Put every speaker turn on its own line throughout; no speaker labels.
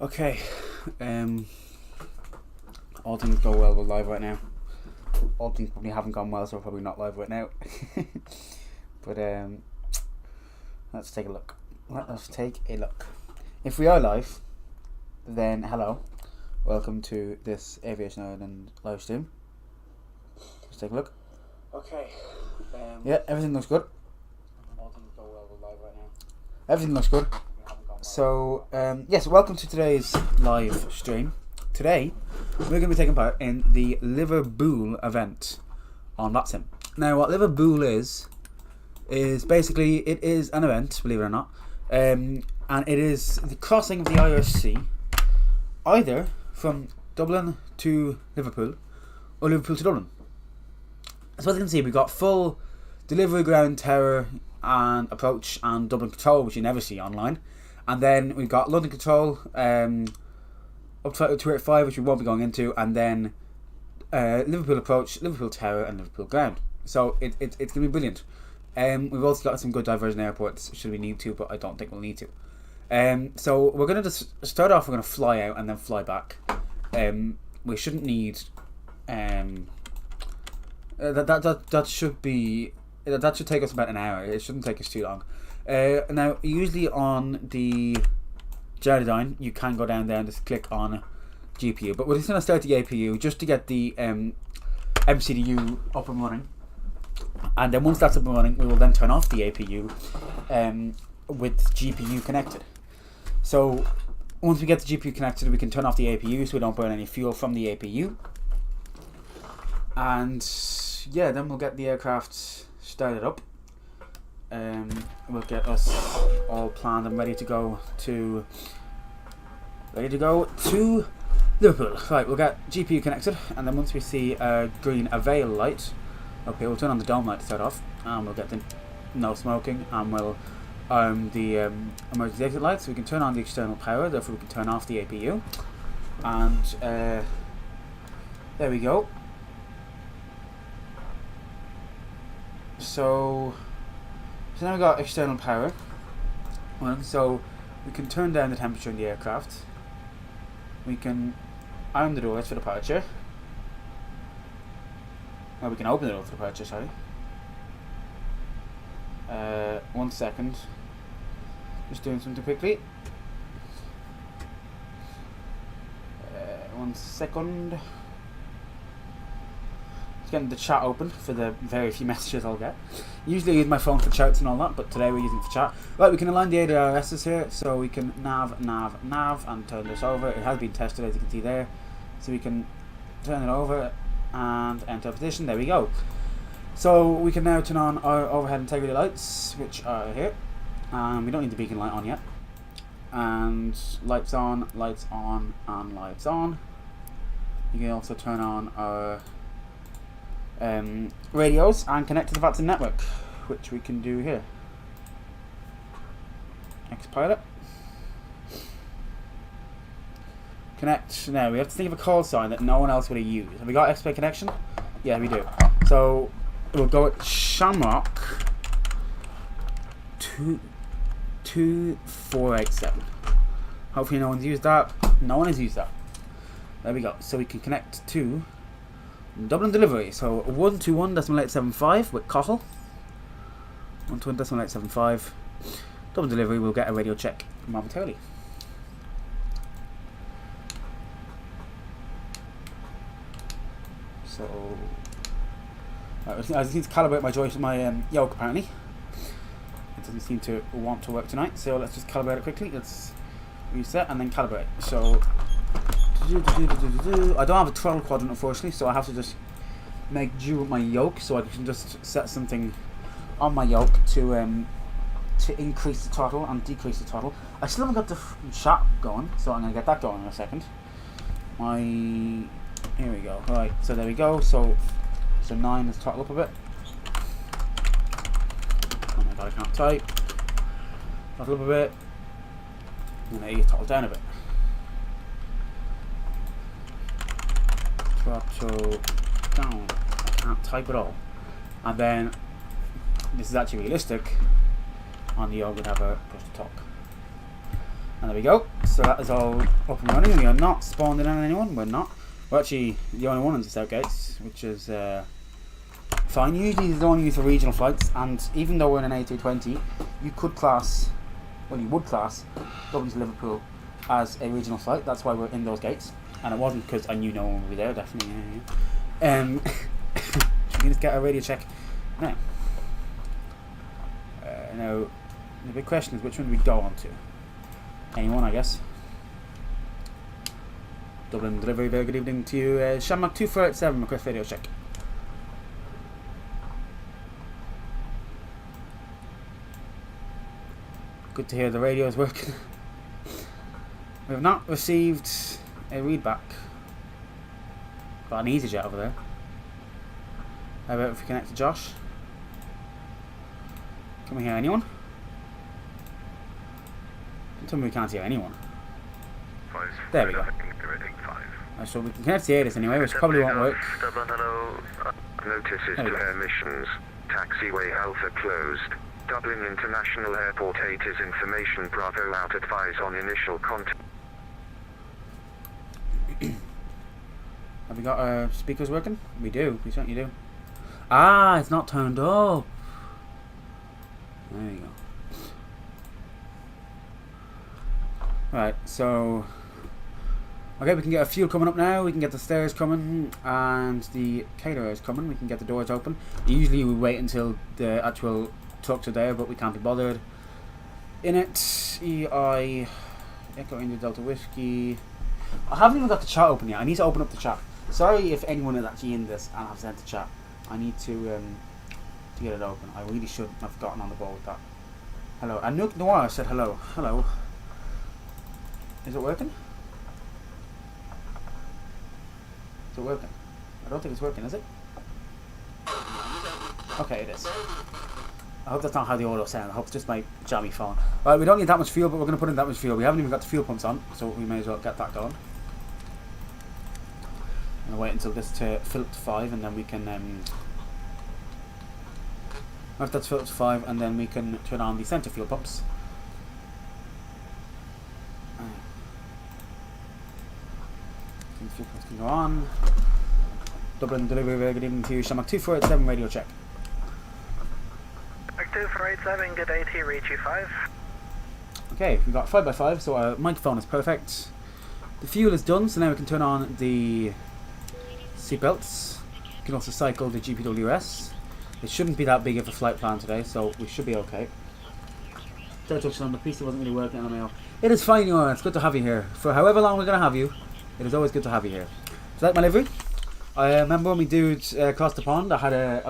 Okay, all things go well. We're live right now. All things probably haven't gone well, so we're probably not live right now. But let's take a look. Let us take a look. If we are live, then hello, welcome to this Aviation Ireland live stream. Let's take a look. Okay. Yeah, everything looks good. All things go well. We're live right now. Everything looks good. So, yes, welcome to today's live stream. Today, we're going to be taking part in the Liver-BOO-l event on VATSIM. Now, what Liver-BOO-l is basically, it is an event, believe it or not, and it is the crossing of the Irish Sea, either from Dublin to Liverpool, or Liverpool to Dublin. So as you can see, we've got full delivery, ground, tower, and approach, and Dublin control, which you never see online. And then we've got London control, up to 285, which we won't be going into, and then Liverpool approach, Liverpool tower, and Liverpool ground. So it's going to be brilliant. We've also got some good diversion airports, should we need to, but I don't think we'll need to. So we're going to just start off, we're going to fly out and then fly back. We shouldn't need... that should take us about an hour. It shouldn't take us too long. Now, usually on the Jardine, you can go down there and just click on GPU. But we're just going to start the APU just to get the MCDU up and running. And then once that's up and running, we will then turn off the APU with GPU connected. So once we get the GPU connected, we can turn off the APU so we don't burn any fuel from the APU. And yeah, then we'll get the aircraft started up. We'll get us all planned and ready to go to Liverpool. Right, we'll get GPU connected, and then once we see a green avail light, okay, we'll turn on the dome light to start off, and we'll get the no smoking, and we'll arm the emergency exit lights. So we can turn on the external power, therefore we can turn off the APU, and there we go. So now we've got external power. So we can turn down the temperature in the aircraft. We can arm the doors for departure. Well, we can open the door for departure, sorry. 1 second. Just doing something quickly. 1 second. Getting the chat open for the very few messages I'll get. Usually I use my phone for chats and all that, but today we're using it for chat. Right, we can align the ADRSs here, so we can nav, and turn this over. It has been tested, as you can see there. So we can turn it over and enter position. There we go. So we can now turn on our overhead integrity lights, which are here. We don't need the beacon light on yet. And lights on, and lights on. You can also turn on our radios and connect to the VATSIM network, which we can do here. X-Pilot. Connect. Now we have to think of a call sign that no one else would have used. Have we got X-Play connection? Yeah, we do. So we'll go at Shamrock 2487. Hopefully no one's used that. No one has used that. There we go. So we can connect to Dublin delivery, so 121.875 with Cockle. 121.875. Dublin delivery, we'll get a radio check momentarily. So, I just need to calibrate my yoke apparently. It doesn't seem to want to work tonight, so let's just calibrate it quickly. Let's reset and then calibrate. So, I don't have a throttle quadrant unfortunately, so I have to just make do with my yoke. So I can just set something on my yoke to increase the throttle and decrease the throttle. I still haven't got the chat going, so I'm gonna get that going in a second. Here we go. Right, so there we go. So 9, let's throttle up a bit. Oh my god, I can't type. Throttle up a bit. And 8, throttle down a bit. Throttle down. I can't type at all. And then this is actually realistic. On the yoke, we'd have a push to talk. And there we go. So that is all up and running. We are not spawned in on anyone. We're not. We're actually the only one on the south gates, which is fine. Usually they only use for regional flights, and even though we're in an A320, you could class, well, you would class Dublin to Liverpool as a regional flight. That's why we're in those gates. And it wasn't because I knew no one would be there, definitely. We can just get a radio check now. Now, the big question is which one do we go on to? Anyone, I guess. Dublin delivery, very good evening to you. Shamrock 2487, request radio check. Good to hear the radio is working. We have not received a readback. Got an EasyJet over there. How about if we connect to Josh? Can we hear anyone? Tell me we can't hear anyone. There we go. So we can connect to the ATIS anyway, which probably won't work.
Notices to air missions. Taxiway Alpha closed. Dublin International Airport ATIS information Bravo out advise on initial contact.
Have we got our speakers working? We do. We certainly do. Ah, it's not turned up. There you go. Right, so okay, we can get a fuel coming up now, we can get the stairs coming and the caterers coming, we can get the doors open. Usually we wait until the actual trucks are there, but we can't be bothered. In it, EI, Echo India Delta Whiskey. I haven't even got the chat open yet, I need to open up the chat. Sorry if anyone is actually in this and I've sent the chat. I need to get it open. I really should have gotten on the ball with that. Hello, and Nook Noir said hello. Hello. Is it working? Is it working? I don't think it's working, is it? Okay, it is. I hope that's not how the audio sounds. I hope it's just my jammy phone. Right, we don't need that much fuel, but we're going to put in that much fuel. We haven't even got the fuel pumps on, so we may as well get that going. I'm going to wait until this to fill up to 5, and then we can... after that's filled up to 5, and then we can turn on the centre fuel pumps. Fuel pumps can go on. Dublin delivery, very good evening to you. Shamrock 2487 radio check.
2487, good day to you, reach you 5.
Okay, we've got 5x5, so our microphone is perfect. The fuel is done, so now we can turn on the seatbelts. You can also cycle the GPWS. It shouldn't be that big of a flight plan today, so we should be okay. Third touch on the PC wasn't really working on my own. It is fine, Nora. It's good to have you here. For however long we're going to have you, it is always good to have you here. So like my livery. I remember when we did across the pond, I had a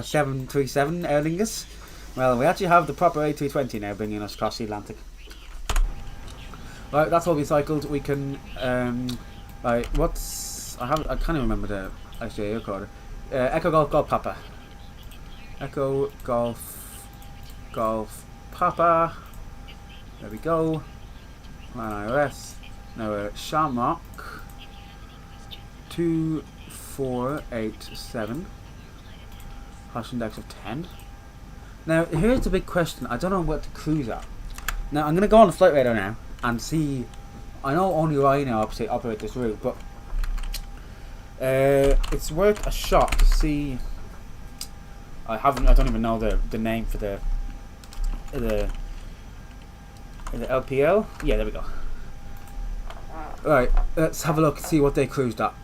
737 Aer Lingus. Well, we actually have the proper A320 now bringing us across the Atlantic. Right, that's all we cycled. We can right, I can't even remember the actual air code. Echo Golf Golf Papa. Echo Golf Papa. There we go. IRS. Now we're Shamrock 2487. Hash index of 10. Now here's the big question. I don't know what to cruise at. Now I'm gonna go on the flight radar now and see. I know only Ryanair operate this route, but it's worth a shot to see. I don't even know the name for the LPL. Yeah, there we go. Right, let's have a look and see what they cruised at,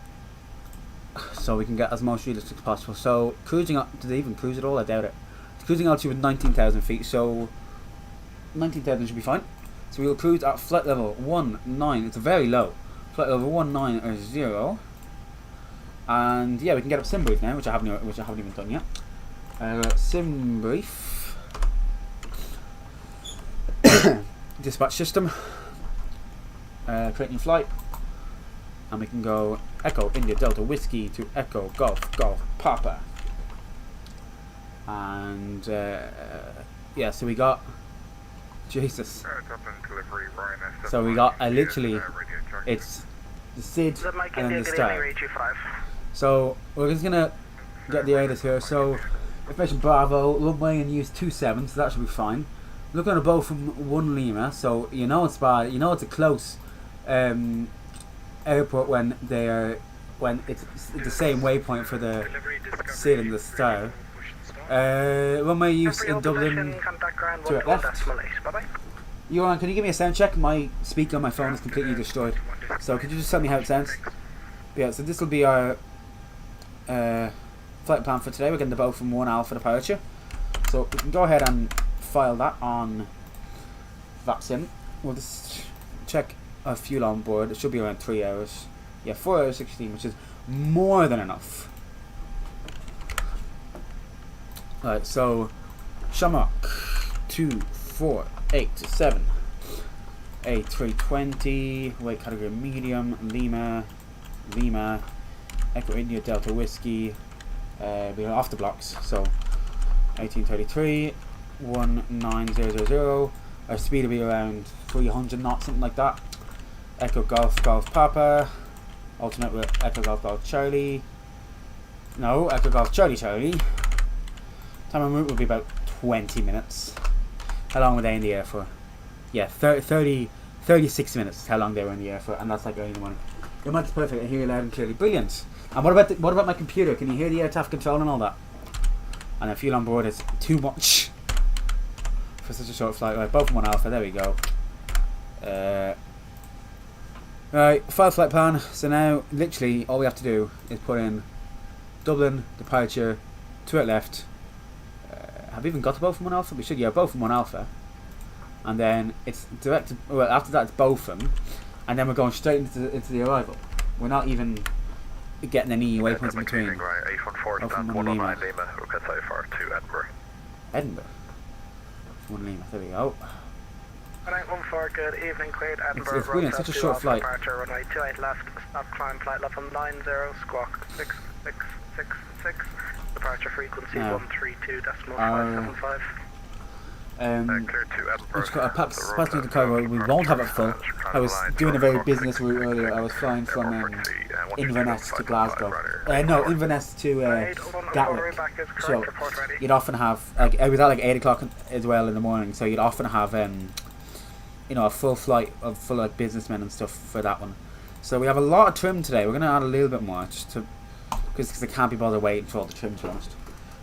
so we can get as most realistic as possible. So cruising up, did they even cruise at all? I doubt it. It's cruising altitude with 19,000 feet, so 19,000 should be fine. So we'll cruise at flight level 19. It's very low. Flight level 190, and yeah, we can get up sim brief now, which I haven't even done yet. Sim brief. Dispatch system. Create new flight, and we can go Echo India Delta Whiskey to Echo Golf Papa, and yeah, so we got Jesus. So we got literally it's the SID and then the star. So we're just gonna get the ATIS here. So information Bravo, runway and use 27, so that should be fine. looking at a boat from 1 Lima, so you know it's bad. You know it's a close airport when it's the same waypoint for the sail and the star. Runway use in Dublin to our left. Johan, can you give me a sound check? My speaker on my phone is completely destroyed. So could you just tell me how it sounds? Yeah, so this will be our flight plan for today. We're getting the boat from 1 Alpha departure. So we can go ahead and file that on VATSIM. We'll just check our fuel on board. It should be around 3 hours. Yeah, 4 hours 16, which is more than enough. Alright, so Shamrock 2487 A320, weight category medium, Lima, Echo India Delta Whiskey. We're off the blocks, so 1833 19000. Our speed will be around 300 knots, something like that. Echo Golf Papa, alternate with Echo Golf Charlie. No, Echo Golf Charlie. Time en route will be about 20 minutes. How long were they in the air for? Yeah, 36 minutes is how long they were in the air for, and that's like early in the morning. Your mic's perfect, I hear you loud and clearly. Brilliant. And what about my computer? Can you hear the air traffic control and all that? And the fuel on board is too much for such a short flight. Right, both from 1 Alpha, there we go. Right, file flight plan. So now, literally, all we have to do is put in Dublin, departure, to our left. Have we even got to both from 1 Alpha? We should, yeah, both from 1 Alpha. And then it's direct, well, after that it's Botham. And then we're going straight into the arrival. We're not even getting any waypoints in between. From 1 Lima. Edinburgh. From 1 Lima, there we go.
914, good evening, cleared Edinburgh.
It's brilliant, such a short flight.
Departure, runway 28 left, stop climb flight level 90, squawk 6666. Departure frequency 132.575.
It's got a passenger to cargo. We won't have it full. I was doing a very business route earlier. I was flying from Inverness to Glasgow. No, Inverness to Gatwick. So you'd often have, like, I was at like 8 o'clock as well in the morning. So you'd often have a full flight of full like businessmen and stuff for that one. So we have a lot of trim today. We're gonna add a little bit more just to, because I can't be bothered waiting for all the trim, to be honest.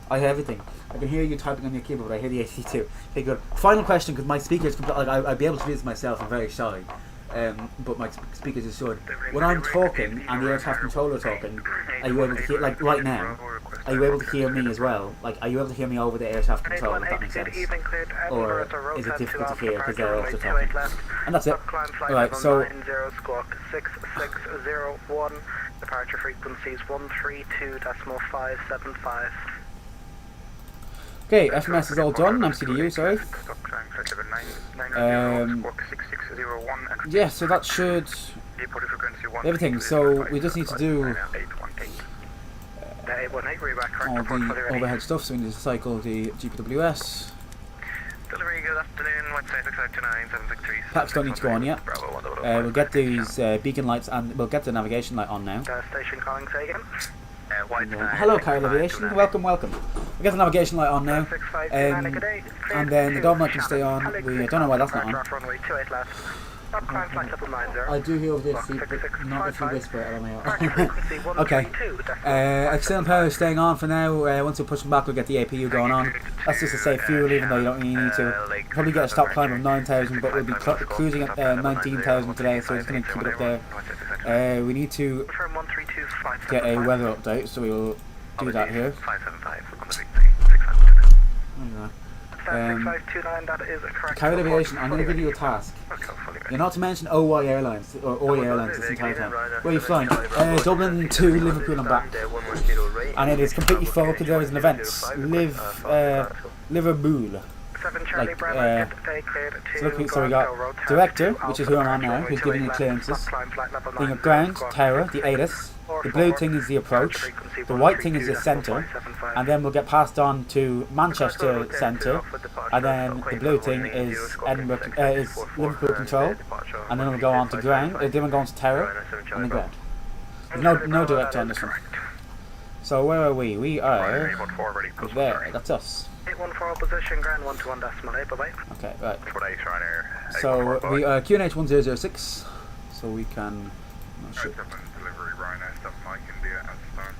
I hear everything. I can hear you typing on your keyboard, but I hear the AC too. Okay, good. Final question, because my speaker is like I'd be able to do this myself. I'm very shy, but my speaker is short. When I'm talking and the air traffic controller talking, are you able to hear, like right now? Are you able to hear me as well? Like, are you able to hear me over the air traffic control? If that makes sense. Or is it difficult to hear because they're also talking? And that's it. All right, so. Departure frequencies 132.575. Okay, FMS is all done. I'm CDU, sorry. Yeah, so that should everything. So we just need to do all the overhead stuff. So we need to cycle the GPWS. Packs don't need to go on yet. We'll get these beacon lights and we'll get the navigation light on now.
Station calling, say again.
Hello, Kyle Aviation. Welcome. We'll get the navigation light on now. And then the dome light can stay on. We don't know why that's not on. I do hear over this, but not if you whisper it, LMAO. Okay. External power is staying on for now. Once we push them back, we'll get the APU going on. That's just to save fuel, even though you don't really need to. Probably get a stop climb of 9,000, but we'll be cruising at 19,000 today, so we're just going to keep it up there. We need to get a weather update, so we'll do that here. Carrier Aviation, I'm going to give you a task. You're not to mention OY Airlines, or OY Airlines this entire time. Where are you flying? Dublin to Liverpool and back. And it is completely full because there is an event. Liver-BOO-l. So we got Director, which is who I'm on now, who's giving you clearances. Then you got Ground, Tower, the ATIS. The blue thing is the approach. The white thing is the centre. And then we'll get passed on to Manchester Centre. And then the blue thing is is Liverpool Control. And then we'll go on to Ground. Then we'll go on to Tower and then Ground. There's no Director on this one. So where are we? We are
814 ready.
there. That's us.
814 position, ground 121 decimal 8, bye-bye.
Okay, right.
That's what I trying here.
So we are QNH 1006. So we can. Oh, shit.
Delivery Rhino stuff Mike India and Stone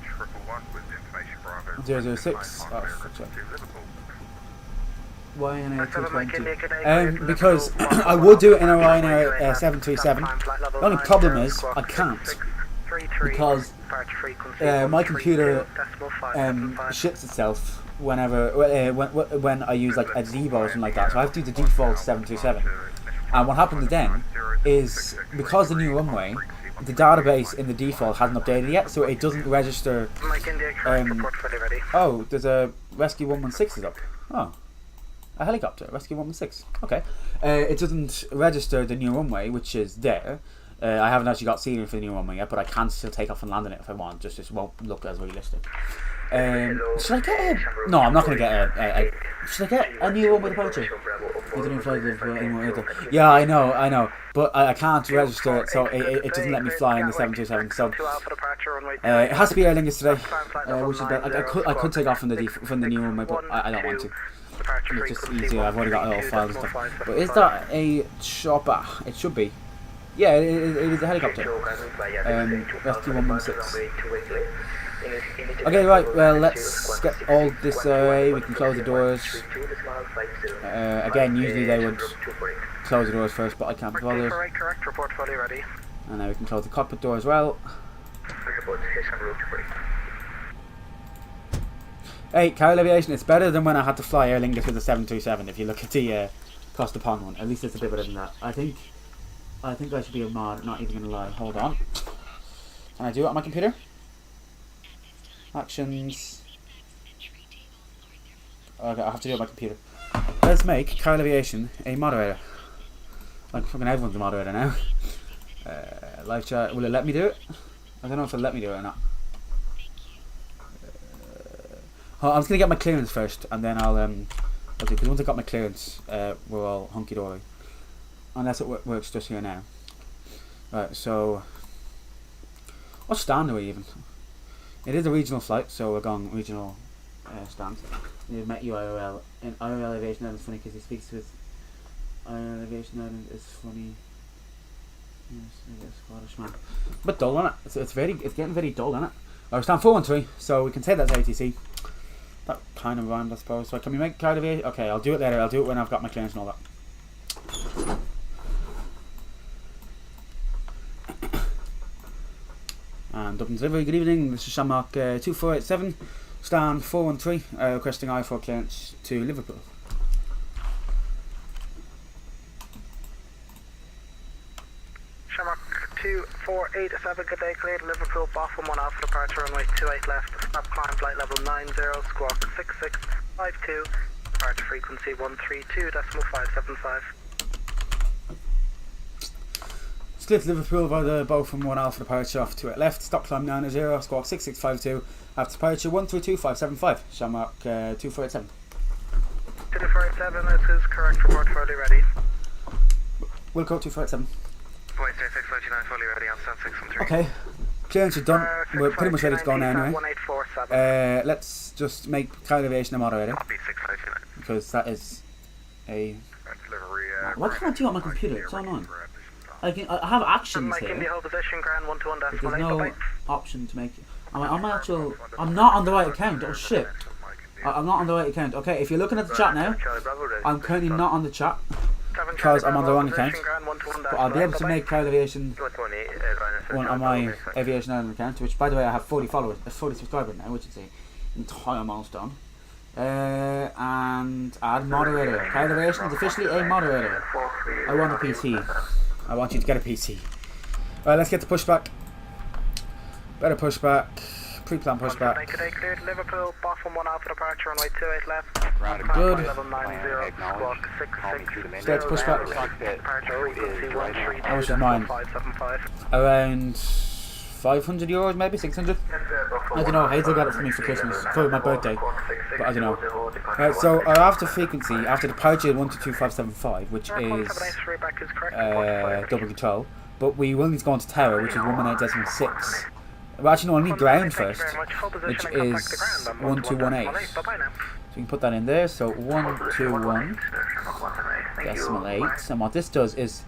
111 with information Bravo.
006. Oh, fuck
to Liverpool.
Why in a
That's
220? Because I would do it in a Ryanair 737. The only problem is I can't. Because my computer shits itself whenever when I use like a Zebo or something like that. So I have to do the default 737. And what happened then is because the new runway, the database in the default hasn't updated yet, so it doesn't register. Oh, there's a Rescue 116 is up. Oh, a helicopter, Rescue 116. Okay, it doesn't register the new runway, which is there. I haven't actually got scenery for the new runway yet, but I can still take off and land in it if I want. Just won't look as realistic. Should I get a... No, I'm not going to get a... Should I get a new runway departure? You didn't fly anymore. Yeah, I know. But I can't register it, so it doesn't let me fly in the 727. So it has to be Aer Lingus today, which is I could take off from the new runway, but I don't want to. It's just easier. I've already got all files and stuff. But is that a chopper? It should be. Yeah, it is a helicopter. Rescue 116. Okay, right, well, let's get all this away. We can close the doors. Again, usually they would close the doors first, but I can't be bothered. And now we can close the cockpit door as well. Hey, Carol Aviation, it's better than when I had to fly Aer Lingus with the 737, if you look at the cost upon one. At least it's a bit better than that. I think I should be a mod, not even gonna lie. Hold on. Can I do it on my computer? Actions. Okay, I have to do it on my computer. Let's make Carol Aviation a moderator. Like fucking everyone's a moderator now. Live chat. Will it let me do it? I don't know if it'll let me do it or not. I'm just gonna get my clearance first, and then I'll do. Because once I got my clearance, we're all hunky dory. Unless it works just here now. Right, so... What stand are we even? It is a regional flight, so we're going regional stand. We've met you IRL. In IRL Aviation Island is funny because he speaks with... IRL Aviation Island is funny. Yes, I guess Scottish man. But dull, isn't it? It's getting very dull, isn't it? We're stand 413, so we can say that's ATC. That kind of rhymed, I suppose. So can we make Carol Aviation? Okay, I'll do it later. I'll do it when I've got my clearance and all that. And Dublin Delivery, good evening, this is Shamrock 2487, stand 413, requesting I-4 clearance to Liverpool.
Shamrock 2487, good day, cleared Liverpool, Boffin 1 Alpha departure, runway 28 left, stop climb flight level 90, squawk 6652, departure frequency 132.575.
Clear to Liverpool by the bow from 1 Alpha departure off 28 left, stop climb 90, squawk 6652, after departure 132.575, Shamrock 2487.
2487, this is correct, report fully ready.
Wilco 2487.
Flight 639 fully ready on stand 613.
Okay, clearance is done, we're pretty much ready to go now anyway.
1847.
Let's just make Carol Aviation a moderator,
Copy 659.
because that is a...
Delivery,
Why can't I do it on my computer? It's so annoying. I have actions here,
position, ground 121
but there's no option to make it. On my actual... I'm not on the right account, oh shit. I'm not on the right account. Okay, if you're looking at the chat now, I'm currently not on the chat, because I'm on the wrong account. But I'll be able to make Carol Aviation one on my Aviation Island account, which by the way I have 40 followers, 40 subscribers now, which is an entire milestone. And add moderator. Carol Aviation is officially a moderator. I want a PC. I want you to get a PC. Alright, let's get the pushback. Better pushback. Pre-plan pushback.
Today cleared Liverpool, Boffin 1 Alpha departure, runway 28 left.
Good.
Level 90, squawk 66.
Stay to pushback.
Departure frequency 132.
How much is mine? Around €500, maybe 600. I don't know. Hazel got it for me for Christmas, for my birthday, but I don't know. Right, so our after frequency, after departure 122.575, which is double control, but we will need to go into tower, which is 118.6. Well, actually, no, I need ground
Thank you
first,
very much. Full
which
position and contact the
is
ground.
1218.
Bye-bye now.
So you can put that in there. So 121 decimal 8. And what this does is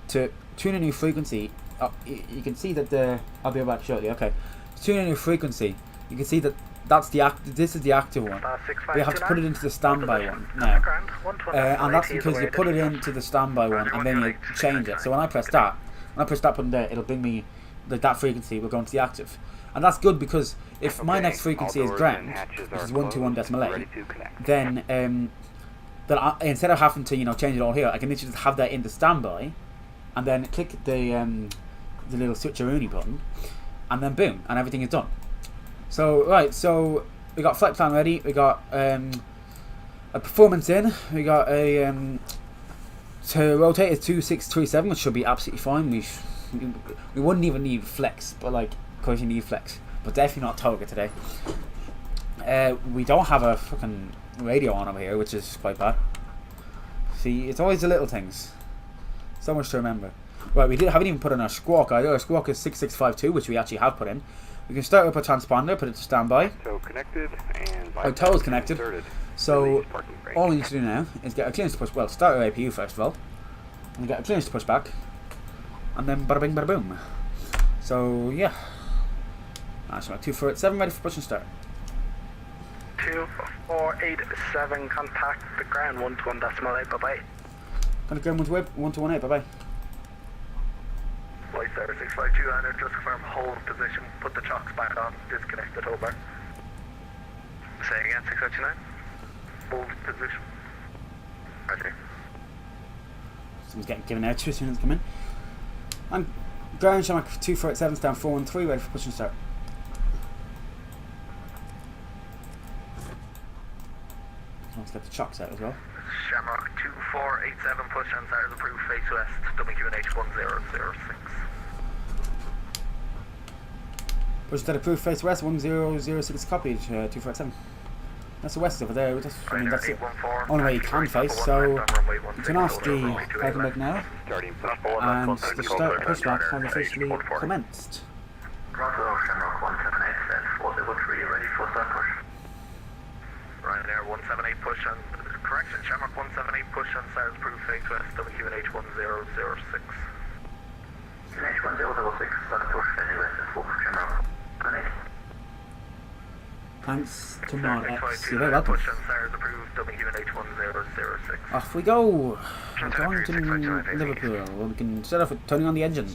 to tune a new frequency. You can see that I'll be back shortly. Okay, to tune a new frequency. You can see that that's the this is the active one. But you have to put it into the standby one now, and that's because you put it into the standby one and then you change it. So when I press that button there, it'll bring me that frequency will go into the active, and that's good because if my next frequency is ground, which is 121.8, then instead of having to change it all here, I can literally just have that in the standby, and then click the little switcheroonie button, and then boom, and everything is done. So right, so we got flight plan ready. We got a performance in. We got a to rotate is 2637, which should be absolutely fine. We wouldn't even need flex, but of course you need flex, but definitely not toga today. We don't have a fucking radio on over here, which is quite bad. See, it's always the little things. So much to remember. Right, haven't even put in our squawk either. Our squawk is 6652, which we actually have put in. We can start up a transponder, put it to standby.
Tow connected and
our tow is connected. So all we need to do now is get a clearance to push. Well, start our APU first of all, and get a clearance to push back, and then bada bing, bada boom. So yeah, that's right. 2487 ready for push and start.
2487, contact the ground 121.8. Bye bye.
Gonna go 121.8. Bye bye.
Flight 0652, and just confirm hold position, put the chocks back on, disconnect the tow bar. Say again, 629. Hold position. Roger.
Someone's getting given out as soon as come in. I'm ground Shamrock 2487 down 413, ready for push and start. Let's get the chocks out as well.
Shamrock 2487, push and start is approved, face west, WQNH 1006.
Push that approved, face west, 1006 copied, 2487. That's the west over there. That's the only way you can face. So you turn off the parking brake now, and the start pushback has officially commenced.
Shamrock 178, 4013, ready for start push. Right there, 178 push and correction, Shamrock 178 push and start approved, face west, WQNH 1006. QNH 1006, start push, face west, full Shamrock 178.
Thanks to Mod X. You're very welcome.
Push and start approved, WQNH 1006.
Off we go. We're going to Liverpool. Well, we can start off with turning on the engines.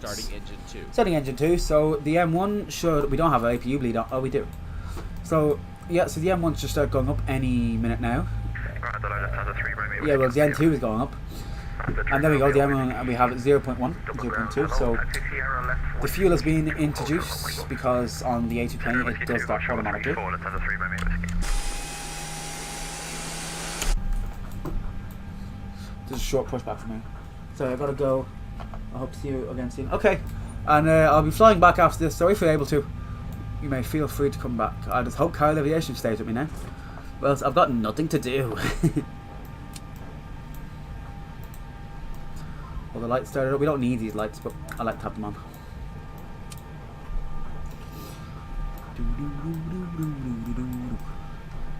Starting engine 2. So the M1 should. We don't have an APU bleed on. Oh, we do. So yeah, so the M1 should start going up any minute now. Yeah, well, the N2 is going up. And there we go, the M1, we have 0.1, 0.2, so the fuel has been introduced because on the A220 it does that automatically. Just a short pushback from here. So I've got to go. I hope to see you again soon. Okay, and I'll be flying back after this, so if you're able to, you may feel free to come back. I just hope Kyle Aviation stays with me now. Well, I've got nothing to do. Well, the lights started up. We don't need these lights, but I like to have them on.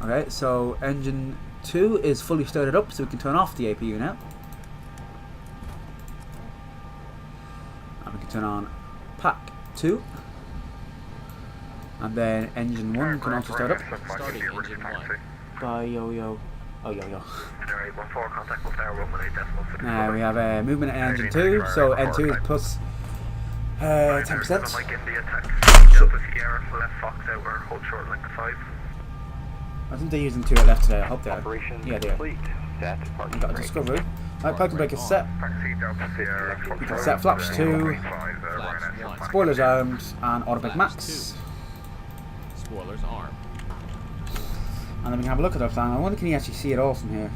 Okay, so engine 2 is fully started up, so we can turn off the APU now. And we can turn on pack 2. And then engine 1 can also start up.
Starting engine 1.
Bye, yo-yo. Oh, yo-yo.
Now
we have a movement in engine 2, so N2 is plus 10%. I think they're using 2 at left today, I hope they are. Yeah, they are. We've got a discovery. Right, parking brake is set. You can set flaps 2, spoilers armed, and auto brake max.
Spoilers armed.
And then we can have a look at our plan. I wonder, can you actually see it all from here?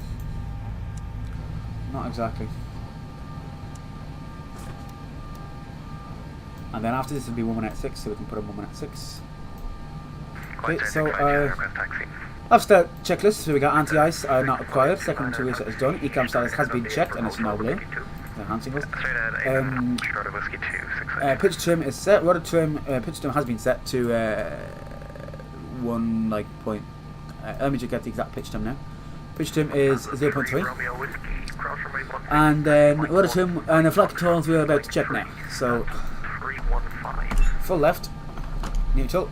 Not exactly. And then after this will be 186, so we can put in 186. Okay, so I've start checklist. So we got anti-ice not required. Second to reset is done. Ecam status has been checked and it's no blue. the hand signals.
Straight ahead, Charlie Whiskey 268.
Pitch trim is set. Rudder trim, pitch trim has been set to 1 like point. Let me just get the exact pitch trim now. Pitch trim is 0.3.
Romeo Whiskey, cross runway 16.
And then rudder trim and a flight controls we're about to check now. So
315.
full left, neutral,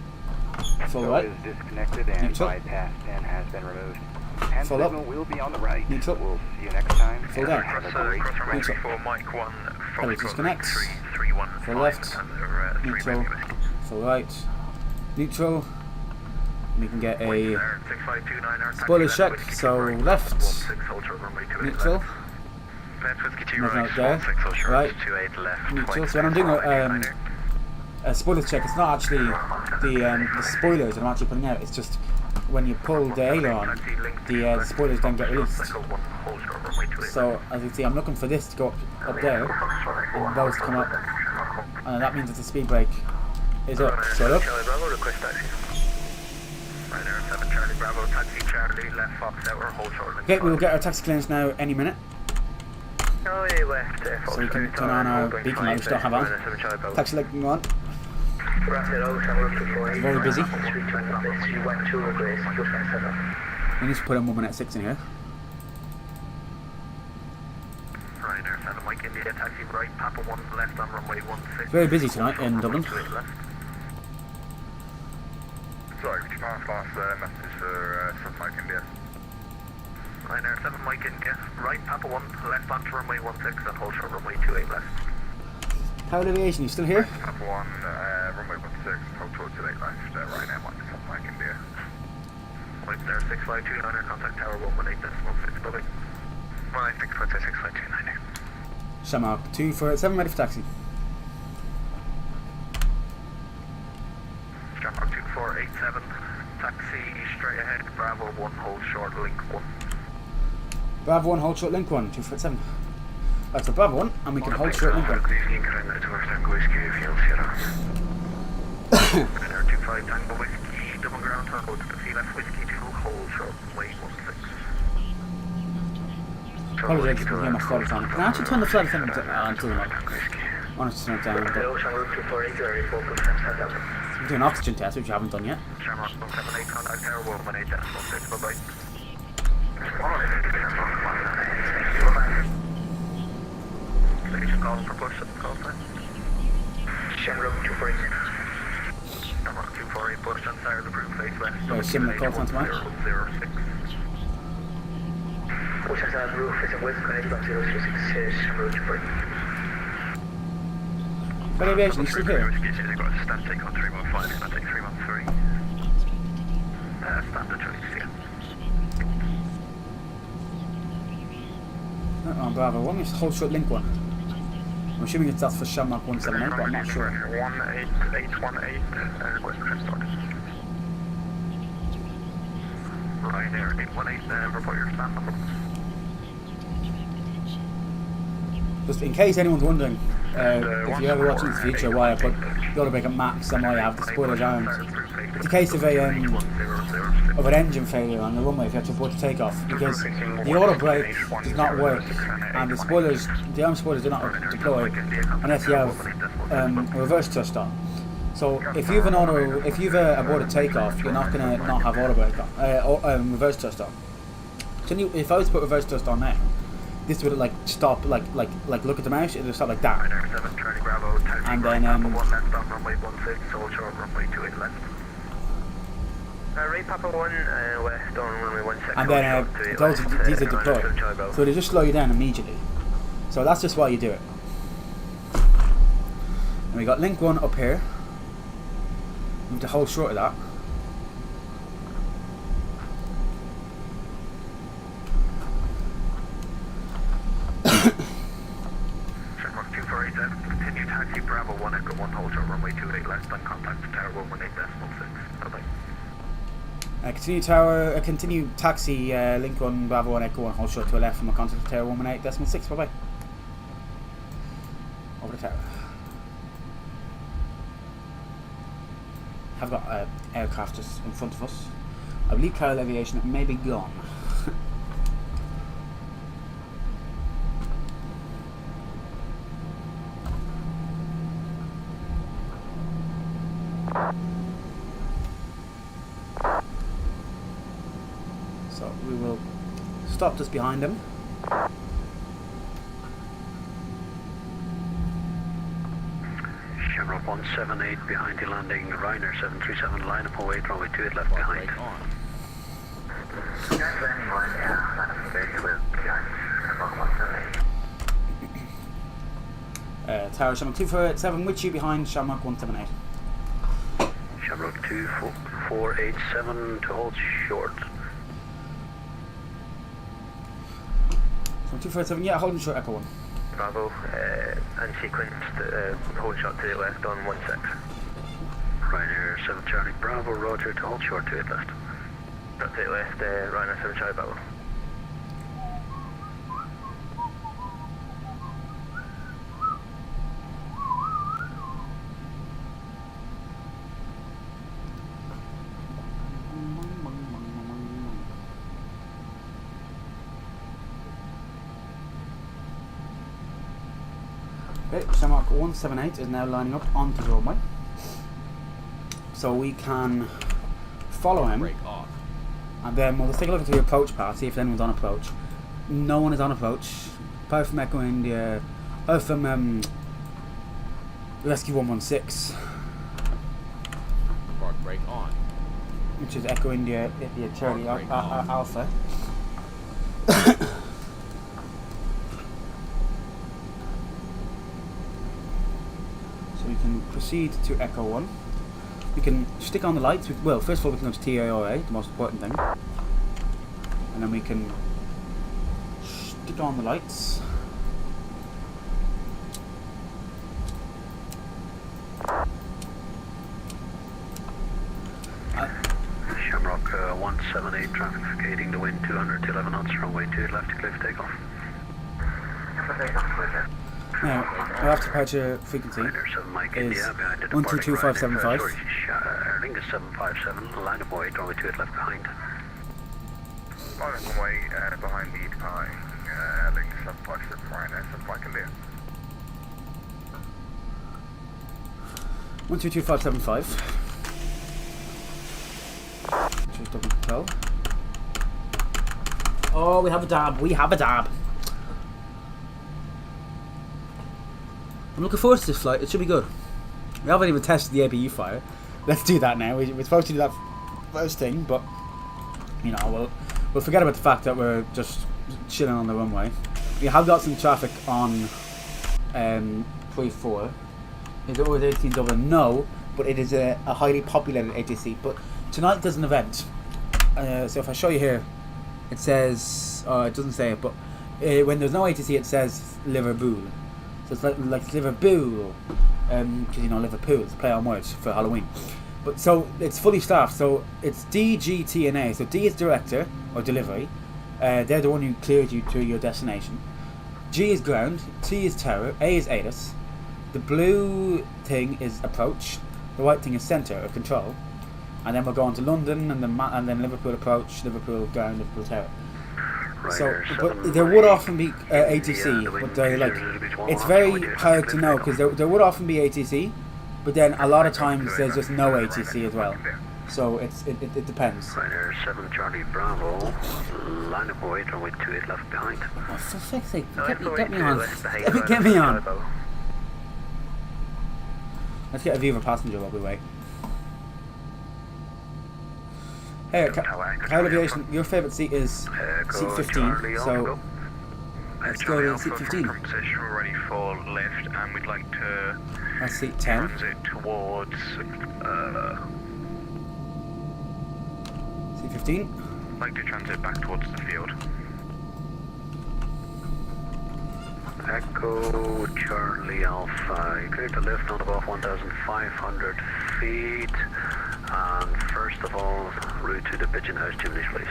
full right,
is disconnected and
neutral,
bypass pin has been removed. Hand
full up,
signal will be on the right.
neutral,
We'll see you next time.
full
and
down,
have a
Cross
great
runway
neutral,
34, Mike 1.
pedal disconnects,
315.
full left, neutral, full right, neutral. We can get a spoiler check, so left, neutral, nothing out there, right, neutral. So when I'm doing a spoiler check, it's not actually the spoilers that I'm actually putting out, it's just when you pull the aileron, the spoilers then get released. So as you can see, I'm looking for this to go up there, and those to come up, and that means that the speed brake is up. So look. Okay, we will get our taxi clearance now any minute. So we can turn on our beacon light, which we don't have on. Taxi light on. It's very busy. We need to put a 1 minute 6 in here. It's very busy tonight in Dublin.
Sorry, could you pass last message for Mike India?
Ryanair 7 Mike India, right Papa 1, left onto runway 16 and hold short runway 28 left.
Tower Aviation, you still here?
Papa 1, runway 16, hold short 28 left, Ryanair 7 Mike India.
Mike there, 6529er, contact tower 118.6, bye-bye. 196.65290.
Shamrock 247, ready for taxi.
Shamrock 2487, taxi straight ahead, Bravo 1, hold short, link 1.
Bravo 1, hold short, link 1, 247. Right, so Bravo 1, and we can hold short, link 1.
Ryanair 25 Tango Whiskey, double ground turbo to the sea left, Whiskey 2, hold short, runway 16.
Apologies, you can hear my flood fan. Can I actually turn the flood fan until the mic? I want to turn it down, but I'm doing an oxygen test, which I haven't done yet.
Shamrock 178, contact tower 118.6, bye-bye. Station calling for push up call sign. Shamrock 248. Shamrock 248, push on side of the broom face west.
Very similar call sign to mine.
006. Push on side of the roof, it's a west connect on 006, Shamrock 248.
But Aviation, you still here?
They've got a stand take on 315, stand take 313. Standard choice, yeah.
Oh, Bravo 1, it's hold short, link 1. I'm assuming that's for Shamrock 178, but I'm not sure.
18818, request for start. Ryanair 818, report your stand number.
Just in case anyone's wondering, if you're ever watching this future, why I put the auto brake at max and why I have the spoilers armed. It's a case of an engine failure on the runway if you have to abort the takeoff, because the auto brake does not work and the arm spoilers do not deploy unless you have a reverse thrust on. So if you've aborted takeoff, you're not gonna not have auto brake on, reverse thrust on. So if I was to put reverse thrust on now, this would like stop, like look at the mouse, it would stop like that. And then
Papa 1, west on runway 16.
and then these are deployed, so they just slow you down immediately. So that's just why you do it. And we got link 1 up here. We need to hold short of that.
Shamrock 2487, continue taxi Bravo 1, Echo 1, hold short runway 28 left, and contact tower 118.6. Bye-bye.
Continue taxi link 1, Bravo 1, Echo 1, hold short to a left from a contact to tower 118.6. Bye bye. Over the tower. I've got aircraft just in front of us. I believe Carol Aviation may be gone. stop just behind him.
Shamrock 178 behind you landing, Ryanair 737 line up away, runway 28 left behind.
Brake on.
Tower Shamrock 2487 with you behind Shamrock 178.
Shamrock 2487 to hold short.
Shamrock 2487, yeah, holding short, Echo 1.
Bravo, unsequenced, hold short to the left on 16.
Ryanair 7 Charlie Bravo, roger to hold short to it left.
Short to the left, Ryanair 7 Charlie Bravo.
Okay, Shamrock 178 is now lining up onto the runway. So we can follow him,
Brake off.
and then we'll just take a look at the approach path, see if anyone's on approach. No one is on approach, apart from Echo India, apart from Rescue 116,
Park brake on.
which is Echo India, Charlie
Park brake on.
Alpha. So we can proceed to Echo 1. We can stick on the lights. Well, first of all, we can go to TAOA, the most important thing. And then we can stick on the lights.
Shamrock 178 traffic vacating the wind 200 to 11 knots, runway 28 left to clear for takeoff.
Now, our after departure frequency
Ryanair 7 Mike
is
India behind the
122575.
Erling 757, line up away, runway 28 left behind.
Line up away behind the departing link 757 Ryanair 7 India.
122575. Which is double control. Oh, we have a dab. We have a dab. I'm looking forward to this flight. It should be good. We haven't even tested the APU fire. Let's do that now. We're supposed to do that first thing, but you know, we'll forget about the fact that we're just chilling on the runway. We have got some traffic on 34. Is it always 18 Dublin? No, but it is a highly populated ATC. But tonight there's an event. So if I show you here, it says, it doesn't say it, but when there's no ATC, it says Liver-BOO-l. So it's like Liver-BOO-l, because you know Liverpool, it's a play on words for Halloween. But so it's fully staffed. So it's D, G, T, and A. So D is director or delivery. They're the one who cleared you to your destination. G is ground. T is tower. A is ATIS. The blue thing is approach. The white thing is centre or control. And then we'll go on to London, and then Liverpool approach, Liverpool ground, Liverpool tower. So, but there would often be ATC, but they're like, it's very hard to know because there would often be ATC, but then a lot of times there's just no ATC as well. So it depends.
Ryanair 7 Charlie Bravo, line up away, runway 28 left behind.
Oh, for fuck's sake, get me on. Get me on. Let's get a view of a passenger while we wait. Hey, Kyle Aviation, your favourite seat is seat 15, so let's go to seat 15.
We're ready for lift, and we'd like to
That's seat 10.
transit towards
Seat 15.
like to transit back towards the field.
Echo Charlie Alpha, you cleared the lift not above 1,500 feet. And first of all, route to the Pigeon House chimneys, please.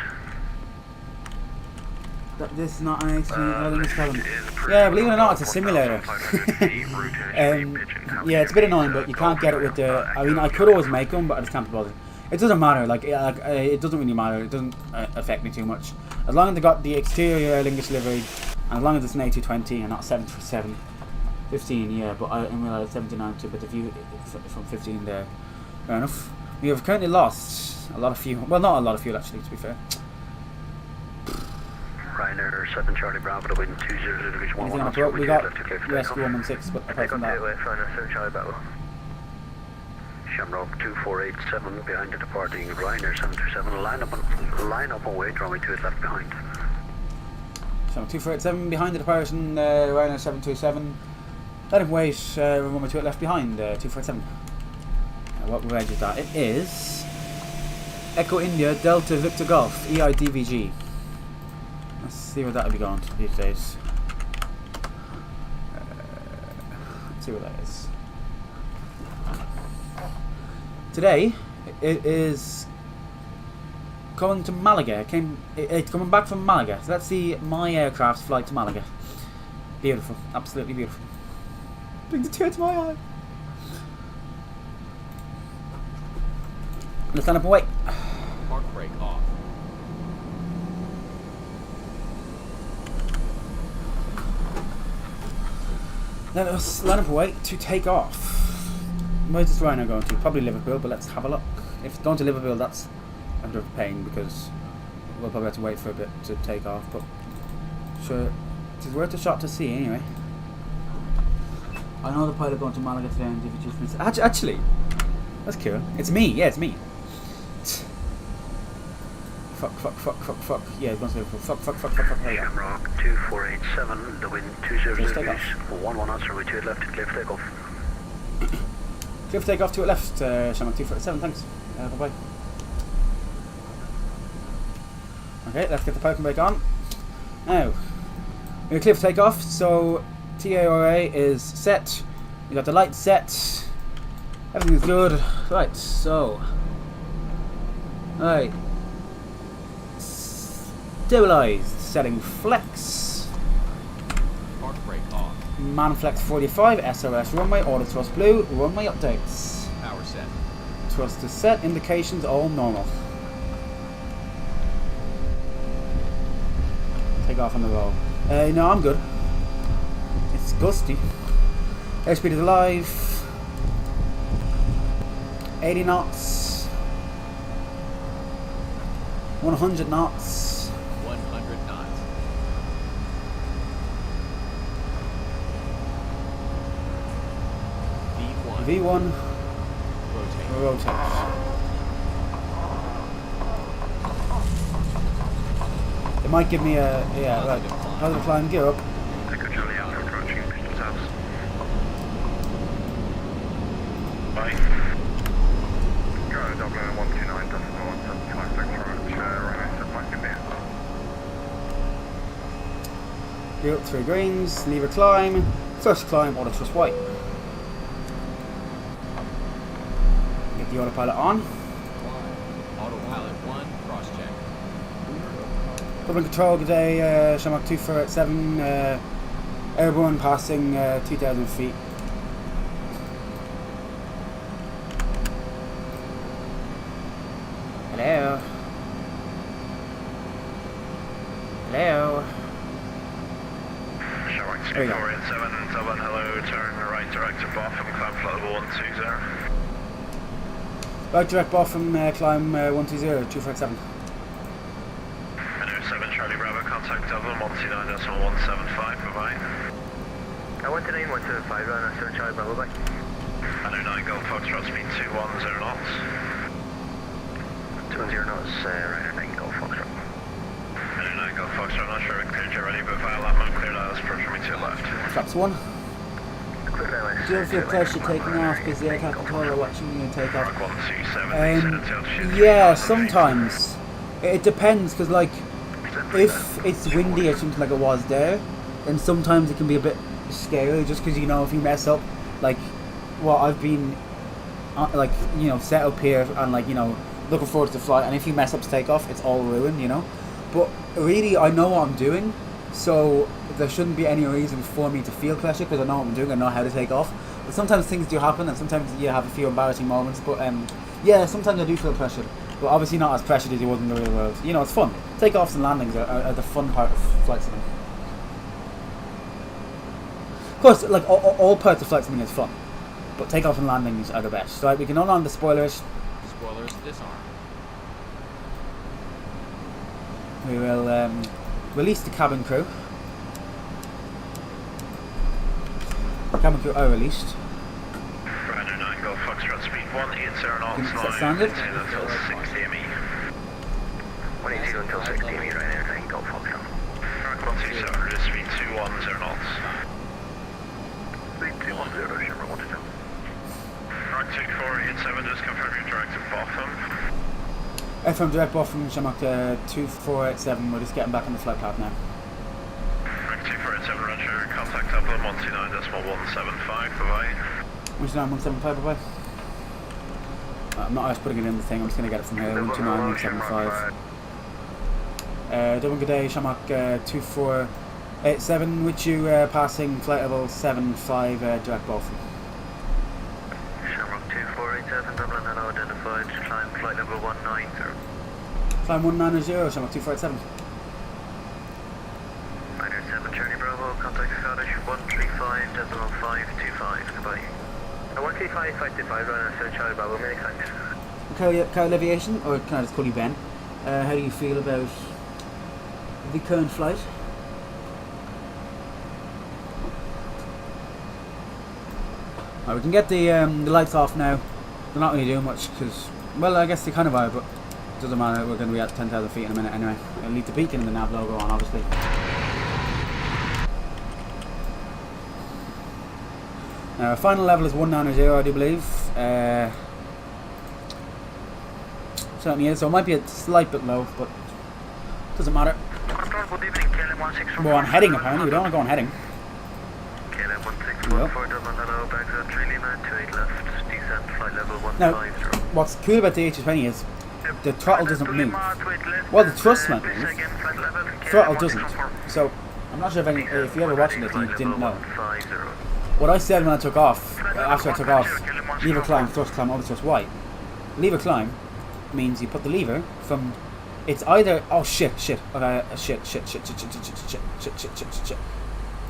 This is not an ATC, yeah, believe it or not, it's a simulator. Yeah, it's a bit annoying, but you can't get it with the. I mean, I could always make them, but I just can't be bothered. It doesn't matter. Like it doesn't really matter. It doesn't affect me too much. As long as they got the exterior Aer Lingus livery, and as long as it's an A220 and not 737. 15, yeah, but I realize 79 too. But the view from 15 there, fair enough. We have currently lost a lot of fuel. Well, not a lot of fuel actually, to be fair.
Ryanair 7 Charlie Bravo to wind 20 degrees 11
Anything on
knots.
we got
Left to clear for
rescue
takeoff.
116, but apart
Take
from
on
that,
2 Ryanair 7 Charlie Bravo.
Shamrock 2487 behind the departing Ryanair 737. Line up and wait, runway 28 left behind.
so 2487 behind the departing Ryanair 727. Let him wait, runway 28 left behind 2487. What reg is that? It is Echo India Delta Victor Golf EIDVG. Let's see where that would be going to these days. Let's see what that is. Today it is going to Malaga. It's coming back from Malaga. So let's see my aircraft's flight to Malaga. Beautiful, absolutely beautiful. Brings a tear to my eye. Let's stand up and wait.
Park brake off.
Let us line up and wait to take off. Where's this Rhino going to? Probably Liverpool, but let's have a look. If it's going to Liverpool, that's a bit of a pain because we'll probably have to wait for a bit to take off, but sure, it's worth a shot to see anyway. I know the pilot going to Malaga today and DVG. Actually, that's cool. It's me, yeah, it's me. Fuck. Yeah, it's going to Liverpool. Fuck. There you go.
Shamrock 2487, the wind 20
Just take
degrees,
off.
11 knots, runway 28 left to clear for takeoff.
Clear for takeoff to it left, Shamrock 247, thanks. Bye-bye. Okay, let's get the parking brake on. Now, we're clear for takeoff, so TARA is set. We got the lights set. Everything's good. Right, so. Alright. Stabilized. Setting flex.
Park brake off.
Manflex 45, SRS runway, auto thrust blue, runway updates.
Power set.
Thrust is set, indications all normal. Take off on the roll. No, I'm good. It's gusty. Airspeed is alive. 80 knots. 100 knots.
100 knots. V1.
V1.
Rotate.
Rotate. It might give me a right. Positive climb, gear up.
Echo Charlie Alpha approaching Pistons House. Bye. Go Dublin 129, decimal 175, Ryanair 75 India.
Gear up 3 greens, lever climb, first climb, auto thrust white. Get the autopilot on.
Autopilot 1. Cross check.
Public control today, Shamrock 247, airborne passing 2,000 feet. Hello. Hello.
Shamrock
There you go.
2487, Dublin, hello, turn right direct to Botham, climb flight level 120.
Right direct bottom, climb 120, 247.
Hello, 7 Charlie Bravo, contact Dublin 129.175, bye-bye.
129, 175, Ryanair 7 Charlie Bravo, bye.
Hello, 9 Golf Foxtrot, speed 210 knots.
210 knots, Ryanair 9 Golf Foxtrot.
Hello, 9 Golf Foxtrot, not sure if cleared you already, but via lap mode cleared out, approach me to your left.
Flaps 1.
Clear down,
Do you feel pressure taking off because the air traffic controller watching you take off?
Rock 127,
Yeah, sometimes. It depends, because like, if it's windy or something like it was there, then sometimes it can be a bit scary, just because, you know, if you mess up, like, well, I've been, like, you know, set up here and, like, you know, looking forward to the flight, and if you mess up to take off, it's all ruined, you know? But really, I know what I'm doing, so there shouldn't be any reason for me to feel pressure, because I know what I'm doing, I know how to take off. But sometimes things do happen, and sometimes you have a few embarrassing moments, but yeah, sometimes I do feel pressured. But obviously not as pressured as you would in the real world. You know, it's fun. Takeoffs and landings are the fun part of flight simming. Of course, like, all parts of flight simming is fun, but takeoff and landings are the best. Right, we can unarm the spoilers.
Spoilers disarm.
We will release the cabin crew. Cabin crew are released.
Ryder 9, go Foxtrot speed 180 knots.
Is that standard?
Until 6 DME.
180 until 6 DME, right, anything, go Foxtrot.
Frank 127, speed 210 knots.
Speed 210, Shimmer 122.
Frank 2487, just confirm your direct to Botham.
FM direct Botham, Shamrock 2487. We're just getting back on the flight path now.
Frank 2487, Roger, contact Dublin 129.175, bye-bye.
129.175, bye bye. I'm not just putting it in the thing, I'm just going to get it from here. 129.175. Dublin, good day, Shamrock 2487, with you passing flight level 75 direct Botham.
Shamrock 2487, Dublin unidentified, climb flight level 190.
Climb 190, Shamrock 2487.
907 Charlie Bravo, contact Scottish 135.525, goodbye. 135.525, running 7 Charlie Bravo, many thanks.
Carl Aviation, or can I just call you Ben? How do you feel about the current flight? Right, we can get the lights off now. They're not really doing much because, well, I guess they kind of are, but it doesn't matter. We're going to be at 10,000 feet in a minute anyway. I'll leave the beacon and the nav logo on, obviously. Our final level is 190, I do believe. Certainly is, so it might be a slight bit low, but doesn't matter.
Good evening, KLM 1614.
We're on heading apparently, we don't want to go on heading.
KLM 1614, Dublin, hello, back to 3 Lima, 28 left, descent, flight level 150.
Now, what's cool about the A220 is the throttle doesn't move. Well, the thrust might move, throttle doesn't. So, I'm not sure if you ever watching it and you didn't know. What I said when I took off, after I took off, lever climb, thrust climb, over thrust, why? Lever climb means you put the lever from, it's either, oh shit, okay, shit.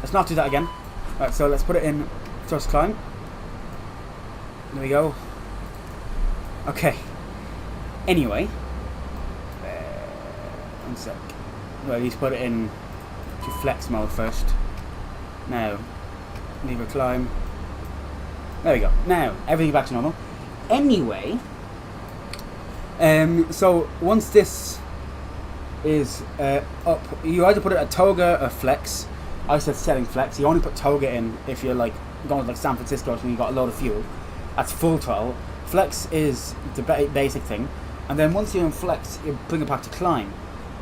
Let's not do that again. Right, so let's put it in thrust climb. There we go. Okay. Anyway. One sec. Well, let's put it in to flex mode first. Now, lever climb. There we go. Now, everything back to normal. Anyway, so once this is up, you either put it at toga or flex. I said setting flex. You only put toga in if you're like going to like San Francisco when you got a load of fuel. That's full throttle. Flex is the basic thing, and then once you're in flex, you bring it back to climb.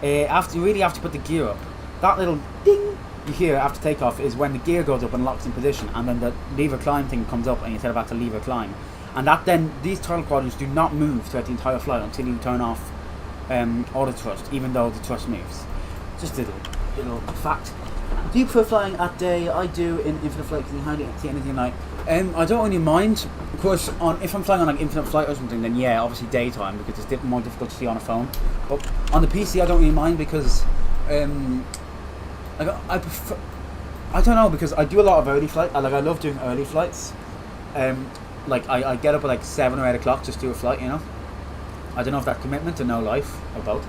After you really have to put the gear up. That little ding you hear after takeoff is when the gear goes up and locks in position, and then the lever climb thing comes up, and you set it back to lever climb. And that then these throttle quadrants do not move throughout the entire flight until you turn off auto thrust, even though the thrust moves. Just a little fact. Do you prefer flying at day? I do in infinite flight because you hardly see anything at night. I don't really mind. Of course, if I'm flying on like infinite flight or something, then yeah, obviously daytime because it's more difficult to see on a phone. But on the PC, I don't really mind because I prefer. I don't know, because I do a lot of early flight. I love doing early flights. Like I get up at like 7 or 8 o'clock just to do a flight, you know. I don't know if that's commitment or no life or both.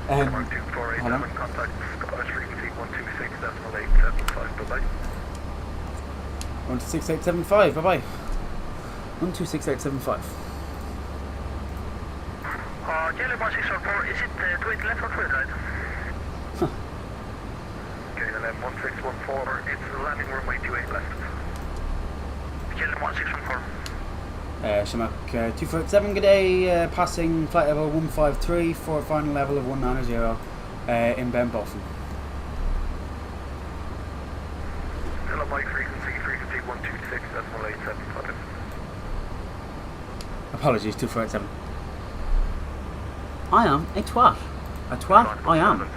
Hold on.
2487, contact Scottish frequency 126.875, bye-bye.
126.875, bye-bye. 126.875.
KLM 1614, is it to it left or to it right?
KLM 1614, it's the landing room 28 left.
KLM 1614.
Shamak 247, good day, passing flight level 153 for a final level of 190 in Ben Botham.
Hello, Mike, frequency 126.875.
Apologies, 247. I am a twat. A twat, I am.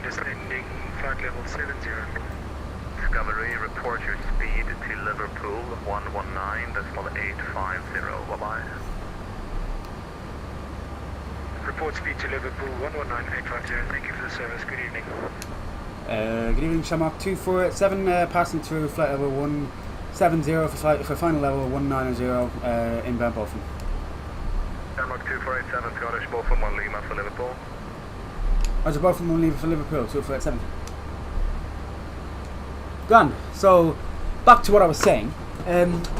Descending flight level 70.
Discovery, report your speed to Liverpool 119.850, bye-bye.
Report speed to Liverpool 119.850, thank you for the service, good evening.
Good evening, Shamrock 247, passing through flight level 170 for final level 190 in Ben Botham.
Shamrock 2487, Scottish Botham 1 Lima for Liverpool.
I was both from one leaving for Liverpool, 247. Grand. So, back to what I was saying.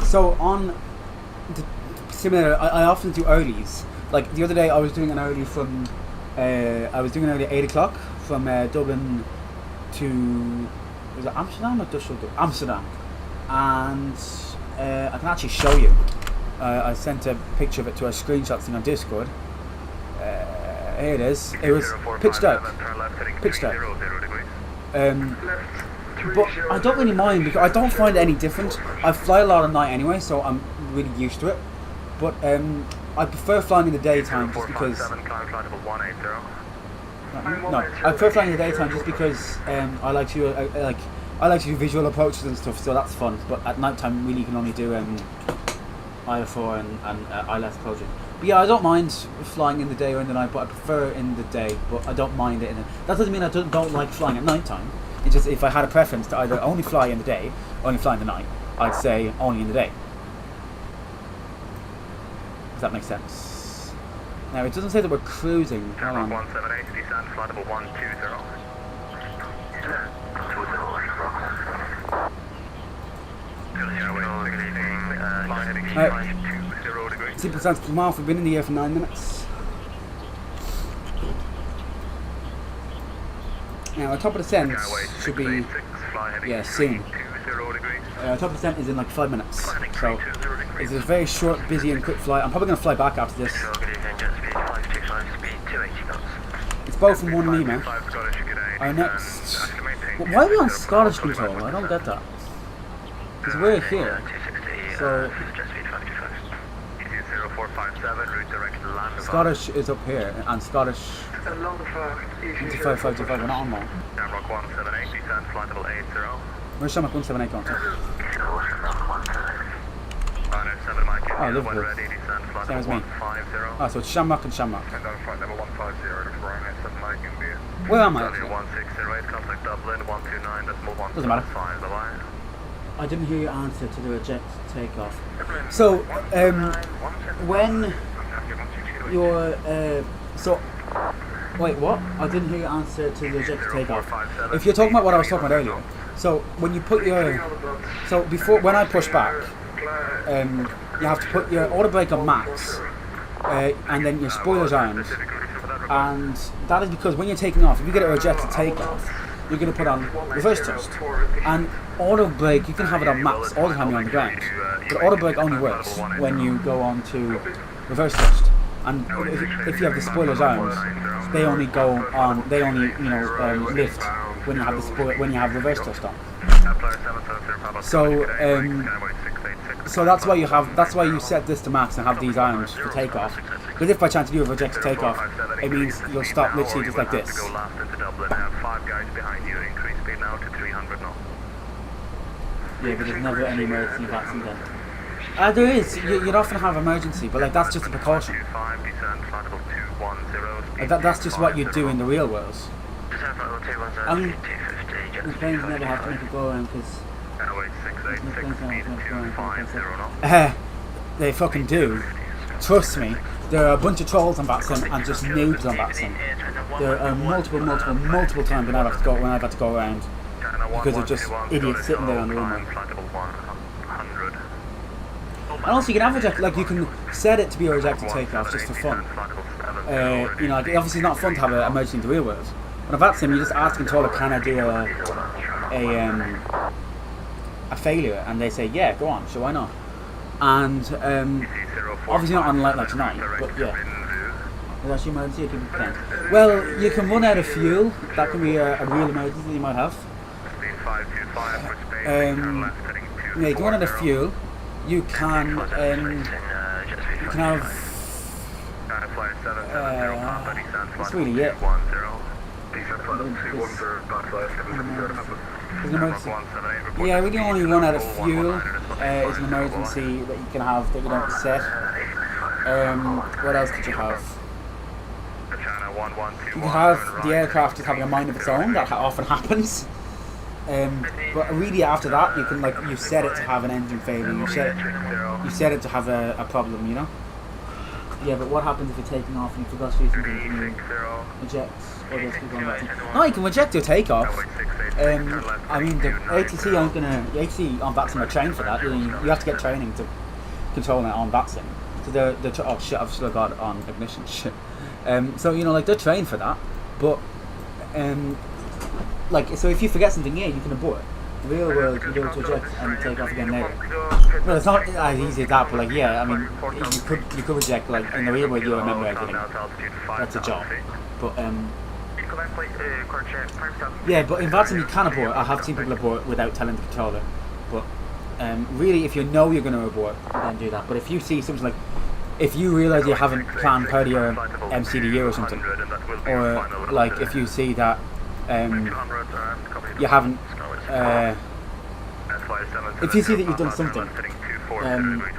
So on the simulator, I often do earlies. Like the other day, I was doing an early from, I was doing an early at 8 o'clock from Dublin to, was it Amsterdam or Düsseldorf? Amsterdam. And I can actually show you. I sent a picture of it to a screenshot thing on Discord. Here it is. It was pitch dark. Pitch dark. But I don't really mind because I don't find it any different. I fly a lot at night anyway, so I'm really used to it. But I prefer flying in the daytime just because. No, I prefer flying in the daytime just because I like to do visual approaches and stuff, so that's fun. But at night time, really, you can only do IFR and ILS approaches. But yeah, I don't mind flying in the day or in the night, but I prefer in the day. But I don't mind it. That doesn't mean I don't like flying at night time. It's just if I had a preference to either only fly in the day or only fly in the night, I'd say only in the day. Does that make sense? Now it doesn't say that we're cruising. Hold on.
178, descend, flight level 120.
Simple sense per mile. We've been in the air for 9 minutes. Now, top of the descent should be, yeah, soon. Top of the descent is in like 5 minutes. So, it's a very short, busy and quick flight. I'm probably going to fly back after this. It's both from one Lima. Our next... Why are we on Scottish control? I don't get that. Because we're here. So... Scottish is up here, and Scottish... 2555, we're not on that.
Shamrock 178, descend, flight level 80.
Where's Shamrock 178 going to?
907 Mike,
Oh, Liverpool.
ready, descend, flight
Same as
level
me.
150.
Ah, so it's Shamrock and Shamrock.
And then flight level 150 to 907 Mike, India.
Where am I?
1608, contact Dublin, 129, decimal 175,
Doesn't matter.
the line.
I didn't hear your answer to the reject takeoff. So, when you're, wait, what? I didn't hear your answer to the reject takeoff. If you're talking about what I was talking about earlier, so when you put your, so before, when I push back, you have to put your auto brake on max, and then your spoilers armed, and that is because when you're taking off, if you get a rejected takeoff, you're going to put on reverse thrust, and auto brake you can have it on max all the time you're on the ground, but auto brake only works when you go on to reverse thrust, and if you have the spoilers armed, they only go on, they only lift when you have the when you have reverse thrust on. So so that's why you set this to max and have these armed for takeoff. Because if by chance you do a rejected takeoff, it means you'll stop literally just like this. Yeah, but there's never any emergency VATSIM then. There is. You'd often have emergency, but like that's just a precaution. Like that's just what you do in the real world. I mean, the planes never have to make a go around because they fucking do. Trust me, there are a bunch of trolls on VATSIM and just noobs on VATSIM. There are multiple times when I've had to go around because of just idiots sitting there on the runway. And also you can have you can set it to be a rejected takeoff just for fun. Like obviously it's not fun to have an emergency in the real world. On a VATSIM you just ask the controller, can I do a failure, and they say yeah, go on, so why not? And obviously not on a light like tonight, but yeah. There's actually emergency, people can. Well, you can run out of fuel. That can be a real emergency you might have. Yeah, you can run out of fuel. You can have. That's really it. There's an emergency. Yeah, when you only run out of fuel, it's an emergency that you can have that you don't set. What else could you have? You can have the aircraft just having a mind of its own. That often happens. But really, after that, you can you set it to have an engine failure. You set it to have a problem, you know. Yeah, but what happens if you're taking off and you forgot to do something? Can you eject or just keep going back to? No, you can reject your takeoff. I mean, the ATC aren't gonna. The ATC on VATSIM are trained for that. You have to get training to control it on VATSIM. So they're oh shit, I've still got it on ignition. Shit. So you know, like they're trained for that, but like so if you forget something, yeah, you can abort. Real world, you do it to eject and take off again later. Well, it's not as easy as that, but like, yeah, I mean, you could reject, like, in the real world you remember everything. That's a job. But, yeah, but in VATSIM you can abort. I have seen people abort without telling the controller. But, really, if you know you're going to abort, then do that. But if you see something like, if you realise you haven't planned part of your MCDU or something, or, like, if you see that, you haven't, if you see that you've done something,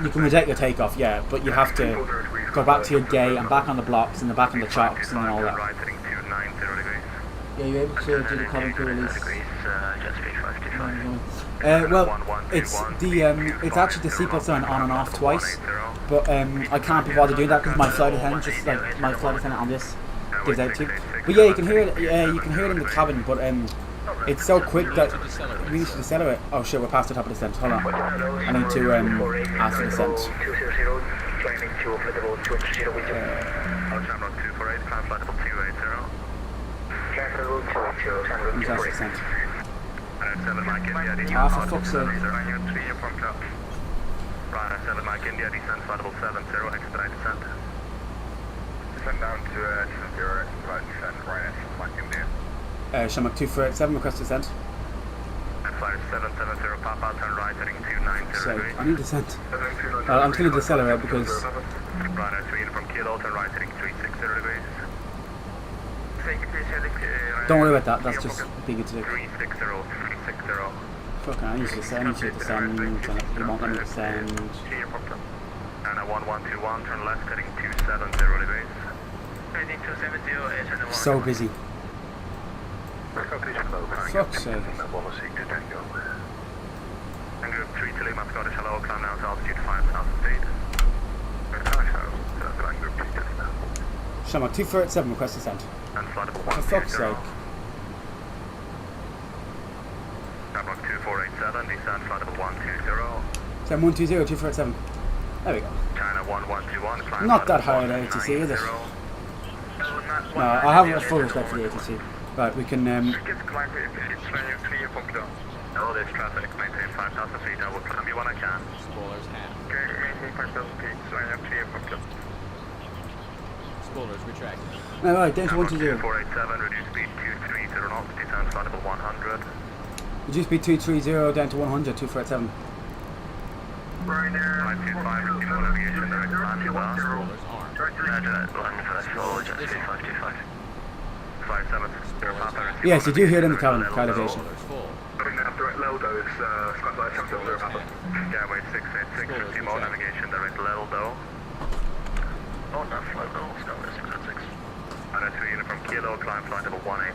you can reject your takeoff, yeah, but you have to go back to your gate and back on the blocks and the back on the chops and all that. Yeah, you're able to do the cabin crew release. Well, it's the it's actually the seatbelt sign on and off twice, but I can't be bothered doing that because my flight attendant just like my flight attendant on this gives out to. But yeah, you can hear it. Yeah, you can hear it in the cabin, but it's so quick that we need to decelerate. Oh shit, we're past the top of the descent. Hold on, I need to ask the descent. Ah, for fuck's sake.
Right, 7 Mike India, descent flight level 70, expedite descent. Descend down to descent 0, expedite descent, right at 7 Mike India.
Shamrock 247, request descent.
Flight 770, Papa, turn right, heading 290
So,
degrees.
I need descent. I'm just going to decelerate because...
Right, 3 from Kilo, turn right, heading 360 degrees.
Don't worry about that, that's just bigger to do.
360, 360.
Fucking, I need to descend, you won't let me descend.
And a 1121, turn left, heading 270 degrees.
Heading 270,
So busy. Fuck's sake.
And group 3 to Lima, Scottish, hello, climb now to altitude 5,000 feet.
Shamrock 247, request descent.
And flight level
For fuck's sake.
Shamrock 2487, descent flight level 120.
7120, 247. There we go.
China 1121, climb
Not that
flight
high
level
at ATC, is it?
190.
No, I have full respect for the ATC. Right, we can,
No, there's traffic, maintain 5,000 feet, I will climb you when I can.
Spoilers half.
Maintain 5,000 feet,
Spoilers retracted.
alright, down to 120.
487, reduce speed 230 knots, descend flight level 100.
Reduce speed 230 down to 100, 247.
Right there. 525, receive all aviation, direct land to us.
Spoilers armed.
Just 525. 57, Papa.
Yes, you do hear it in the cabin, elevation.
Spoilers full.
Direct level though, it's Scotland 700 Papa. Yeah, wait, 686, receive all navigation, direct level though. Oh, not flight level, Scotland 606. And that's 2 unit from Kilo, climb flight level 180.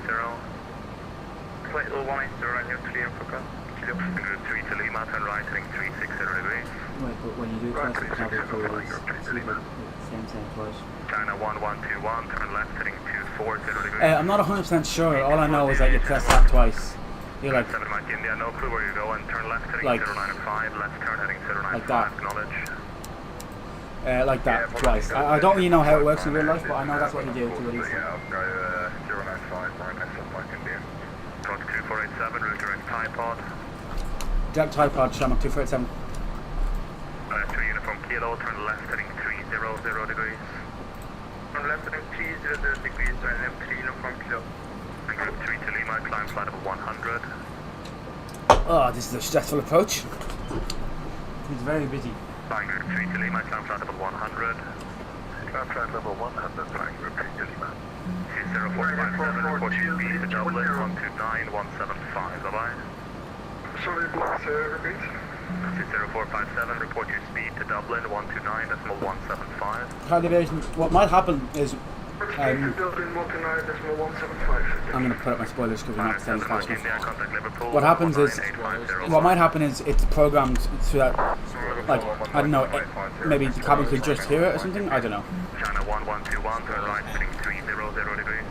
Flight level 180, and you're clear for Kilo.
Group 3 to Lima, turn right, heading 360 degrees.
Right, but when you do twice the cabin crew release, it's either same twice.
China 1121, turn left, heading 240 degrees.
I'm not 100% sure, all I know is that you press that twice. You're like,
7 Mike India, no clue where you're going, turn left, heading
Like-
095, left turn, heading 095,
Like that.
acknowledge.
like that, twice. I don't really know how it works in real life, but I know that's what you do to release it.
Yeah, I'll go 095, right next to Mike India. Talk 2487, route direct Tripod.
Jack Tripod, Shamrock 247.
2 unit from Kilo, turn left, heading 300 degrees.
Turn left heading 300 degrees, and left 3 from Kilo.
Group 3 to Lima, climb flight level 100.
Oh, this is a stressful approach. He's very busy.
Flying group 3 to Lima, climb flight level 100. Climb flight level 100, flying group 3 to Lima. 20457, report your speed to Dublin, 129175, bye-bye.
Sorry, what, repeat?
20457, report your speed to Dublin, 129.175.
High elevation, what might happen is,
Dublin 129.175.
I'm going to put up my spoilers because we're not staying fast
India,
enough.
contact Liverpool,
What happens is,
19850.
what might happen is it's programmed so that like, I don't know, maybe the cabin could just hear it or something, I don't know.
China 1121, turn right, heading 300 degrees.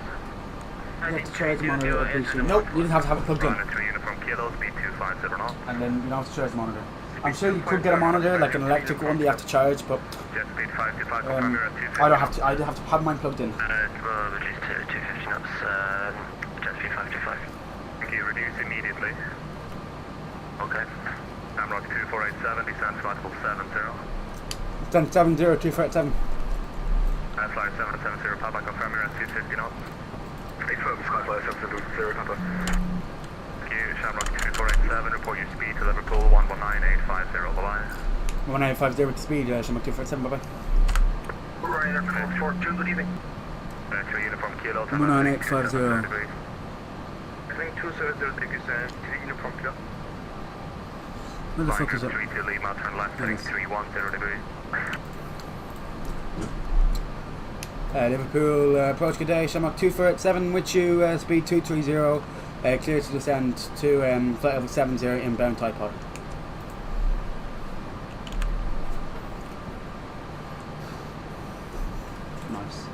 You have to charge the monitor, please. Nope, you didn't have to have it plugged in.
Runway 3 uniform kilo, speed 250 knots.
And then you don't have to charge the monitor. I'm sure you could get a monitor, like an electric one that you have to charge, but
Jet speed 525, confirm you're at 250.
I don't have to. I have to have mine plugged in.
Well, reduce to 250 knots, jet speed 525.
Thank you, reduce immediately.
Okay.
Amrock 2487, descent flight 70.
Then 70247.
Flight 770, Papa, confirm you're at 250 knots. Affirm, Skyfly 770, Papa. Thank you, Shamrock 2487, report your speed to Liverpool 119850, bye-bye.
1850 with the speed, Shamrock 247, bye bye.
Ryanair 442, good evening.
3 uniform kilo,
19850.
I think 270 degrees, 3 uniform kilo.
Where the fuck is it?
32 Lima, turn left, heading 310 degrees.
Liverpool, approach good day, Shamrock 247 with you, speed 230, clear to descend to flight level 70, inbound type pod. Nice.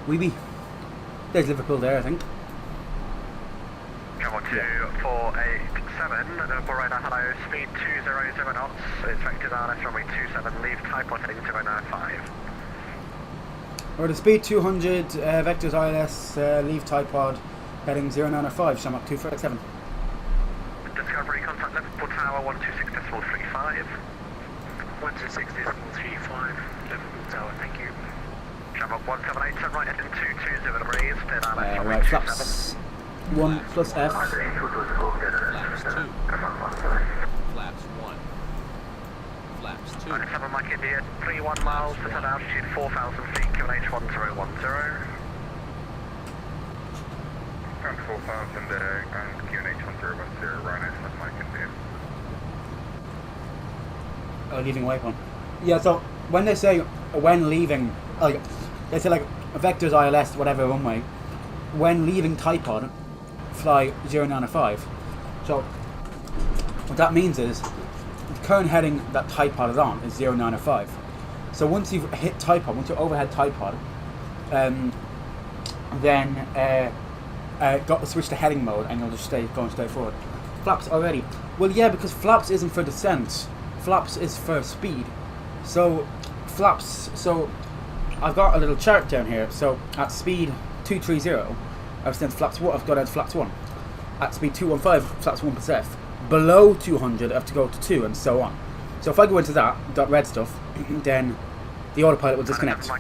Weeby. There's Liverpool there, I think.
Come on, 2487, Liverpool radar, hello, speed 200 knots, it's vectors RS runway 27, leave type 1 heading 2095.
Or the speed 200, vectors ILS, leave type pod, heading 095, Shamrock 247.
Discovery, contact Liverpool Tower 126.35.
126.35, Liverpool Tower, thank you.
Shamrock 1787, right heading 220 degrees, dead RS runway
Right,
27.
flaps 1 plus F.
Flaps 2. Flaps 1. Flaps 2.
Right, 7 Mike India, 31 miles, descent altitude 4,000 feet, QNH 1010.
Turn 4000 and QNH 1010, Ryanair 7 Mike India.
Oh, leaving waypoint. Yeah, so when they say when leaving, like they say like vectors ILS whatever runway, when leaving type pod, fly 095. So what that means is the current heading that type pod is on is 095. So once you've hit type pod, once you overhead type pod, then got to switch to heading mode and you'll just stay going straight forward. Flaps already. Well, yeah, because flaps isn't for descent. Flaps is for speed. So flaps. So I've got a little chart down here. So at speed 230, I've sent flaps 1. I've got out flaps 1. At speed 215, flaps 1 plus F. Below 200, I have to go to 2, and so on. So if I go into that red stuff, then the autopilot will disconnect.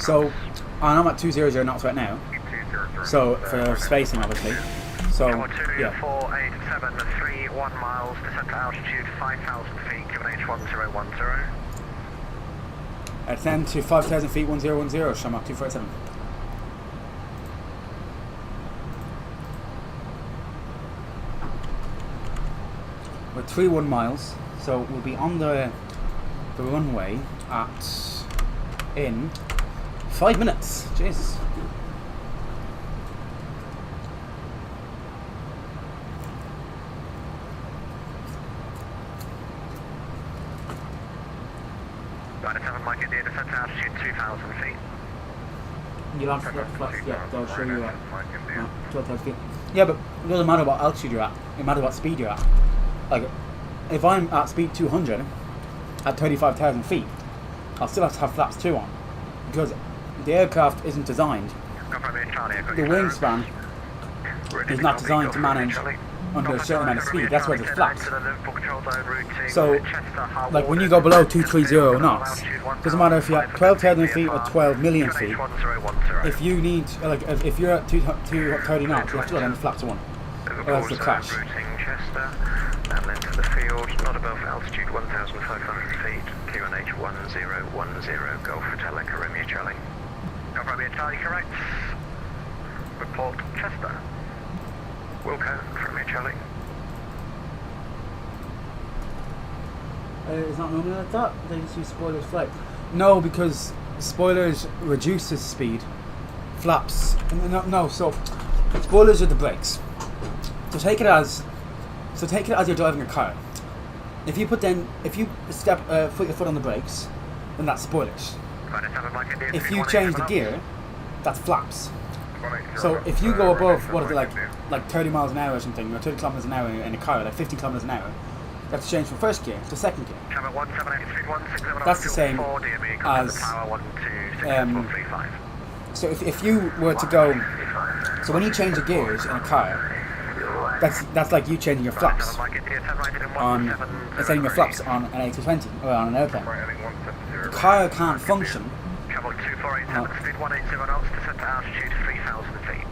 So and I'm at 200 knots right now. So for spacing, obviously. So yeah.
487, 31 miles, descent to altitude 5,000 feet, QNH 1010.
Ascend to 5,000 feet, 1010, Shamrock 247. We're 31 miles, so we'll be on the runway in 5 minutes. Jesus.
Right, 7 Mike India, descent to altitude 2,000 feet.
You'll have to yeah, they'll show you that. 12,000 feet. Yeah, but it doesn't matter what altitude you're at, it matters what speed you're at. Like, if I'm at speed 200 at 35,000 feet, I'll still have to have flaps 2 on because the aircraft isn't designed. The wingspan is not designed to manage under a certain amount of speed. That's why there's flaps. So, like when you go below 230 knots, doesn't matter if you're at 12,000 feet or 12 million feet. If you need, like, if you're at 230 knots, you have to go down to flaps 1, or else you'll crash.
And then to the field, not above altitude 1,500 feet, QNH 1010, Golf Hotel Echo Romeo Charlie. Golf Romeo Charlie, correct. Report Chester. Wilco, Romeo Charlie.
It's not normally like that. They just use spoilers flight. No, because spoilers reduces speed. Flaps. No. So spoilers are the brakes. So take it as you're driving a car. if you put your foot on the brakes, then that's spoilers. If you change the gear, that's flaps. So if you go above, what is it, like 30 miles an hour or something, or 30 kilometers an hour in a car, like 50 kilometers an hour, you have to change from first gear to second gear. That's the same as, so if you were to go, so when you change the gears in a car, that's like you changing your flaps on, setting your flaps on an A220 or on an airplane. The car can't function.
Travel 2487, speed 180 knots, descent to altitude 3,000 feet.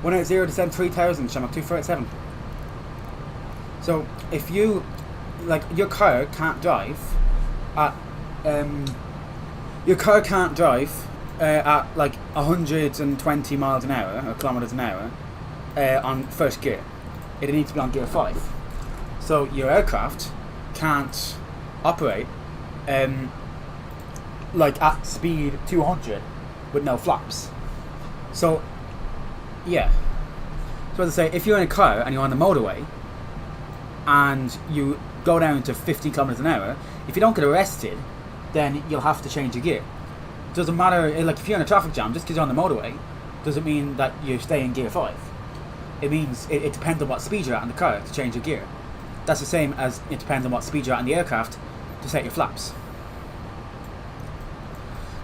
180 descent 3,000, Shamrock 2487. So if you, like, your car can't drive at like 120 miles an hour or kilometers an hour on first gear. It needs to be on gear 5. So your aircraft can't operate like at speed 200 with no flaps. So yeah, so as I say, if you're in a car and you're on the motorway and you go down to 50 kilometers an hour, if you don't get arrested, then you'll have to change your gear. It doesn't matter, like if you're in a traffic jam, just because you're on the motorway doesn't mean that you stay in gear 5. It means it depends on what speed you're at in the car to change your gear. That's the same as it depends on what speed you're at in the aircraft to set your flaps.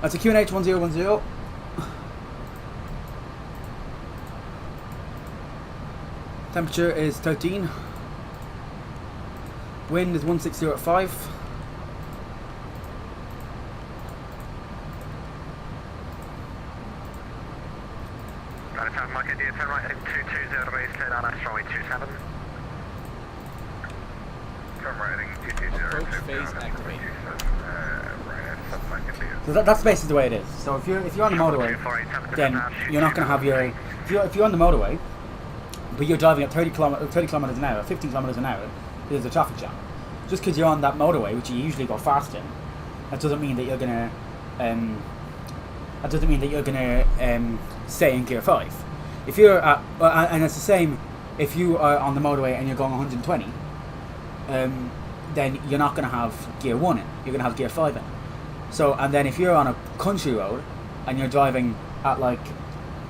That's a QNH 1010. Temperature is 13. Wind is 160 at 5.
Mike India, turn right heading 220 degrees, clear down that's runway 27.
Turn right heading 220.
Approach phase activated.
So that's basically the way it is. So if you're on the motorway, then you're not going to have your, if you're on the motorway, but you're driving at 30 kilometers an hour, 15 kilometers an hour, there's a traffic jam. Just because you're on that motorway, which you usually go fast in, that doesn't mean that you're gonna stay in gear 5. If you're at, and it's the same if you are on the motorway and you're going 120, then you're not going to have gear 1 in, you're going to have gear 5 in. So, and then if you're on a country road and you're driving at like,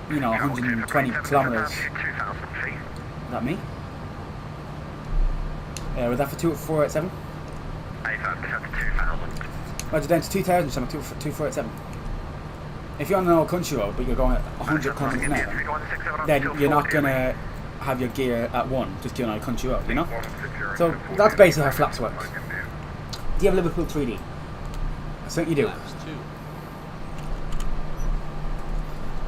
120 kilometers, is that me? Was that for 487? Roger, down to 2000, so I'm 2487. If you're on an old country road but you're going at 100 kilometers an hour, then you're not going to have your gear at 1 just doing on a country road, So that's basically how flaps work. Do you have Liverpool 3D? I think you do.
Flaps 2.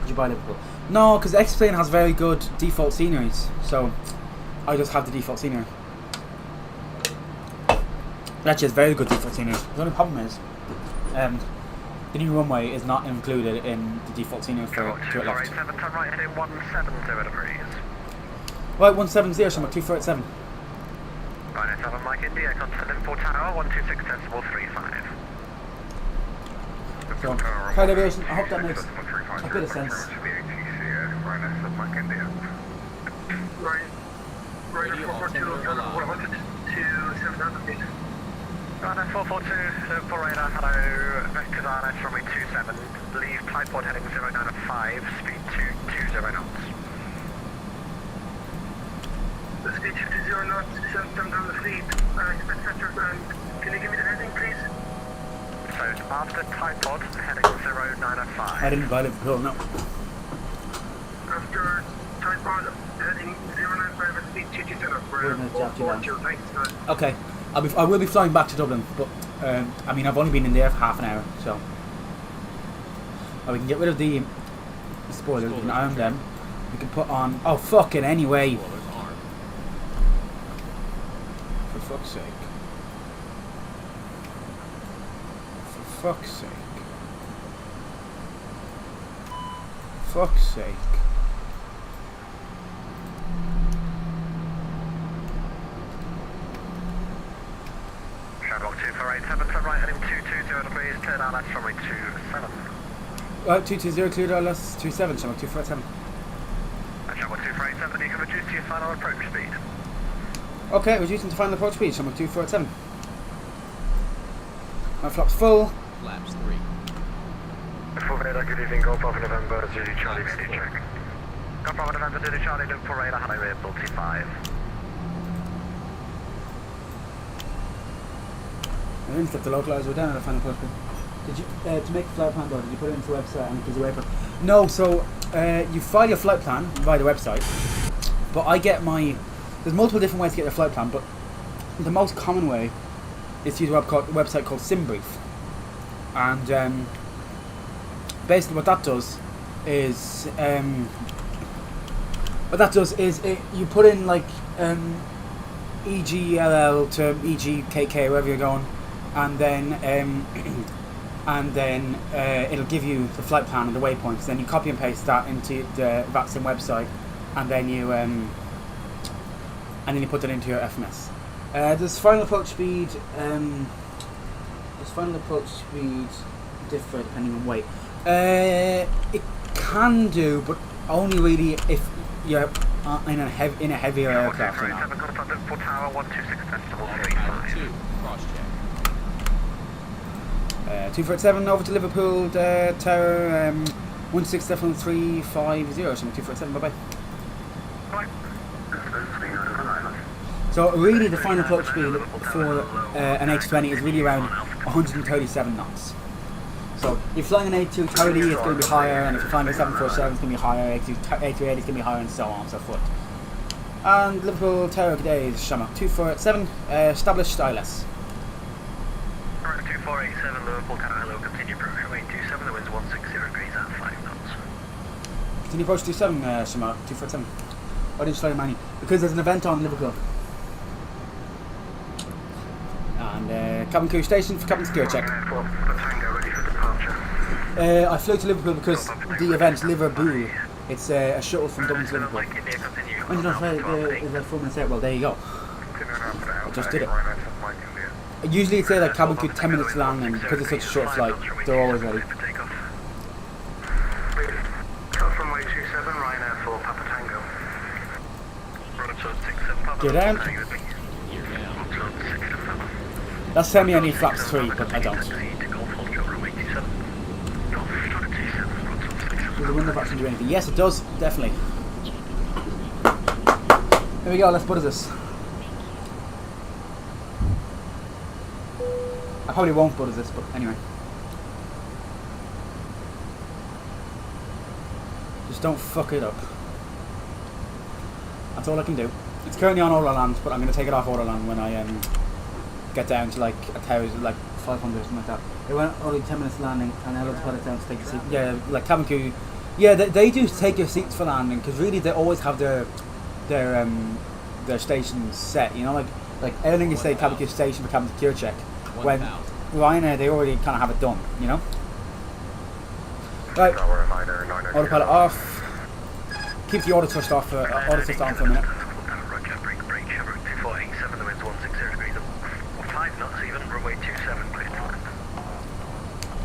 Did you buy Liverpool? No, because X-Plane has very good default sceneries, so I just have the default scenery. It actually has very good default scenery. The only problem is, the new runway is not included in the default scenery for to it left.
247, turn right heading 170 degrees.
Right, 170, so I'm at 2487.
987 Mike India, contact Liverpool Tower, 126 decimal 35.
So, Kyle Aviation, I hope that makes a bit of sense.
Radar 442, Liverpool radar, hello, vectors RNS runway 27, leave typeport heading 095, speed 220 knots.
The speed 220 knots, descent down the fleet, can you give me the heading please?
So after typeport, heading 095.
I didn't buy Liverpool, no.
After typeport, heading 095 at speed 220 knots.
Okay. I will be flying back to Dublin, but I mean I've only been in there for half an hour, so we can get rid of the spoilers. We can arm them. We can put on. Oh fucking anyway! For fuck's sake! For fuck's sake! Fuck's sake!
Shamrock 2487, turn right heading 220 degrees, clear down that's runway 27.
Right, 220, clear down, that's 27, Shamrock 2487.
And Shamrock 2487, you can reduce to your final approach speed.
Okay, reducing to final approach speed, somewhere 247. My flap's full.
Flaps 3.
For radar, good evening, Golf Alpha November, Zulu Charlie, ready to check.
Golf Alpha November, Zulu Charlie, look for radar, highway ability 5.
I didn't flip the localizer, we're down at the final approach speed. Did you, to make a flight plan though, did you put it into the website and it gives you a waypoint? No, so you file your flight plan via the website, but I get my, there's multiple different ways to get your flight plan, but the most common way is to use a website called SimBrief. And basically what that does is, you put in like EGLL to EGKK, wherever you're going, and then it'll give you the flight plan and the waypoints. Then you copy and paste that into the VATSIM website, and then you put that into your FMS. Does final approach speed differ depending on weight? It can do, but only really if you're in a heavier aircraft.
Tower 126 decimal
Pilot
35.
2. Cross check.
247 over to Liverpool Tower 167.350. So 247. Bye bye. So really, the final approach speed for an A220 is really around 137 knots. So if you're flying an A230, it's going to be higher, and if you're flying a 747, it's going to be higher. A380 is going to be higher, and so on and so forth. And Liverpool Tower today is Shamrock 247, established ILS.
2487 Liverpool Tower, hello, continue approach runway 27, the wind's 160 degrees at 5 knots.
Continue approach 27, Shamrock 247. Why didn't you fly manually? Because there's an event on Liverpool. And cabin crew station for cabin secure check.
Tango ready for departure.
I flew to Liverpool because the event Liver-BOO-l, it's a shuttle from Dublin to Liverpool. When did I fly? Is that 4 minutes out? Well, there you go. I just did it. Usually it's like cabin crew 10 minutes to land, and because it's such a short flight, they're always ready.
Cut from way 27, Ryanair for Papa Tango.
Get down. That's telling me I need flaps 3, but I don't. Does the window actually do anything? Yes, it does, definitely. Here we go, let's buzz this. I probably won't buzz this, but anyway. Just don't fuck it up. That's all I can do. It's currently on Autoland, but I'm going to take it off Autoland when I get down to like 1,000, like 500 or something like that. It went only 10 minutes landing, and I had to put it down to take a seat. Yeah, like cabin crew. Yeah, they do take your seats for landing, because really they always have their stations set. You know, like everything you say cabin crew station for cabin secure check. When Ryanair, they already kind of have it done. You know. Right. Autopilot off. Keep the auto thrust off. Auto thrust on for a minute.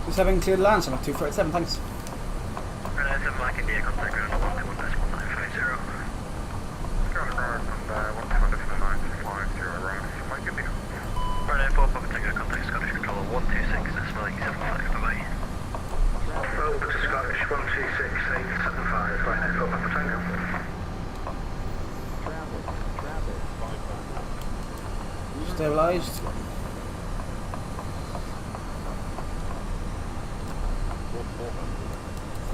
27 clear to land, so I'm at 247, thanks.
Over to Scottish 126.875, Ryanair for Papa Tango.
Stabilised.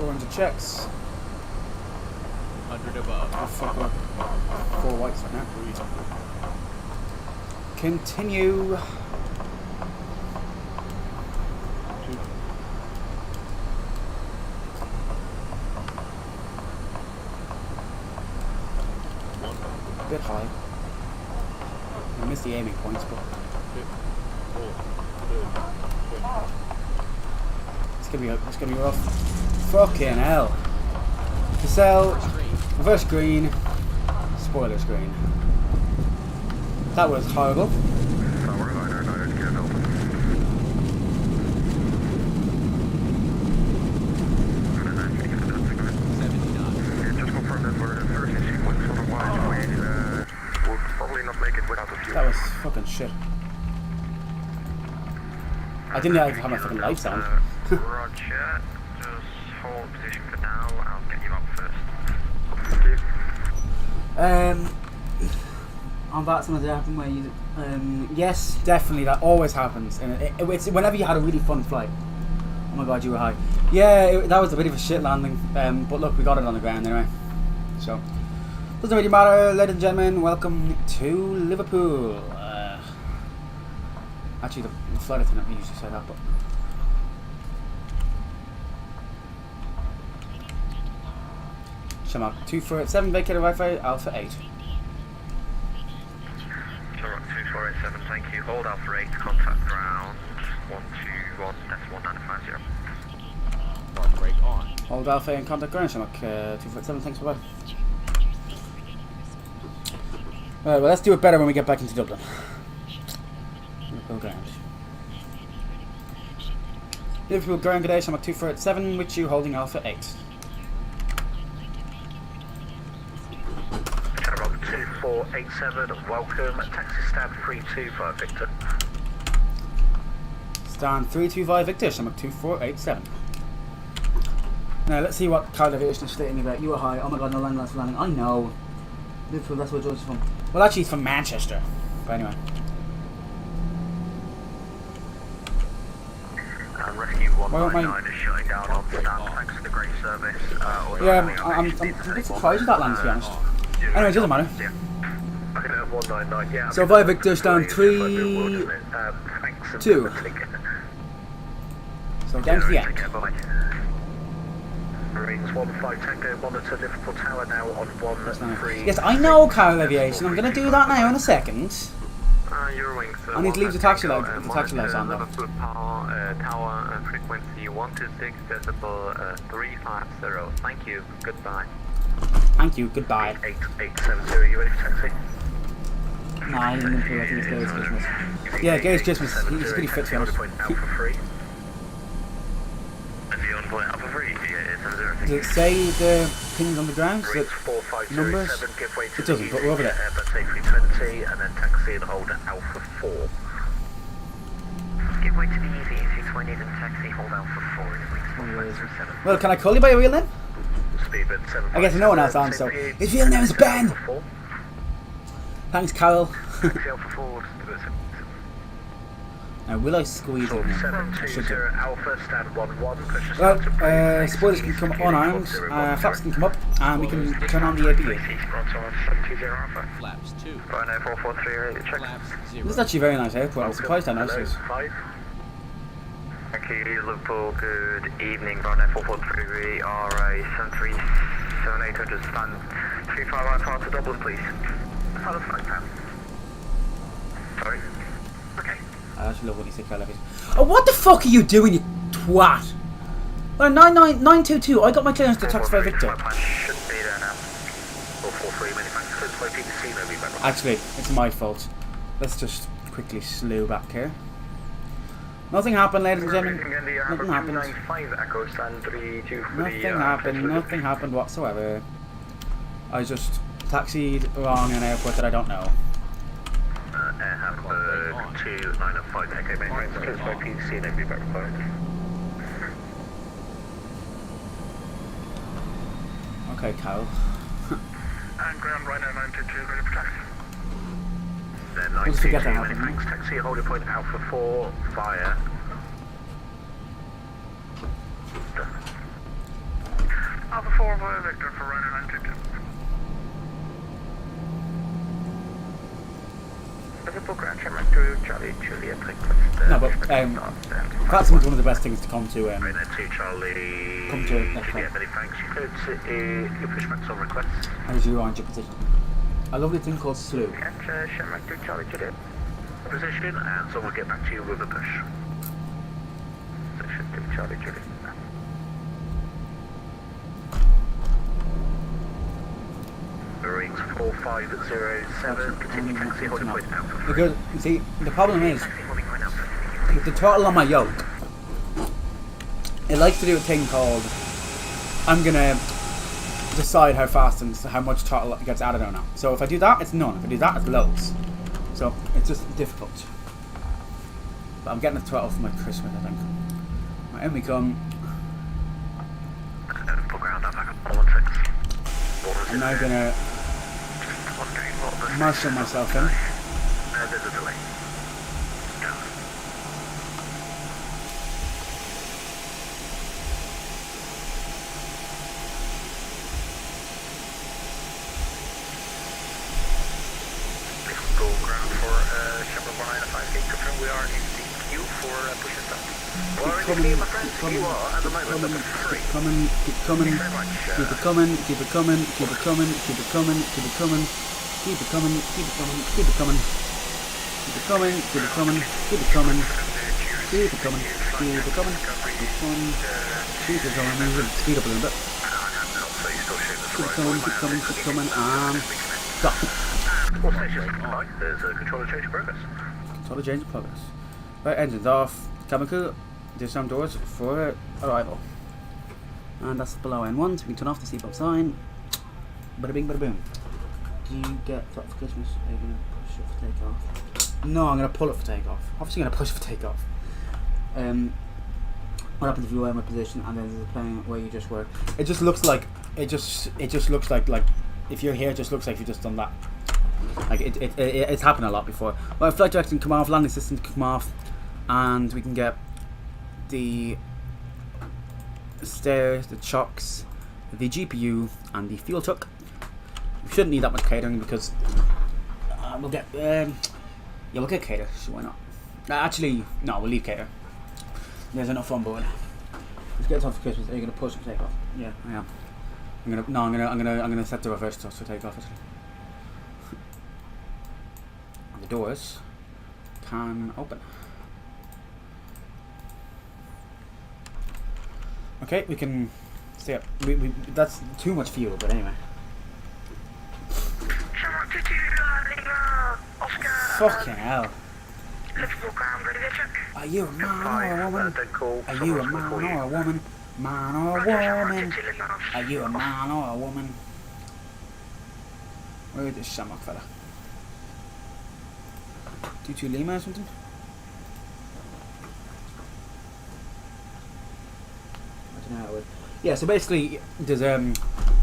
Into checks.
100 above.
Oh, fuck up. 4 whites right now. Continue. A bit high. I missed the aiming points, but it's gonna be rough. Fucking hell. Cassell, reverse green, spoiler screen. That was horrible.
Just confirm that we're in 30 sequence, otherwise we'll probably not make it without
shit. I didn't even have my fucking lights on.
Roger. Just hold position for now. I'll get you up first.
On VATSIM, does it happen where you... yes, definitely, that always happens. And it's whenever you had a really fun flight. Oh my god, you were high. Yeah, that was a bit of a shit landing. But look, we got it on the ground anyway. So, doesn't really matter, ladies and gentlemen. Welcome to Liverpool. Actually, the flight attendant usually say that, but... Shamrock 2487, vacated Wi-Fi, Alpha 8.
Shamrock 2487, thank you. Hold Alpha 8, contact ground 121.1950.
Start brake on.
Hold Alpha 8 and contact ground, Shamrock 2487, thanks, bye-bye. Alright, well, let's do it better when we get back into Dublin. Liverpool ground. Liverpool ground, good day, Shamrock 2487, with you holding Alpha 8.
Shamrock 2487, welcome. Taxi stand 325 Victor.
Stand 325 Victor, Shamrock 2487. Now, let's see what Kyle Aviation is stating about. You were high, oh my god, no landing, that's landing. I know. Liverpool, that's where George is from. Well, actually, he's from Manchester. But anyway.
Rescue 199 is shutting down on stand. Thanks for the great service.
Yeah, I'm a bit surprised with that land, to be honest. Anyway, it doesn't matter.
199, yeah.
So, via Victor, down 3, 2. So, down to the end.
Marines 15 Tango, monitor Liverpool Tower now on 13.
Yes, I know, Kyle Aviation. I'm going to do that now in a second.
Your wings.
I need to leave the taxi lights on though.
Liverpool Tower frequency 126 decibel 350. Thank you. Goodbye.
Thank you, goodbye.
8870, you ready for taxi?
Nah, I didn't feel like he was Gary's Christmas. Yeah, Gary's Christmas. He's pretty fit, to be honest.
Alpha 3.
Does it say the pings on the ground? Does it numbers? It doesn't, but we're over there.
Airbus A320 and then taxi and hold at Alpha 4.
Give way to the easy if you need a taxi, hold Alpha 4.
Well, can I call you by your real name?
Speedbird 7.
I guess no one else on, so his real name is Ben! Thanks, Kyle.
Taxi Alpha 4.
Now, will I squeeze it? I should do.
Alpha, stand 11, push us
Well,
down to
spoilers can come unarmed, flaps can come up, and we can turn on the APU.
Flaps 2.
This is actually a very nice airport. I'm surprised how nice it is.
Thank you, Liverpool. Good evening. Bravo 443. We are a 737-800 stand 351 to Dublin, please. Follow flight plan. Sorry. Okay.
I actually love what he said, Kyle Aviation. Oh, what the fuck are you doing, you twat? 922, I got my clearance to taxify Victor. Actually, it's my fault. Let's just quickly slew back here. Nothing happened, ladies and gentlemen. Nothing happened. Nothing happened whatsoever. I just taxied wrong in an airport that I don't know.
Hamburg 2905, Echo Main Range, close by PC and every back required.
Okay, Kyle.
And ground right now 922, ready for taxi.
Then
We'll just forget that
92,
happened.
thanks, taxi, holding point Alpha 4, fire.
Alpha 4 via Victor for right now 922.
Liverpool ground, Shamrock 2, Charlie, Juliet,
No, but VATSIM is one of the best things to come to.
Right there, 2 Charlie.
Come to next
Yeah,
time.
many thanks. You could your pushbacks on request.
As you are in your position. A lovely thing called slew.
Catch Shamrock 2, Charlie, Juliet.
Position, and someone will get back to you with a push.
Position 2, Charlie, Juliet.
Marines 4507, continue taxi, holding point Alpha 3.
Because, you see, the problem is,
Taxi, holding point Alpha 3.
with the throttle on my yoke, it likes to do a thing called, I'm gonna decide how fast and how much throttle gets added or not. So if I do that, it's none. If I do that, it's loads. So it's just difficult. But I'm getting a throttle for my Christmas, I think. Right, in we come.
Liverpool ground up, back up 116.
I'm now gonna marshal myself in.
There's a delay. Liverpool ground for Shamrock 195. Can you confirm we are in the queue for pushing stuff? Well, in the queue, my friends, you are at the moment looking free.
Keep coming, keep coming,
Thank you very much.
keep it coming, keep it coming, keep it coming, keep it coming, keep it coming, keep it coming, keep it coming, keep it coming, keep it coming, keep it coming, keep it coming, keep it coming, keep it coming, keep it coming, speed up a little bit. Keep it coming, keep coming, keep coming, and stop.
All stations, right, there's a controller change in progress.
Controller change in progress. Right, engines off, cabin crew, disarm doors for arrival. And that's below N1, so we can turn off the seatbelt sign. Bada bing, bada boom. Do you get that for Christmas? Are you going to push it for takeoff? No, I'm going to pull it for takeoff. Obviously going to push it for takeoff. What happens if you were in my position and then there's a plane where you just were? It just looks like, it just looks like if you're here, it just looks like you've just done that. Like it's happened a lot before. Well, flight direction come off, landing systems come off, and we can get the stairs, the chocks, the GPU, and the fuel truck. We shouldn't need that much catering because we'll get we'll get cater. So why not? Actually, no, we'll leave cater. There's enough on board. Let's get it on for Christmas. Are you gonna push for takeoff? Yeah, I am. I'm gonna set the reverse thrust for takeoff. Actually. The doors can open. Okay, we can stay up. That's too much fuel, but anyway. Fucking hell. Are you a man or a woman? Are you a man or a woman? Man or a woman? Are you a man or a woman? Where is this Shamrock fella? 22 Lima or something? I don't know how it would. Yeah, so basically there's a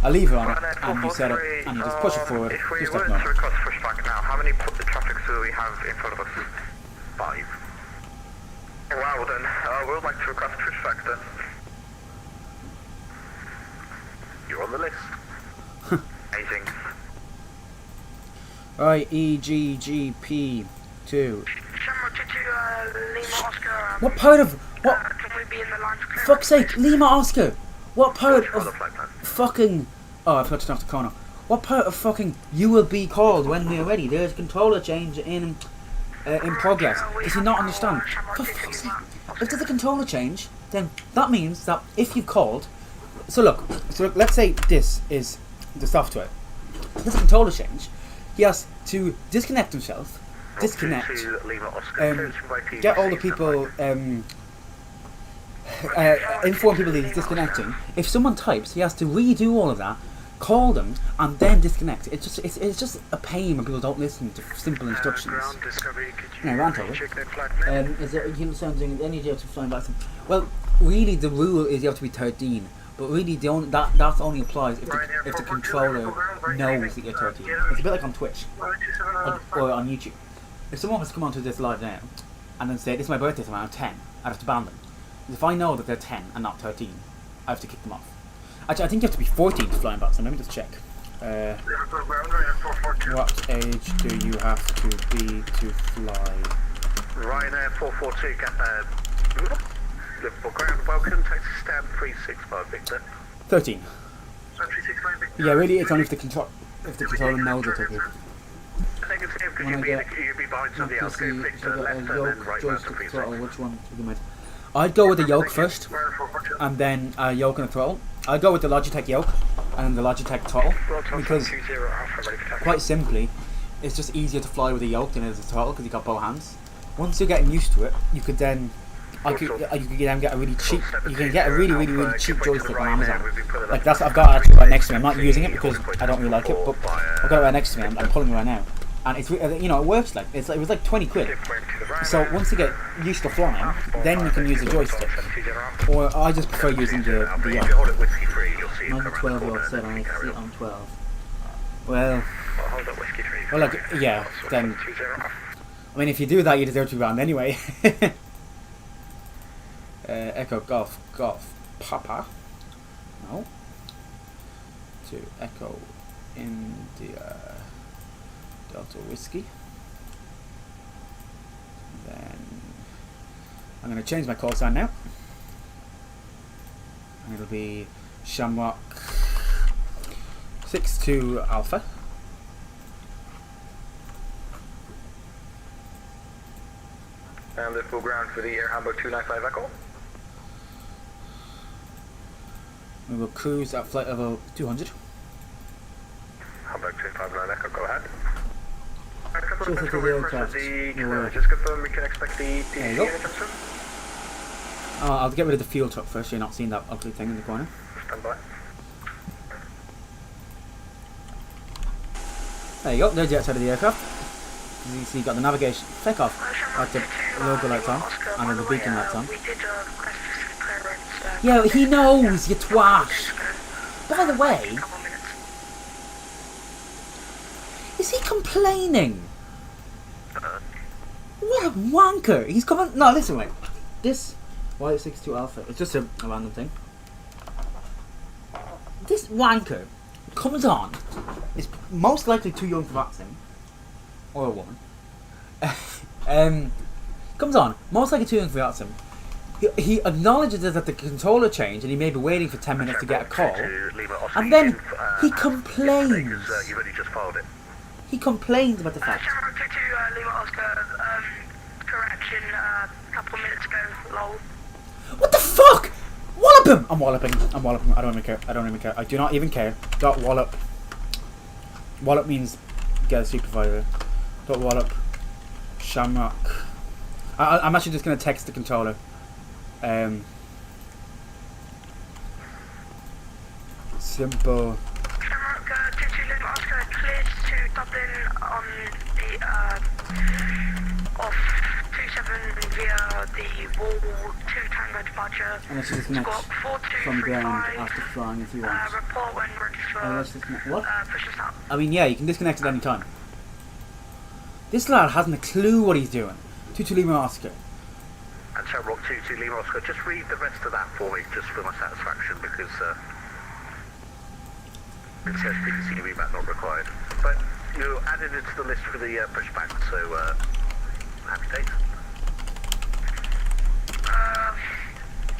lever on it and you set it and you just push it forward.
If we
Just
were
like
to
normal.
request pushback now, how many traffics do we have in front of us? 5. Wow, then we would like to request pushback then. You're on the list. Amazing.
Right, EGGP 2. What part of what? Fuck's sake, Lima Oscar. What part of fucking? Oh, I forgot to turn off the corner. What part of fucking you will be called when we're ready? There's a controller change in progress. Does he not understand? For fuck's sake, if there's a controller change, then that means that if you've called. So look, let's say this is the software. If there's a controller change, he has to disconnect himself. Disconnect. Get all the people. Inform people that he's disconnecting. If someone types, he has to redo all of that, call them, and then disconnect. It's just a pain when people don't listen to simple instructions. No, round over. Is there sounding any idea to flying VATSIM? Well, really, the rule is you have to be 13. But really, that only applies if the controller knows that you're 13. It's a bit like on Twitch or on YouTube. If someone was to come onto this live now and then say, "This is my birthday tomorrow, I'm 10," I'd have to ban them. If I know that they're 10 and not 13, I have to kick them off. Actually, I think you have to be 14 to fly in VATSIM. Let me just check. What age do you have to be to fly?
Ryanair 442, Liverpool ground, welcome, taxi stand 365 Victor.
13.
365 Victor.
Yeah, really, it's only if the controller knows they're 13.
Negative, because you'd be behind somebody else. Go Victor, left and then right mouse and 365.
Which one would you mind? I'd go with the yoke first, and then a yoke and a throttle. I'd go with the Logitech yoke and the Logitech throttle, because quite simply, it's just easier to fly with a yoke than it is a throttle because you got both hands. Once you're getting used to it, you could then you could then get a really cheap. You can get a really cheap joystick on Amazon. Like that's I've got it actually right next to me. I'm not using it because I don't really like it, but I've got it right next to me. I'm pulling it right now, and it's you know, it works like it was like 20 quid. So once you get used to flying, then you can use the joystick. Or I just prefer using the
If you hold it whiskey free, you'll see
I'm
it's
12
around
or
the
7,
corner,
I
carry
see
on.
I'm 12. Well,
Hold it whiskey free.
well, like, yeah, then,
20.
I mean, if you do that, you deserve to be banned anyway. Echo Golf Papa. No. To Echo India Delta Whiskey. Then I'm going to change my call sign now. And it'll be Shamrock 62 Alpha.
And the full ground for the Air Hamburg 295 Echo.
We will cruise at flight level 200.
Hamburg 259 Echo, go ahead.
Just at the aircraft.
Just confirm we can expect the
There you go.
anytime soon.
I'll get rid of the fuel truck first so you're not seeing that ugly thing in the corner.
Stand by.
There you go, there's the outside of the aircraft. As you see, you've got the navigation. Take off. Got the logo lights on. And then the beacon lights on. Yeah, he knows, you twat. By the way, is he complaining? What a wanker. He's coming. No, listen, wait. This Y62 Alpha, it's just a random thing. This wanker comes on, is most likely too young for VATSIM, or a woman. Comes on, most likely too young for VATSIM. He acknowledges that the controller changed and he may be waiting for 10 minutes to get a call, and then he complains.
You've only just filed it.
He complains about the fact.
Correction, a couple minutes ago, lol.
What the fuck? Wallop him! I'm walloping. I don't even care. I do not even care. Dot wallop. Wallop means get a supervisor. Dot wallop. Shamrock. I'm actually just going to text the controller. Simple.
Shamrock 22 Lima Oscar cleared to Dublin on the off 27 via the wall 2 Tango departure.
And let's disconnect from ground after flying if you want.
Report when ready for
Let's disconnect. What?
push us up.
I mean, yeah, you can disconnect at any time. This lad hasn't a clue what he's doing. 22 Lima Oscar.
And Shamrock 22 Lima Oscar, just read the rest of that for me, just for my satisfaction, because it says PCV reback not required. But you added it to the list for the pushback, so happy days.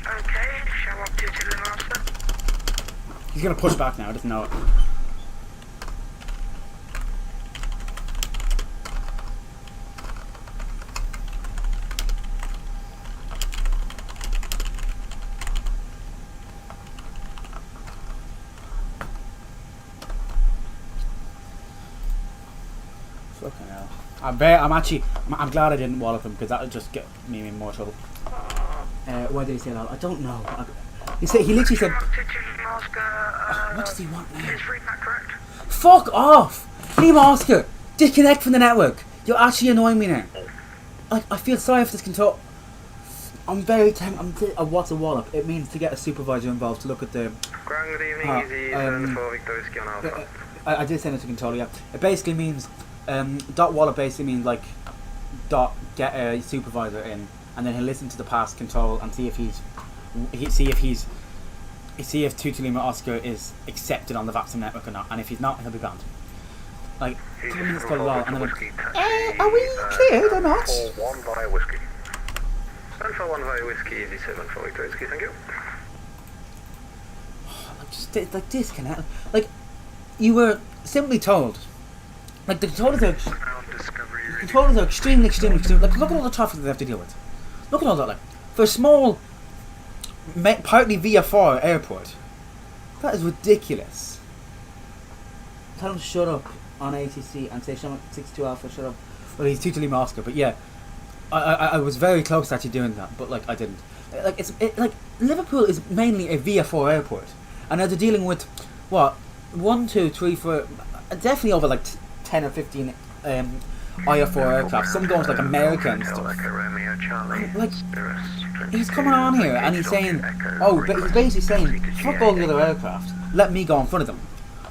Okay, Shamrock 22 Lima Oscar.
He's going to push back now, doesn't know it. Fucking hell. I'm glad I didn't wallop him because that would just get me in more trouble. Why did he say that? I don't know. He literally said.
Shamrock 22 Lima Oscar,
What does he want now?
is readback correct?
Fuck off! Lima Oscar! Disconnect from the network! You're actually annoying me now. I feel sorry for this control. I'm very tempted. What's a wallop? It means to get a supervisor involved to look at the.
Ground, good evening, easy 74 Victor Whiskey on Alpha.
I did send it to controller, yeah. It basically means. Dot wallop basically means like. Dot get a supervisor in, and then he'll listen to the past control and see if see if 22 Lima Oscar is accepted on the VATSIM network or not, and if he's not, he'll be banned. Like, 10 minutes go well, and then are we cleared or not?
1 via whiskey. 1 via whiskey, easy 74 Victor Whiskey, thank you.
Just like disconnect. Like, you were simply told. Like, the controllers are extremely. Like, look at all the traffic they have to deal with. Look at all that. Like, for a small, partly VFR airport, that is ridiculous. Tell him to shut up on ATC and say 62 Alpha, shut up. Well, he's 22 Lima Oscar, but yeah, I was very close to actually doing that, but like I didn't. Like Liverpool is mainly a VFR airport, and they're dealing with what 1, 2, 3, 4, definitely over like 10 or 15 IR4 aircraft. Some going to like America and stuff. Like, he's coming on here and he's saying, oh, but he's basically saying, fuck all the other aircraft. Let me go in front of them.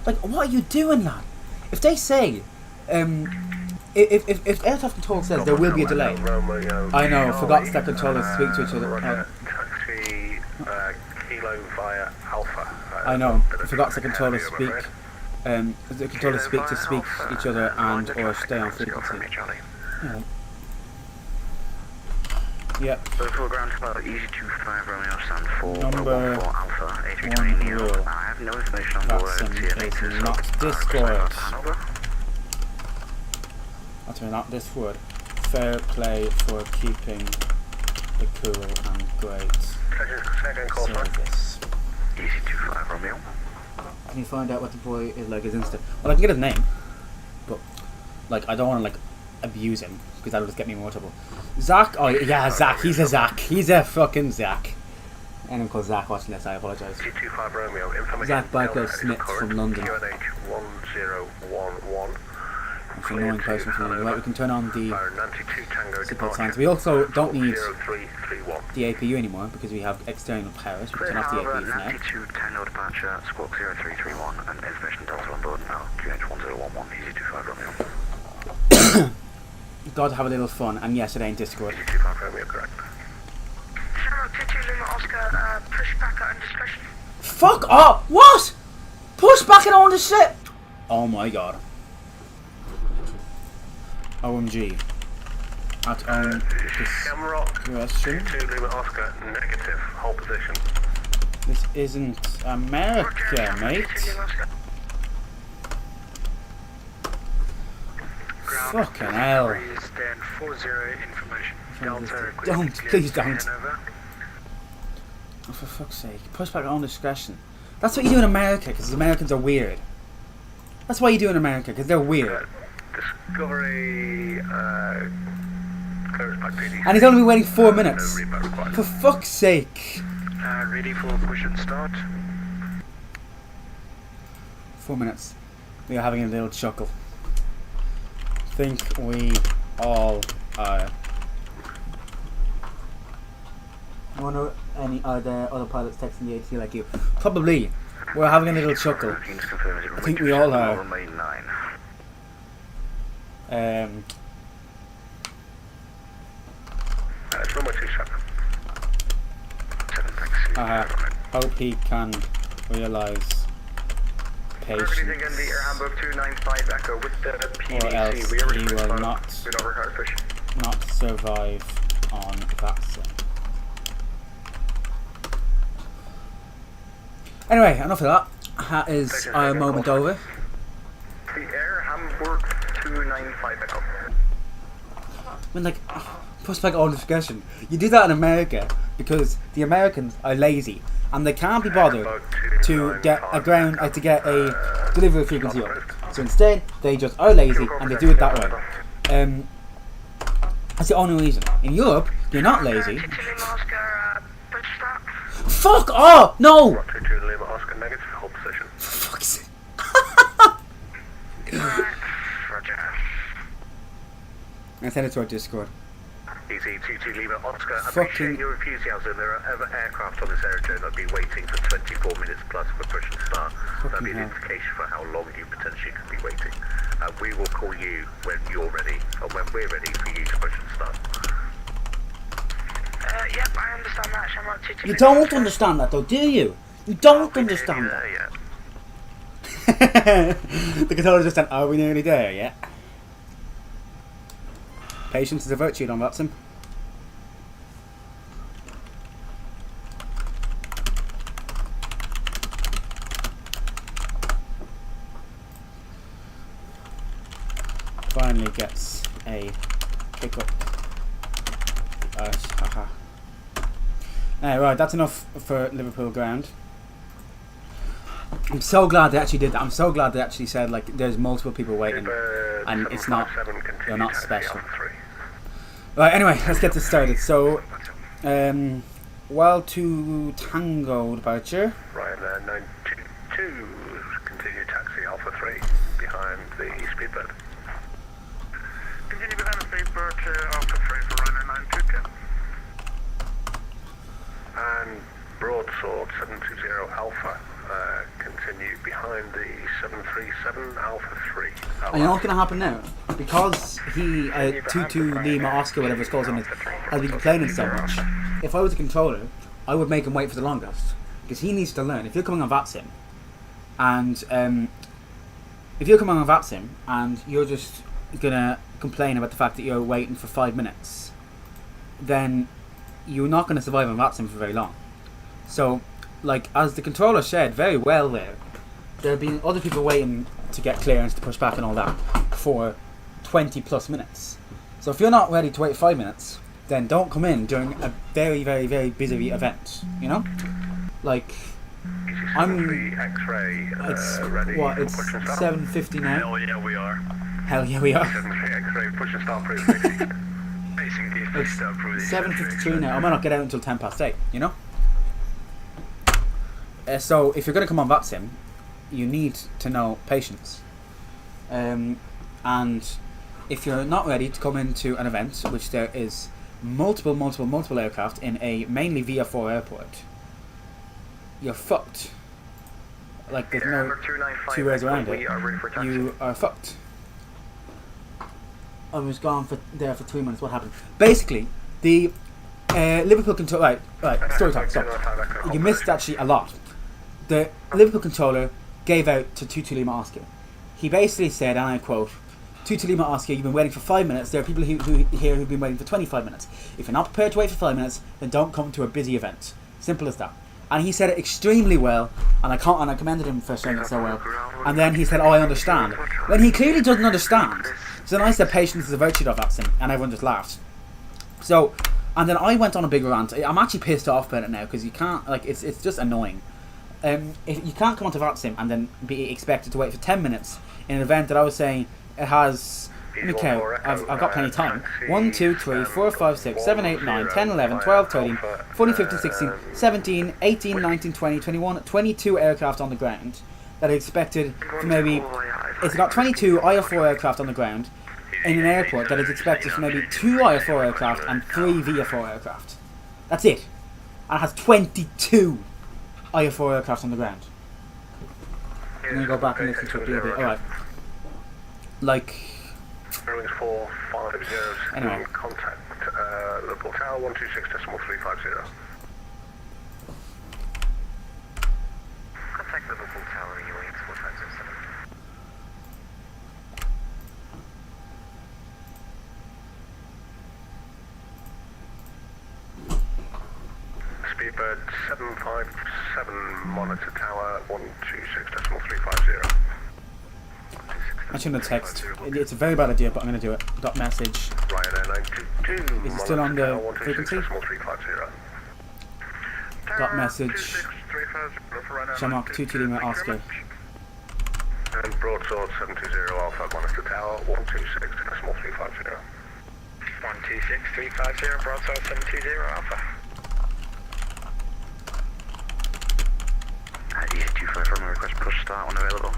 Like, what are you doing, lad? If they say, if air traffic control says there will be a delay, I know, forgot to let controllers speak to each other.
Taxi Kilo via Alpha.
I know, forgot to let controllers speak. The controllers speak to each other and or stay on frequency. Yeah. Yep.
Full ground spot, easy 25 Romeo, stand 4,
Number
1 Alpha,
1
A320 Neo.
rule.
I have no information on board.
VATSIM is not Discord. That's not this word. Fair play for keeping the cool and great
Second call, sir.
service.
Easy 25 Romeo.
Can you find out what the boy is like his Insta? Well, I can get his name, but like I don't want to like abuse him because that'll just get me in more trouble. Zach, oh yeah, Zach. He's a Zach. He's a fucking Zach. Anyone called Zach watching this, I apologise.
G25 Romeo, information.
Zach Barker Smith from London.
QNH 1011.
That's an annoying person from London. Right, we can turn on the
92 Tango
support signs. We also don't need
0331.
the APU anymore because we have external powers. We can turn off the APU for now.
92 Tango departure, squawk 0331, and information Delta on board now. QNH 1011, easy 25 Romeo.
Got to have a little fun, and yes, it ain't Discord.
Easy 25 Romeo, correct.
Push back at indiscretion.
Fuck off! What? Push back and on the ship! Oh my god. OMG. At own discretion.
22 Lima Oscar, negative, hold position.
This isn't America, mate. Fucking hell.
Stand 40 information. Delta,
Don't, please don't. Oh, for fuck's sake. Push back on discretion. That's what you do in America, because Americans are weird. That's why you do in America, because they're weird.
Discovery, clearance by PD.
And he's only been waiting 4 minutes. For fuck's sake.
Ready for push and start.
4 minutes. We are having a little chuckle. Think we all are. I wonder any other pilots texting the AT like you. Probably. We're having a little chuckle. I think we all are. Hope he can realise patience,
Again, the Air Handbook 295 Echo with the PDC.
or else he will not survive on VATSIM. Anyway, enough of that. That is our moment over.
The Air Hamburg 295 Echo.
I mean, like, push back all discussion. You do that in America because the Americans are lazy and they can't be bothered to get a delivery frequency up. So instead, they just are lazy and they do it that way. That's the only reason. In Europe, you're not lazy. Fuck off! No!
Roger 2 Lima Oscar, negative, hold position.
For fuck's sake.
Roger.
I sent it to our Discord.
Easy 2 Lima Oscar, I
Fucking-
appreciate your enthusiasm. There are other aircraft on this aerodrome that have been waiting for 24 minutes plus for push and start. That'll be an
hell.
indication for how long you potentially could be waiting. We will call you when you're ready, or when we're ready for you to push and start.
Yep, I understand that. Shamrock 2
You don't understand that though, do you? You don't understand that.
Yeah.
The controller just said, are we nearly there yet? Patience is a virtue on VATSIM. Finally gets a pick up. Haha. Right, that's enough for Liverpool ground. I'm so glad they actually did that. I'm so glad they actually said like there's multiple people waiting and it's not, they're not special. Right, anyway, let's get this started. So, well to Tango departure.
Ryan 922, continue taxi Alpha 3 behind the speedbird. Speedbird to Alpha 3 for runner 922.
And broadsword 720 Alpha, continue behind the 737 Alpha 3.
And you know what's going to happen now? Because he, 22 Lima Oscar, whatever it's called, has been complaining so much, if I was a controller, I would make him wait for the longest. Because he needs to learn. If you're coming on VATSIM, and you're just going to complain about the fact that you're waiting for 5 minutes, then you're not going to survive on VATSIM for very long. So, like, as the controller said very well there have been other people waiting to get clearance to push back and all that for 20 plus minutes. So if you're not ready to wait 5 minutes, then don't come in during a very, very, very busy event, you know? Like,
X-ray,
it's,
ready
what,
for
it's
push and start?
7:50 now?
Hell yeah, we are.
Hell yeah, we are.
73 X-ray, push and start, please. 60.
Basically, if we
It's
start through the
7:53 now. I might not get out until 8:10, you know? So if you're going to come on VATSIM, you need to know patience. And if you're not ready to come into an event, which there is multiple aircraft in a mainly VF4 airport, you're fucked. Like, there's no two ways around it. You are fucked. I was gone there for 3 minutes. What happened? Basically, the Liverpool controller. Right. Story time. Stop. You missed actually a lot. The Liverpool controller gave out to 22 Lima Oscar. He basically said, and I quote, 22 Lima Oscar, you've been waiting for 5 minutes. There are people who've been waiting for 25 minutes. If you're not prepared to wait for 5 minutes, then don't come to a busy event. Simple as that. And he said it extremely well, and I commended him for saying it so well. And then he said, "Oh, I understand," when he clearly doesn't understand. So then I said, "Patience is a virtue of VATSIM," and everyone just laughed. So, and then I went on a big rant. I'm actually pissed off about it now because you can't, like, it's just annoying. If you can't come onto VATSIM and then be expected to wait for 10 minutes in an event that I was saying it has. Let me count. I've got plenty of time. 1, 2, 3, 4, 5, 6, 7, 8, 9, 10, 11, 12, 13, 14, 15, 16, 17, 18, 19, 20, 21, 22 aircraft on the ground that are expected for maybe. It's got 22 IR4 aircraft on the ground in an airport that is expected for maybe 2 IR4 aircraft and 3 VF4 aircraft. That's it. And it has 22 IR4 aircraft on the ground. I'm going to go back and listen to it a little bit. Alright. Like.
Airlines 450,
Anyway.
contact Liverpool Tower 126.350.
Contact Liverpool Tower, UAX 4507.
Speedbird 757 Monitor Tower 126.350.
I shouldn't have text. It's a very bad idea, but I'm going to do it. Dot message.
Ryanair 922.
Is it still on the frequency?
126.350.
Dot message. Shamrock 22 Lima Oscar.
And broadsword 720 Alpha Monitor Tower 126.350.
126.350, broadside 720 Alpha. Easy 25 from request push start when available.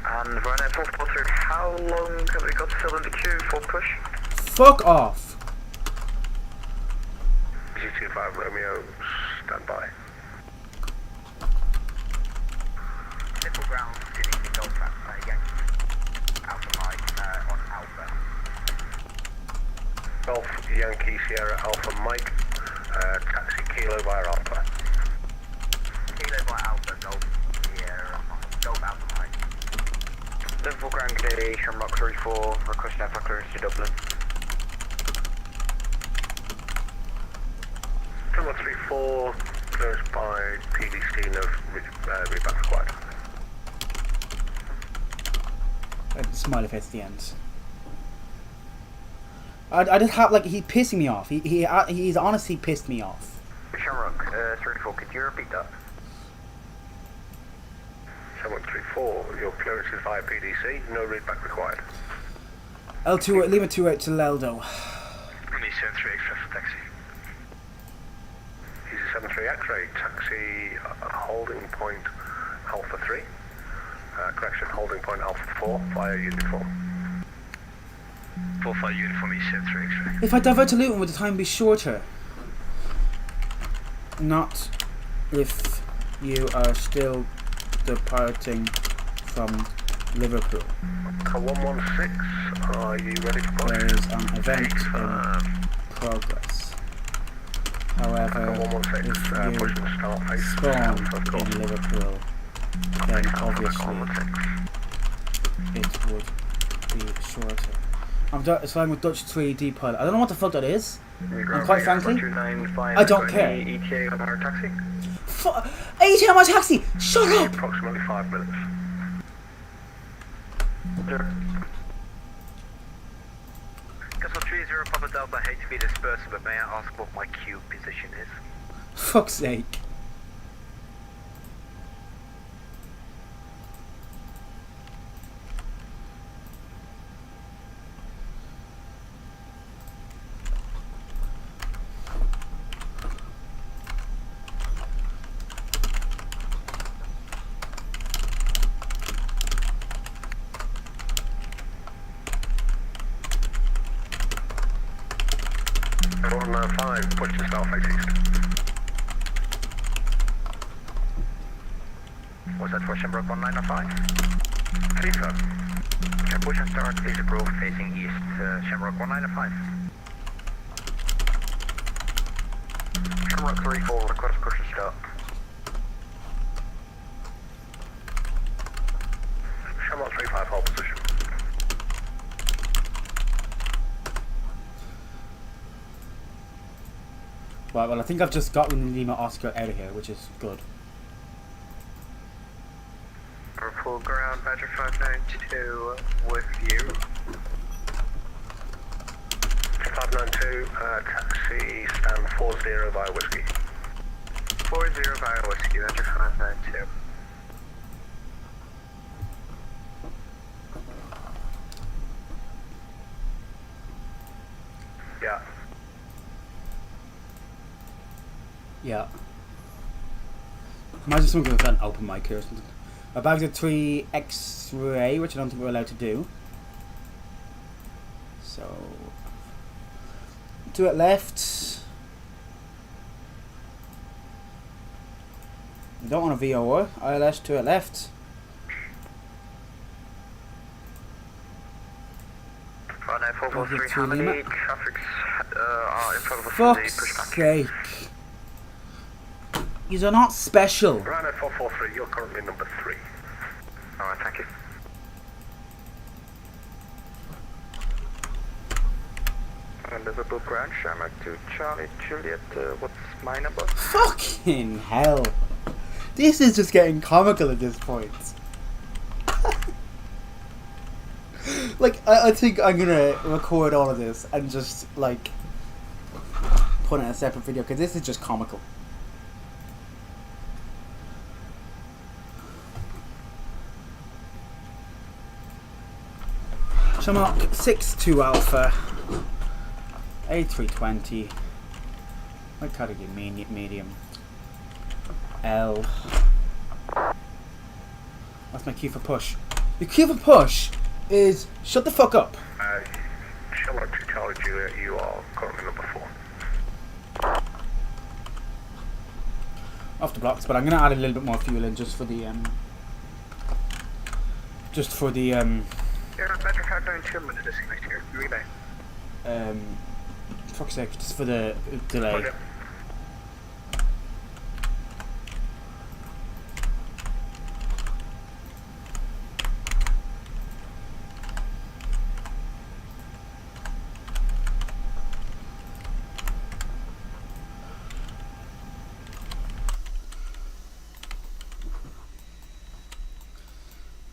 And Ryanair 443, how long have we got to fill in the queue for push?
Fuck off!
G25 Romeo, stand by.
Simple ground, sitting in Golf Yankee. Alpha Mike on Alpha.
Golf Yankee Sierra Alpha Mike, taxi Kilo via Alpha.
Kilo by Alpha, Golf Sierra, Golf Alpha Mike. Liverpool Ground G'day, Shamrock 34, requesting Alpha clearance to Dublin.
Shamrock 34, clearance by PDC, no reback required.
Smiley face at the end. I just have, like, he's pissing me off. He's honestly pissed me off.
Shamrock 34, could you repeat that?
Shamrock 34, your clearance is via PDC, no readback required.
L2 Lima 28 to Leldo.
Only 73 extra for taxi.
Easy 73
3 X-ray, taxi holding point Alpha 3. Correction, holding point Alpha 4 via uniform.
4 via uniform, East 3 X-ray.
If I divert to Luton, would the time be shorter? Not if you are still departing from Liverpool.
116, are you ready for push?
There is an event in progress. However,
116,
if
pushing
you
start face
spawn
south, of course.
in Liverpool, then obviously it would be shorter. I'm flying with Dutch 3D pilot. I don't know what the fuck that is. And quite frankly, I don't care.
ETA on our taxi?
ETA on my taxi! Shut up!
Approximately 5 minutes.
Castle 30 Papa Delta, hate to be dispersed, but may I ask what my queue position is?
Fuck's sake.
Five, push to start face east.
Was that for Shamrock 1905?
FIFA.
Can push and start, please approve, facing east, Shamrock 1905. Shamrock 34, request push and start.
Shamrock 35, hold position.
Right, well, I think I've just gotten Lima Oscar out of here, which is good.
Full ground, Badger 592 with you.
592, taxi stand 40 via whiskey.
40 via whiskey, Badger 592.
Yeah.
Yeah. Imagine someone could have done open mic here or something. My bag's a 3 X-ray, which I don't think we're allowed to do. So, do it left. You don't want a VOR. ILS to it left.
Runway 443, how many traffics are in front of us?
Fuck's sake. You are not special.
Runway 443, you're currently number 3.
Alright, thank you. Liverpool Grand, Shamrock 2 Charlie Juliet, what's my number?
Fucking hell. This is just getting comical at this point. Like, I think I'm gonna record all of this and just, like, put it in a separate video, because this is just comical. Shamrock 6-2 Alpha, A320, my category medium, L. That's my cue for push. Your cue for push is shut the fuck up.
Shamrock 2 Charlie Juliet, you are currently number 4.
Off the blocks, but I'm gonna add a little bit more fuel in just for the
You're on Badger 592, I'm going to disconnect here. Relay.
fuck's sake, just for the delay.
Okay.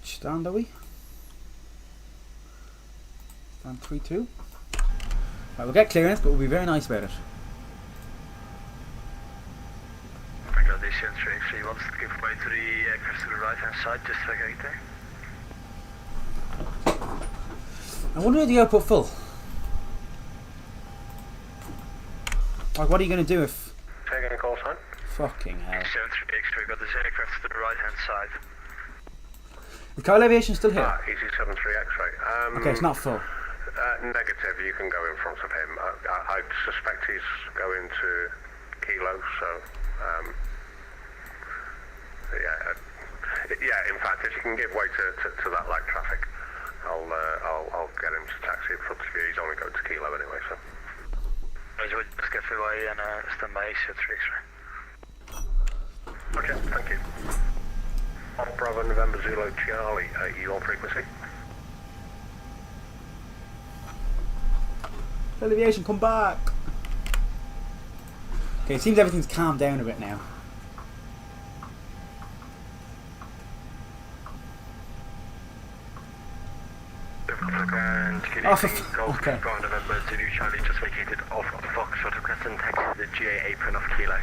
Stand, are we? Stand 3-2. Right, we'll get clearance, but we'll be very nice about it.
Bangladesh entry wants to give way to the aircraft to the right hand side, just like right there.
I wonder if the airport full. Like, what are you going to do if...
Taking a call sign.
Fucking hell.
73 X-ray, got this aircraft to the right hand side.
Is Kyle Aviation still here?
Easy 73 X-ray.
Okay, it's not full.
Negative, you can go in front of him. I suspect he's going to Kilo, so yeah. In fact, if you can give way to that light traffic, I'll get him to taxi in front of you. He's only going to Kilo anyway, so.
Just get away and stand by 73 X-ray.
Okay, thank you. Off Bravo November Zulu Charlie, you on frequency?
Kyle Aviation, come back! Okay, it seems everything's calmed down a bit now.
And good
Oh,
evening, Golf
okay.
Bravo November Zulu Charlie just vacated off Foxtrot Crescent, taxi the GA apron off Kilo.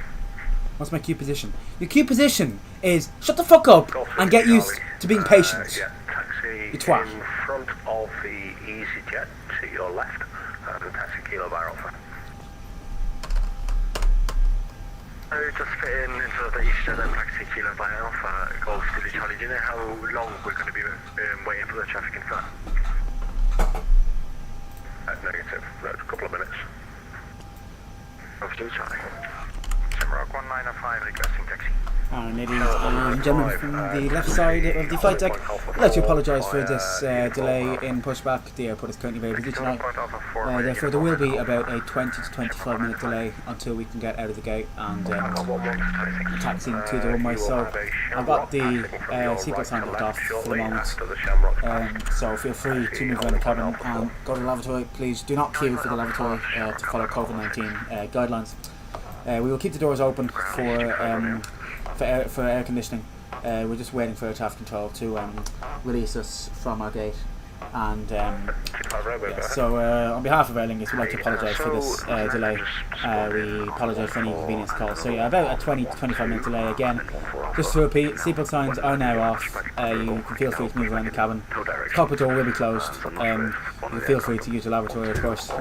What's my Q position? Your Q position is shut the fuck up and get used to being patient.
Yeah, taxi
You twat.
in front of the EasyJet to your left, and taxi Kilo by Alpha.
So just fit in into the EasyJet and taxi Kilo by Alpha, Golf Zulu Charlie. Do you know how long we're going to be waiting for the traffic in front?
Negative, a couple of minutes.
Golf Zulu Charlie. Rock 1905 requesting taxi.
And ladies and gentlemen from the left side of the flight deck, I'd like to apologise for this delay in pushback. The airport is currently very busy tonight. Therefore there will be about a 20 to 25 minute delay until we can get out of the gate and taxi to the runway. So I've got the seatbelt sign locked off for the moment. So feel free to move around the cabin and go to the lavatory. Please do not queue for the lavatory to follow COVID-19 guidelines. We will keep the doors open for air conditioning. We're just waiting for air traffic control to release us from our gate. And so on behalf of Aer Lingus, we'd like to apologise for this delay. We apologise for any inconvenience caused. So yeah, about a 20 to 25 minute delay again. Just to repeat, seatbelt signs are now off. You can feel free to move around the cabin. The cockpit door will be closed. You can feel free to use the lavatory, of course.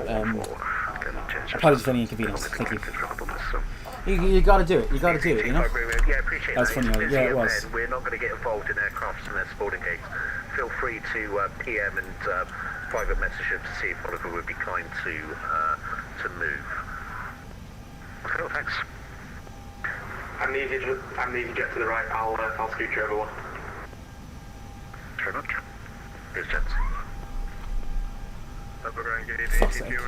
Apologies for any inconvenience. Thank you. You gotta do it. You gotta do it. You know.
Yeah, appreciate
That's
that.
funny. Yeah, it was.
We're not going to get involved in aircrafts and their sporting gates. Feel free to PM and private message them to see if Monica would be kind to move.
Cool, thanks.
I'm the EasyJet to the right. I'll scoot you over one.
Very much.
Here's Jets.
Fuck's sake.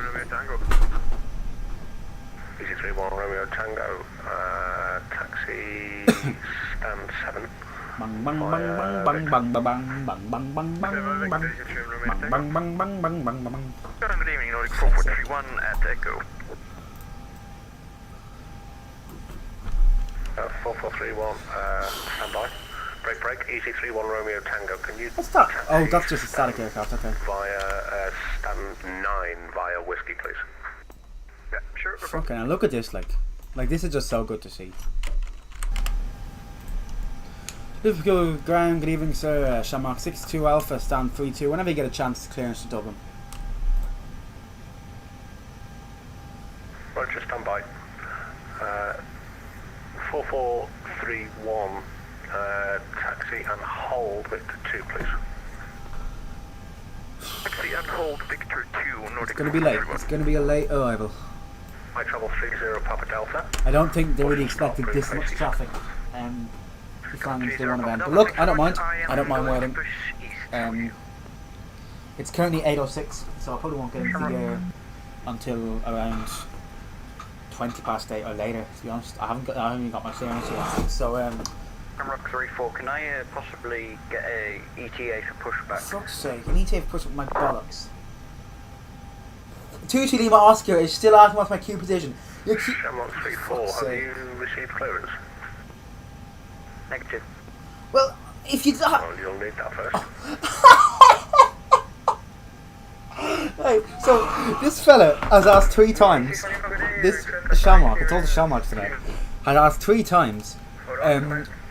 Easy 31 Romeo Tango, taxi stand 7.
Bang bang bang bang bang bang bang bang bang bang bang bang bang bang bang bang bang bang bang.
Good evening, Nordic 4431 at Echo.
4431, stand by. Break, Easy 31 Romeo Tango, can you...
What's that? Oh, that's just a static aircraft, okay.
Via stand 9 via whiskey, please.
Yeah, sure.
Fucking hell, look at this, like this is just so good to see. Liverpool ground, good evening sir, Shamrock 62 Alpha, stand 32, whenever you get a chance, clearance to Dublin.
Roger, stand by. 4431, taxi and hold Victor 2, please.
Taxi and hold Victor 2, Nordic.
It's going to be late, it's going to be a late arrival.
I travel 30 Papa Delta.
I don't think they really expected this much traffic. As long as they want to end. But look, I don't mind waiting. It's currently 8:06, so I probably won't get into the air until around 20 past 8 or later. To be honest, I haven't even got my clearance yet. So
Rock 34, can I possibly get a ETA for pushback?
for fuck's sake, an ETA for push with my bollocks. 22 Lima Oscar is still asking what's my Q position. Your Q.
Shamrock 34, have you received clearance?
Negative.
Well, if you.
Well, you'll need that first.
Right, so this fella has asked 3 times. This Shamrock, it's all the Shamrock today, has asked 3 times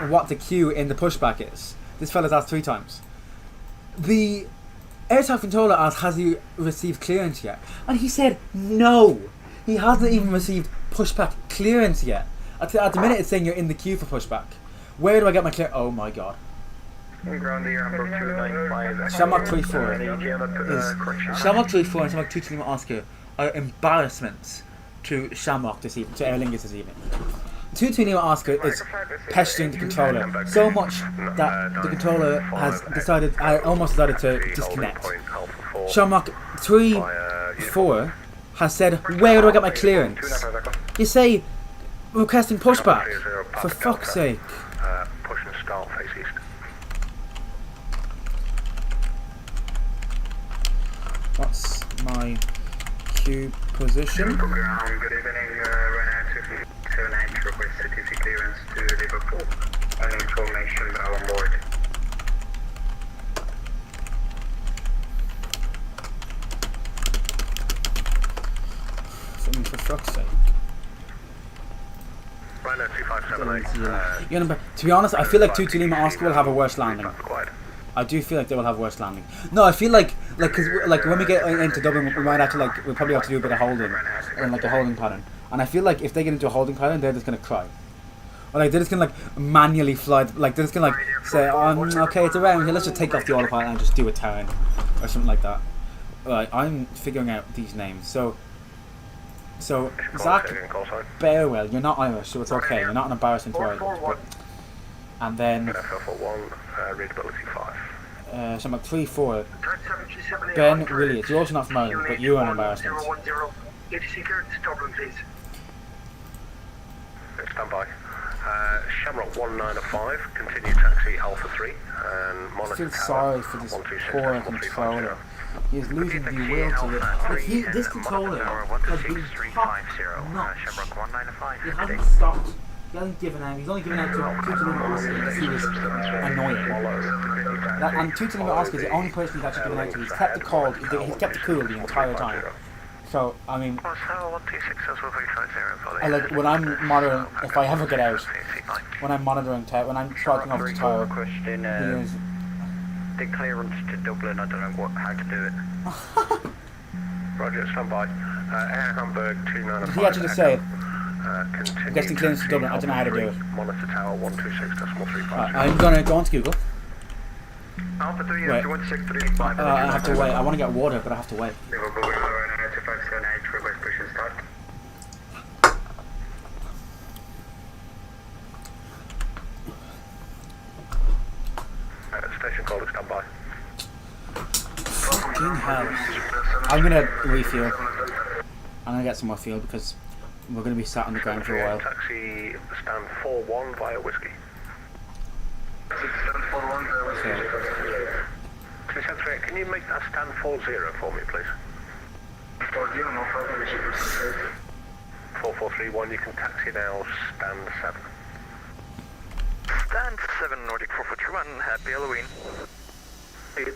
what the queue in the pushback is. This fella's asked 3 times. The air traffic controller asked, has he received clearance yet? And he said no. He hasn't even received pushback clearance yet. At the minute it's saying you're in the queue for pushback. Where do I get my clear? Oh my god.
Ground here, Hamburg 295.
Shamrock 34 Shamrock 34 and Shamrock 2 Lima Oscar are embarrassments to Shamrock this evening, to Aer Lingus this evening. 2 Lima Oscar is pestering the controller so much that the controller has decided, almost decided to disconnect. Shamrock 3-4 has said, where do I get my clearance? You say, requesting pushback. For fuck's sake.
Push and start, face east.
What's my queue position?
Good evening, Renat 278, request CTC clearance to Liverpool. An information on board.
For fuck's sake.
Rhino 2578.
To be honest, I feel like 2 Lima Oscar will have a worse landing. I do feel like they will have worse landing. No, I feel like cause when we get into Dublin, we might have to we'll probably have to do a bit of holding, and a holding pattern. And I feel like if they get into a holding pattern, they're just gonna cry, or they're just gonna manually fly, they're just gonna say, okay, it's around here, let's just take off the autopilot and just do a turn, or something like that. Right, I'm figuring out these names. So Zach Bearwell, you're not Irish, so it's okay. You're not an embarrassment to Ireland. And then
readability 5.
something like 3-4. Ben Williams, you're also not from Ireland, but you are an embarrassment.
Stand by. Shamrock 1905, continue taxi Alpha 3 and
I
monitor
feel
tower
sorry for this poor controller. He is losing the will to it. This controller has been top notch. He hasn't stopped. He hasn't given out. He's only given out to 2 Lima Oscar because he was annoying. And 2 Lima Oscar is the only person he's actually given out to. He's kept the cold. He's kept the cool the entire time. So I mean, when I'm monitoring, if I ever get out, when I'm monitoring, when I'm tracking off the tower, he is.
The clearance to Dublin, I don't know how to do it.
Roger, stand by. Air Hamburg 295.
Did he actually just say it?
Getting
clearance to Dublin, I don't know how to do it.
Monitor tower 126.35.
I'm gonna go onto Google.
Alpha 3
Wait.
21635.
I have to wait. I want to get water, but I have to wait.
Liverpool, 2578, request push and start.
Station caller, stand by.
Fucking hell. I'm gonna refuel. I'm gonna get some more fuel because we're gonna be sat on the ground for a while.
Taxi stand 41 via whiskey. Can you make that stand 40 for me, please? 4431, you can taxi now, stand 7.
Stand 7 Nordic 4421, happy Halloween.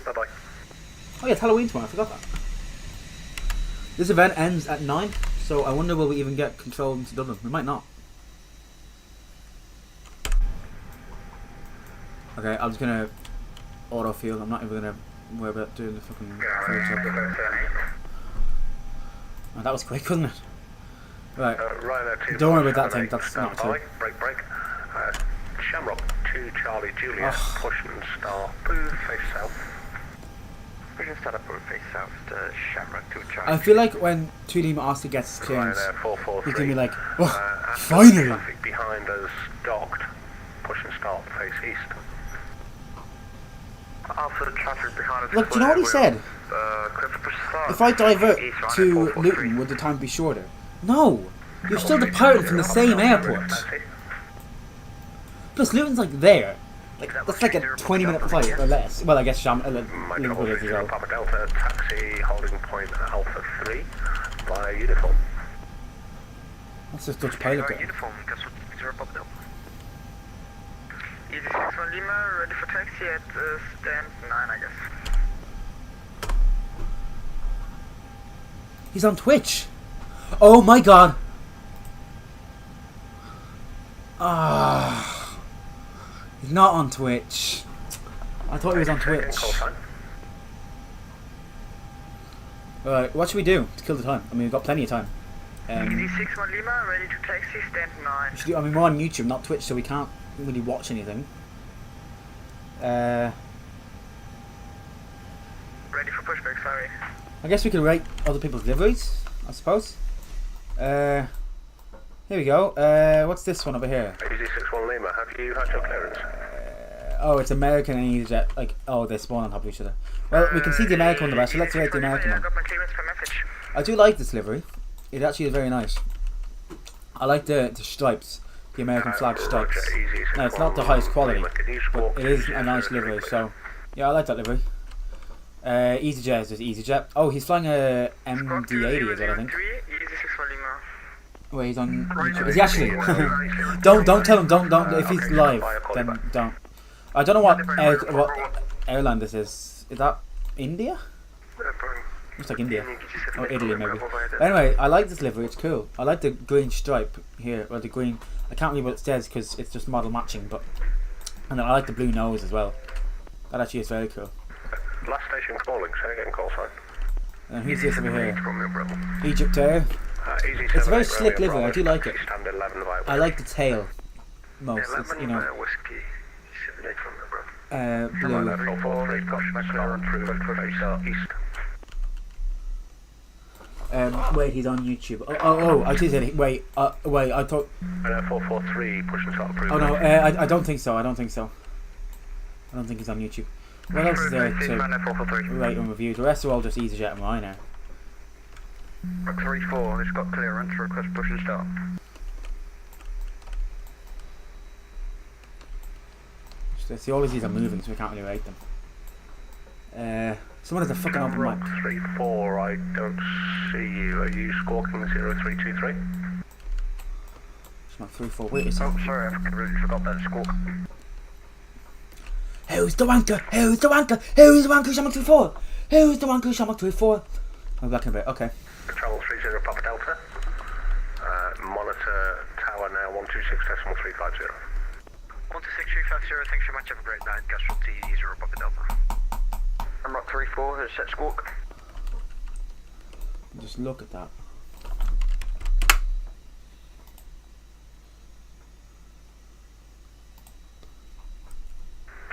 Bye-bye.
Oh yeah, it's Halloween tomorrow, I forgot that. This event ends at 9, so I wonder will we even get control into Dublin. We might not. Okay, I'm just gonna auto-fuel. I'm not even gonna worry about doing the fucking fuel check. Oh, that was quick, wasn't it? Right. Don't worry about that thing, that's not true.
Break. Shamrock 2 Charlie Juliet, push and start, face south.
Push and start up face south to Shamrock 2 Charlie.
I feel like when 2 Lima Oscar gets his clearance, he's gonna be like, oh,
finally!
finally!
Traffic behind us docked, push and start, face east.
Alpha traffic behind us.
Look, do you know what he said? If I divert to Luton, would the time be shorter? No! You're still departing from the same airport. Plus, Luton's there. That's like a 20-minute flight or less. Well, I guess Liverpool is as well.
Papa Delta, taxi, holding point Alpha 3, by uniform.
That's just Dutch pilot there.
Uniform, Papa Delta. Easy 61 Lima, ready for taxi at stand 9, I guess.
He's on Twitch. Oh my god. He's not on Twitch. I thought he was on Twitch. Alright, what should we do to kill the time? I mean, we've got plenty of time.
Easy 61 Lima, ready to taxi, stand 9.
I mean, we're on YouTube, not Twitch, so we can't really watch anything.
Ready for pushback, sorry.
I guess we could rate other people's deliveries, I suppose. Here we go. What's this one over here?
Easy 61 Lima, have you had your clearance?
Oh, it's American and EasyJet. Like, oh, they spawn on top of each other. Well, we can see the American one the best, so let's rate the American one.
I got my clearance for message.
I do like this livery. It actually is very nice. I like the stripes, the American flag stripes. Now, it's not the highest quality, but it is a nice livery, so yeah, I like that livery. EasyJet is just EasyJet. Oh, he's flying a MD-80, is it, I think?
Easy 61 Lima.
Wait, he's on YouTube. Is he actually? don't tell him, don't, if he's live, then don't. I don't know what airline this is. Is that India? Looks like India. Or Italy, maybe. Anyway, I like this livery, it's cool. I like the green stripe here, or the green. I can't read what it says because it's just model matching, but. And then I like the blue nose as well. That actually is very cool.
Last station calling, say again, call sign.
And who's this over here? Egypt Air. It's a very slick livery, I do like it. I like the tail most, it's, you know. Blue. Wait, he's on YouTube. Oh, I did it. Wait, I thought.
443, pushing start approved.
Oh no, I don't think so. I don't think he's on YouTube. What else is there to rate and review? The rest are all just EasyJet and Ryanair.
Rock 34, it's got clearance, request push and start.
See, all of these are moving, so we can't really rate them. Someone has a fucking open mic.
34, I don't see you. Are you squawking 0323?
It's not 34. Wait a
Oh,
second.
sorry, I completely forgot that squawk.
Who's the wanker? Who's the wanker? Who's the wanker? Shamrock 34. Who's the wanker? Shamrock 34. I'm back in a bit. Okay.
Control 30 Papa Delta. Monitor tower now 126.350.
126.350, thanks very much, have a great night. Casualty 0 Papa Delta. I'm Rock 34, has set squawk.
Just look at that.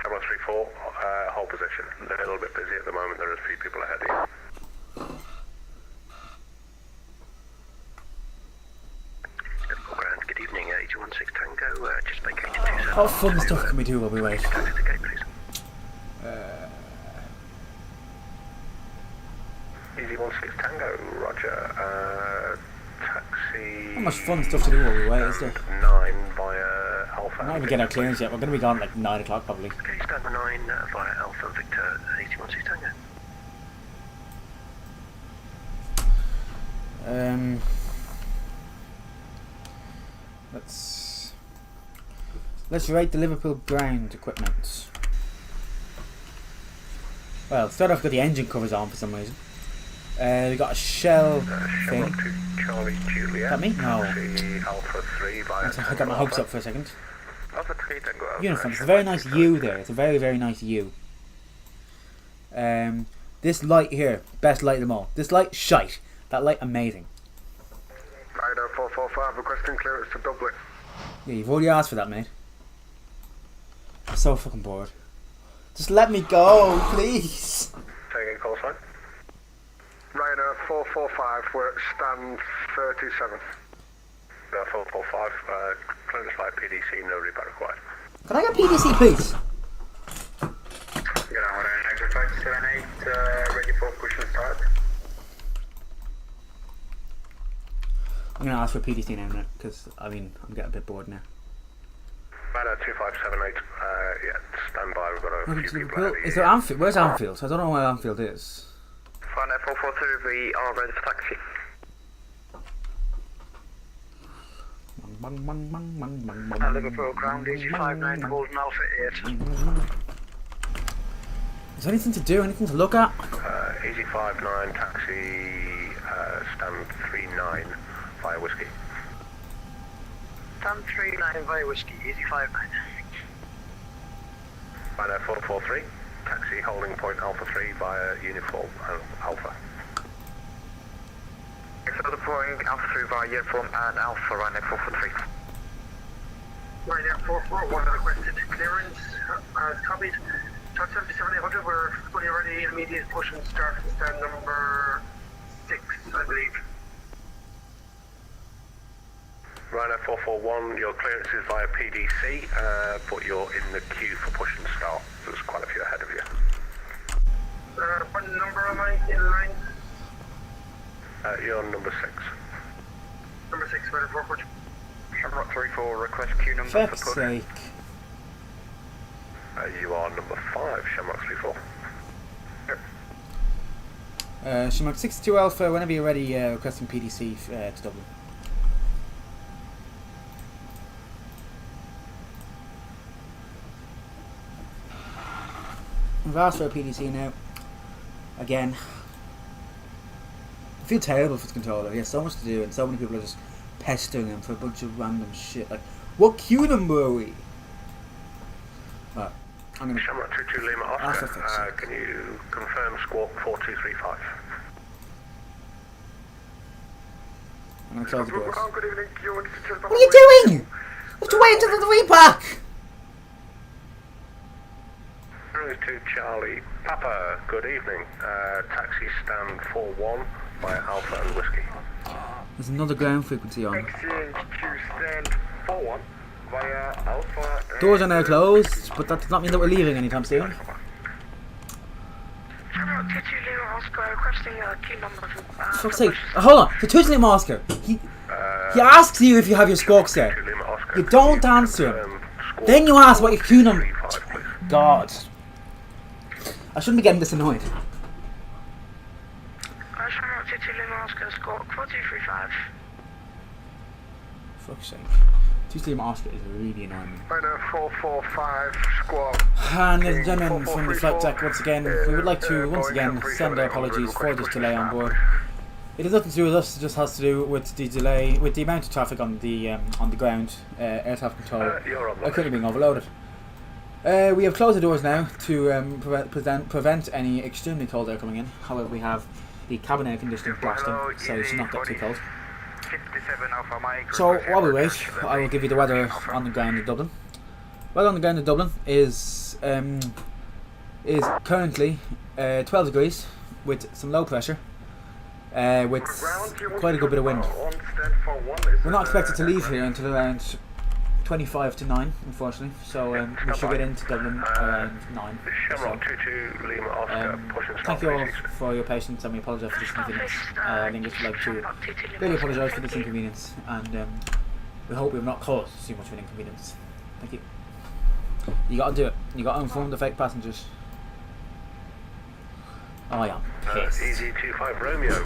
Tower 34, hold position. They're a little bit busy at the moment, there are a few people ahead of you.
Good evening, 816 Tango, just vacated 27.
What fun stuff can we do while we wait?
Easy 16 Tango, roger. Taxi.
Not much fun stuff to do while we wait, is there?
9 via Alpha.
We're not even getting our clearance yet. We're going to be gone like 9 o'clock probably.
Okay, stand 9 via Alpha Victor 816 Tango.
Let's rate the Liverpool ground equipment. Well, start off with the engine covers on for some reason. We got a shell thing.
To Charlie Juliet.
Is that me? No.
Alpha 3 via
I got my hopes up for a second.
Alpha 3 Tango.
Uniform. It's a very nice U there. It's a very, very nice U. This light here, best light of them all. This light, shite. That light, amazing.
Rider 445 requesting clearance to Dublin.
Yeah, you've already asked for that, mate. I'm so fucking bored. Just let me go, please.
Taking call sign.
Ryanair 445, we're at stand 37.
445, clearance by PDC, no repair required.
Can I get PDC, please?
Get on with exit 578, ready for push and start.
I'm going to ask for PDC now in a minute, because, I mean, I'm getting a bit bored now.
Rider 2578, yeah, stand by, we've got a few people ahead of you.
Is there Anfield? Where's Anfield? I don't know where Anfield is.
Ryanair 443, we are ready for taxi. Liverpool ground, easy 59, holding Alpha 8.
Is there anything to do? Anything to look at?
Easy 59, taxi, stand 39, via whiskey.
Stand 39 via whiskey, easy 59.
Rider 443, taxi holding point Alpha 3 via uniform Alpha.
Further point Alpha through via uniform and Alpha Ryanair 443.
Ryanair 441 requested clearance as copied. Touch 77800, we're fully ready, immediate push and start from stand number 6, I believe.
Ryanair 441, your clearance is via PDC, but you're in the queue for push and start. There's quite a few ahead of you.
What number am I in line?
You're number 6.
Number 6, ready for push.
Shamrock 34, request queue number
Fuck's
for push.
sake.
You are number 5, Shamrock 34.
Shamrock 62 Alpha, whenever you're ready, requesting PDC to Dublin. We've asked for a PDC now. Again. I feel terrible for the controller. He has so much to do and so many people are just pestering him for a bunch of random shit. Like, what queue number are we? Right. I'm gonna
Shamrock 22 Lima Oscar, can you confirm squawk 4235?
I'm gonna close the doors.
Good evening,
What are you doing? You have to wait until the repack!
32 Charlie Papa, good evening. Taxi stand 41 by Alpha and Whiskey.
There's another ground frequency on.
Exchange to stand 41 via Alpha.
Doors are now closed, but that does not mean that we're leaving anytime soon.
Shamrock 22 Lima Oscar requesting queue number
For fuck's sake. Hold on, the Twizzling Oscar. He asks you if you have your squawk set. You don't answer him. Then you ask what your queue number. God. I shouldn't be getting this annoyed.
Shamrock 22 Lima Oscar squawk 4235.
Fuck's sake. Twizzling Oscar is really annoying me.
Ryanair 445 squawk.
And ladies and gentlemen, from the flight deck once again, we would like to once again send our apologies for this delay on board. It has nothing to do with us, it just has to do with the delay, with the amount of traffic on the ground, air traffic control are currently being overloaded. We have closed the doors now to prevent any extremely cold air coming in. However, we have the cabin air conditioning blasting, so it should not get too cold.
57 Alpha Mike.
So while we wait, I will give you the weather on the ground in Dublin. Weather on the ground in Dublin is currently 12 degrees with some low pressure, with quite a good bit of wind. We're not expected to leave here until around 25 to 9, unfortunately, so we should get into Dublin around 9. So, thank you all for your patience and we apologise for this inconvenience. I think we'd like to really apologise for this inconvenience and we hope we've not caused too much of an inconvenience. Thank you. You gotta do it. You gotta inform the fake passengers. I am pissed.
Easy 25 Romeo,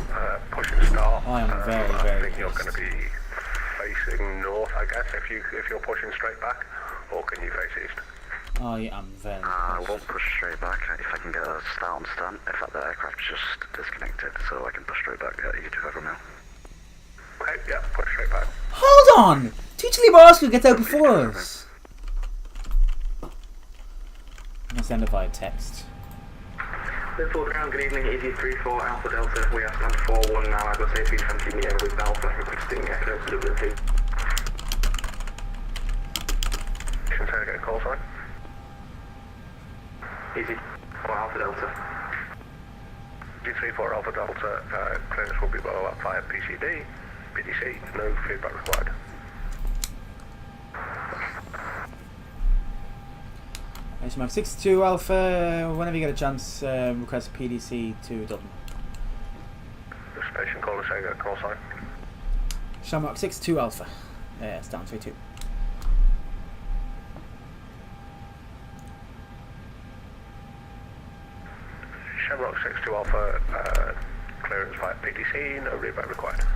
push and start.
I am very,
I
very
think you're going to be facing north, I guess, if you're pushing straight back, or can you face east?
I am very
I won't push straight back if I can get a start on stunt. In fact, the aircraft's just disconnected, so I can push straight back at EG25 Romeo.
Okay, yeah, push straight back.
Hold on! Teacher Oscar gets out before us! I'm gonna send it via text.
Little ground, good evening, EG34 Alpha Delta. We are stand 41 now, I've got safety 20 meter with Alpha requesting clearance to Dublin 2.
Should I get a call sign?
Easy, for Alpha Delta.
D34 Alpha Delta, clearance will be below up via PCD, PDC, no feedback required.
Shamrock 62 Alpha, whenever you get a chance, request a PDC to Dublin.
The station caller saying a call sign.
Shamrock 62 Alpha, it's down 32.
Shamrock 62 Alpha, clearance via PDC, no reback required.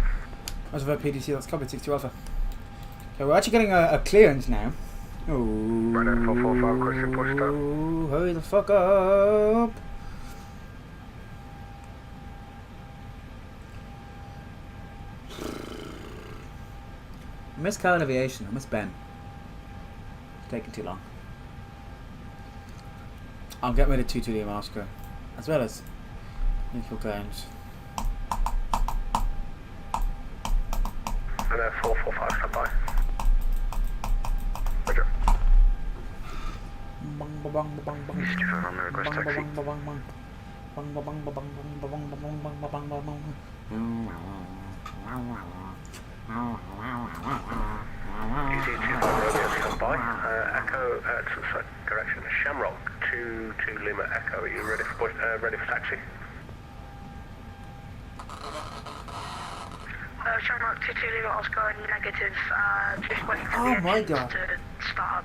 As for PDC, that's covered 62 Alpha. Okay, we're actually getting a clearance now. Ooh,
Ryanair 445, question push start.
hurry the fuck up! I miss Cal Aviation, I miss Ben. It's taking too long. I'll get rid of 22 Lima Oscar, as well as neutral grounds.
And 445, stand by. Roger.
Bang ba bang ba bang bang.
East 25 on the request
Bang ba
taxi.
bang ba bang bang. Bang ba bang ba bang bang ba bang ba bang bang ba bang ba bang.
Easy 25 Romeo, stand by. Echo, correction, Shamrock 2 Lima Echo. Are you ready for ready for taxi?
Shamrock 2 Lima Oscar, negative. Just waiting for
Oh
the
my
engines
God.
to start up.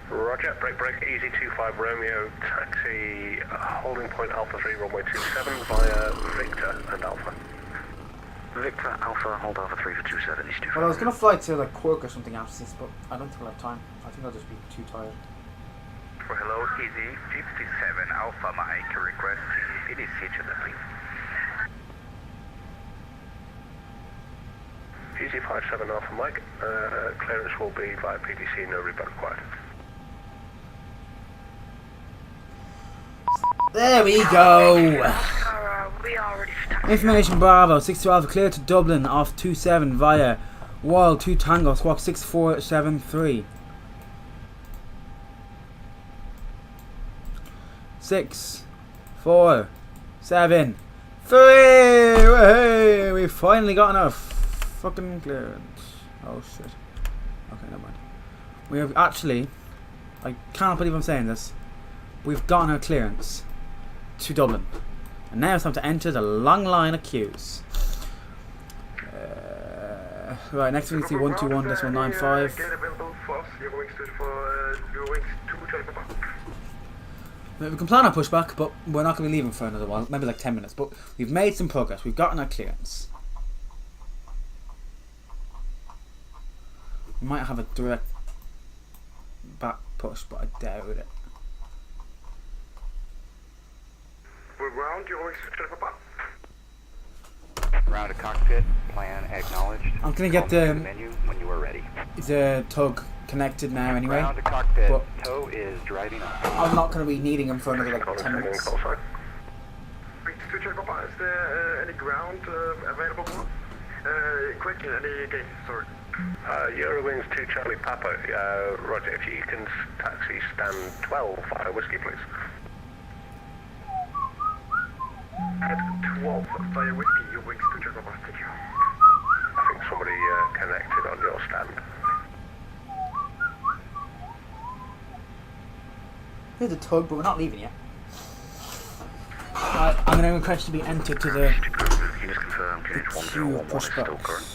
Roger, break, easy 25 Romeo, taxi, holding point Alpha 3, runway 27 via Victor and Alpha.
Victor Alpha, hold Alpha 3 for 27, East 25.
Well, I was gonna fly to like Cork or something after this, but I don't think I'll have time. I think I'll just be too tired.
For hello, easy 57 Alpha Mike, request initiation, please. Easy 57 Alpha Mike, clearance will be via PDC, no rebound required.
There we go!
We are ready for taxi.
Information Bravo, 62 Alpha clear to Dublin off 27 via Wall 2 Tango, squawk 6473. 6, 4, 7, 3! Hey, we've finally gotten our fucking clearance. Oh shit. Okay, never mind. We have actually, I can't believe I'm saying this, we've gotten our clearance to Dublin. And now it's time to enter the long line of queues. Right, next we can see 121.95.
Get available for us, your wings to
We can plan our pushback, but we're not going to be leaving for another while, maybe like 10 minutes. But we've made some progress. We've gotten our clearance. We might have a direct back push, but I doubt it.
We're ground, your wings to
Ground to cockpit, plan acknowledged.
I'm going to get
Call me to the menu when you are ready.
the tug connected now anyway.
Ground to cockpit,
But
tow is driving up.
I'm not going to be needing him for another like 10 minutes.
Is there any ground available? Quick, any gate, sorry. Eurowings 2 Charlie Papa, Roger, if you can taxi stand 12 via whiskey, please. At 12 via whiskey, Eurowings 2 Charlie Papa, thank you. I think somebody connected on your stand.
Here's a tug, but we're not leaving yet. I'm going to request to be entered to the
Can you just confirm QNH
queue
1011 is still
pushback.
current?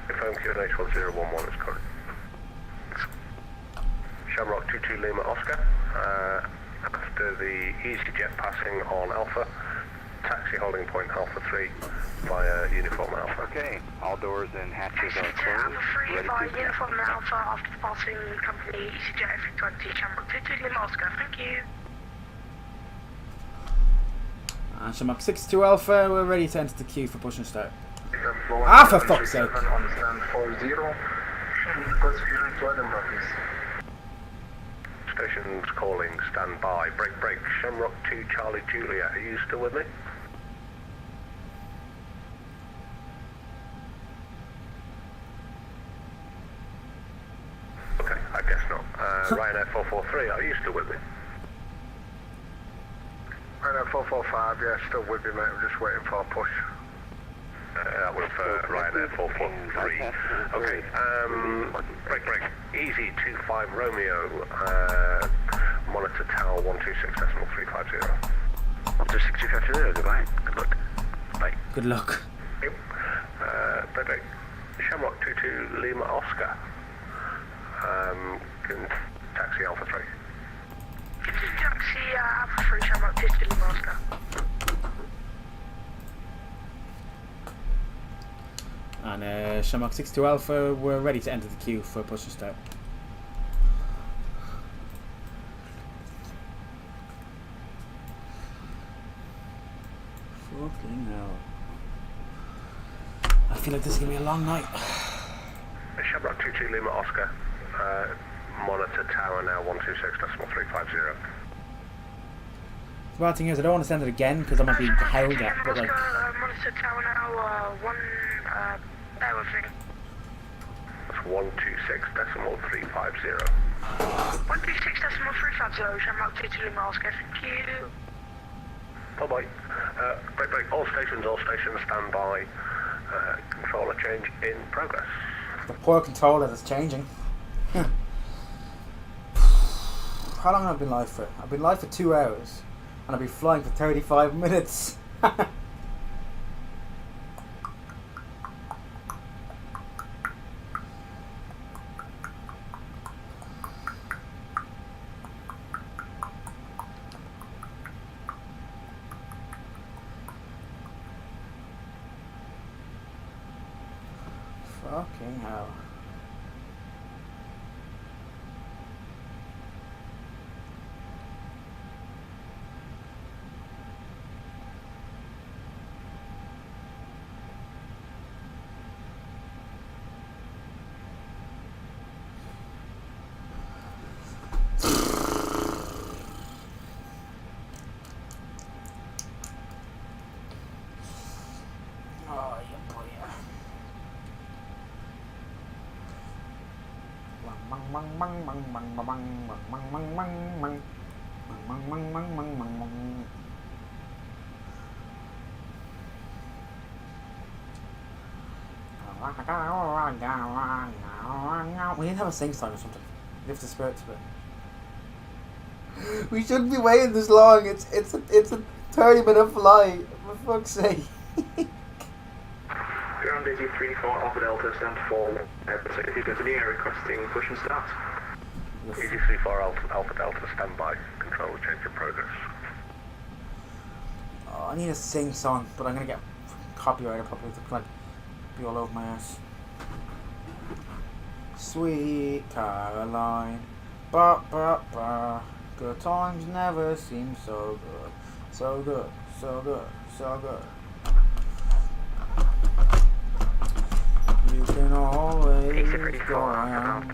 Confirm QNH 1011 is correct. Shamrock 22 Lima Oscar. After the EasyJet passing on Alpha, taxi holding point Alpha 3 via Uniform Alpha.
Okay, all doors and hatches are closed.
Alpha 3
Ready
by
to
Uniform Alpha after the passing company EasyJet F20 Shamrock 22 Lima Oscar, thank you.
And Shamrock 62 Alpha, we're ready to enter the queue for push and start. Ah, for fuck's sake!
Stations calling, stand by. Break. Shamrock 2 Charlie Juliet, are you still with me? Okay, I guess not. Ryanair 443, are you still with me? Ryanair 445, yeah, still with you, mate. I'm just waiting for a push. That was for Ryanair 443. Okay, break. Easy 25 Romeo, monitor tower 126.350.
126.350, goodbye. Good luck. Bye.
Good luck.
Yep. Break. Shamrock 22 Lima Oscar. Can taxi Alpha 3.
This is taxi Alpha 3 Shamrock 22 Lima Oscar.
And Shamrock 62 Alpha, we're ready to enter the queue for push and start. Fucking hell. I feel like this is going to be a long night.
Shamrock 22 Lima Oscar. Monitor tower now 126.350.
The bad thing is I don't want to send it again because I might be held at, but like...
Monitor tower now, Bear with me.
That's 126.350.
126.350, Shamrock 22 miles, get thank you.
Bye-bye. Break. All stations, stand by. Controller change in progress.
The poor controller that's changing. How long have I been live for? I've been live for 2 hours. And I've been flying for 35 minutes. Fucking hell. Oh, yeah, boy. We need to have a sing song or something. Lift the spirits a bit. We shouldn't be waiting this long. It's a 30-minute flight. For fuck's sake.
Ground Daisy 34 Alpha Delta, stand for. So if you continue requesting push and start. Daisy 34 Alpha Delta, stand by. Control change in progress.
Oh, I need a sing song, but I'm gonna get copyrighted probably to like be all over my ass. Sweet Caroline, ba ba ba. Good times never seem so good, so good, so good, so good. You can always go around.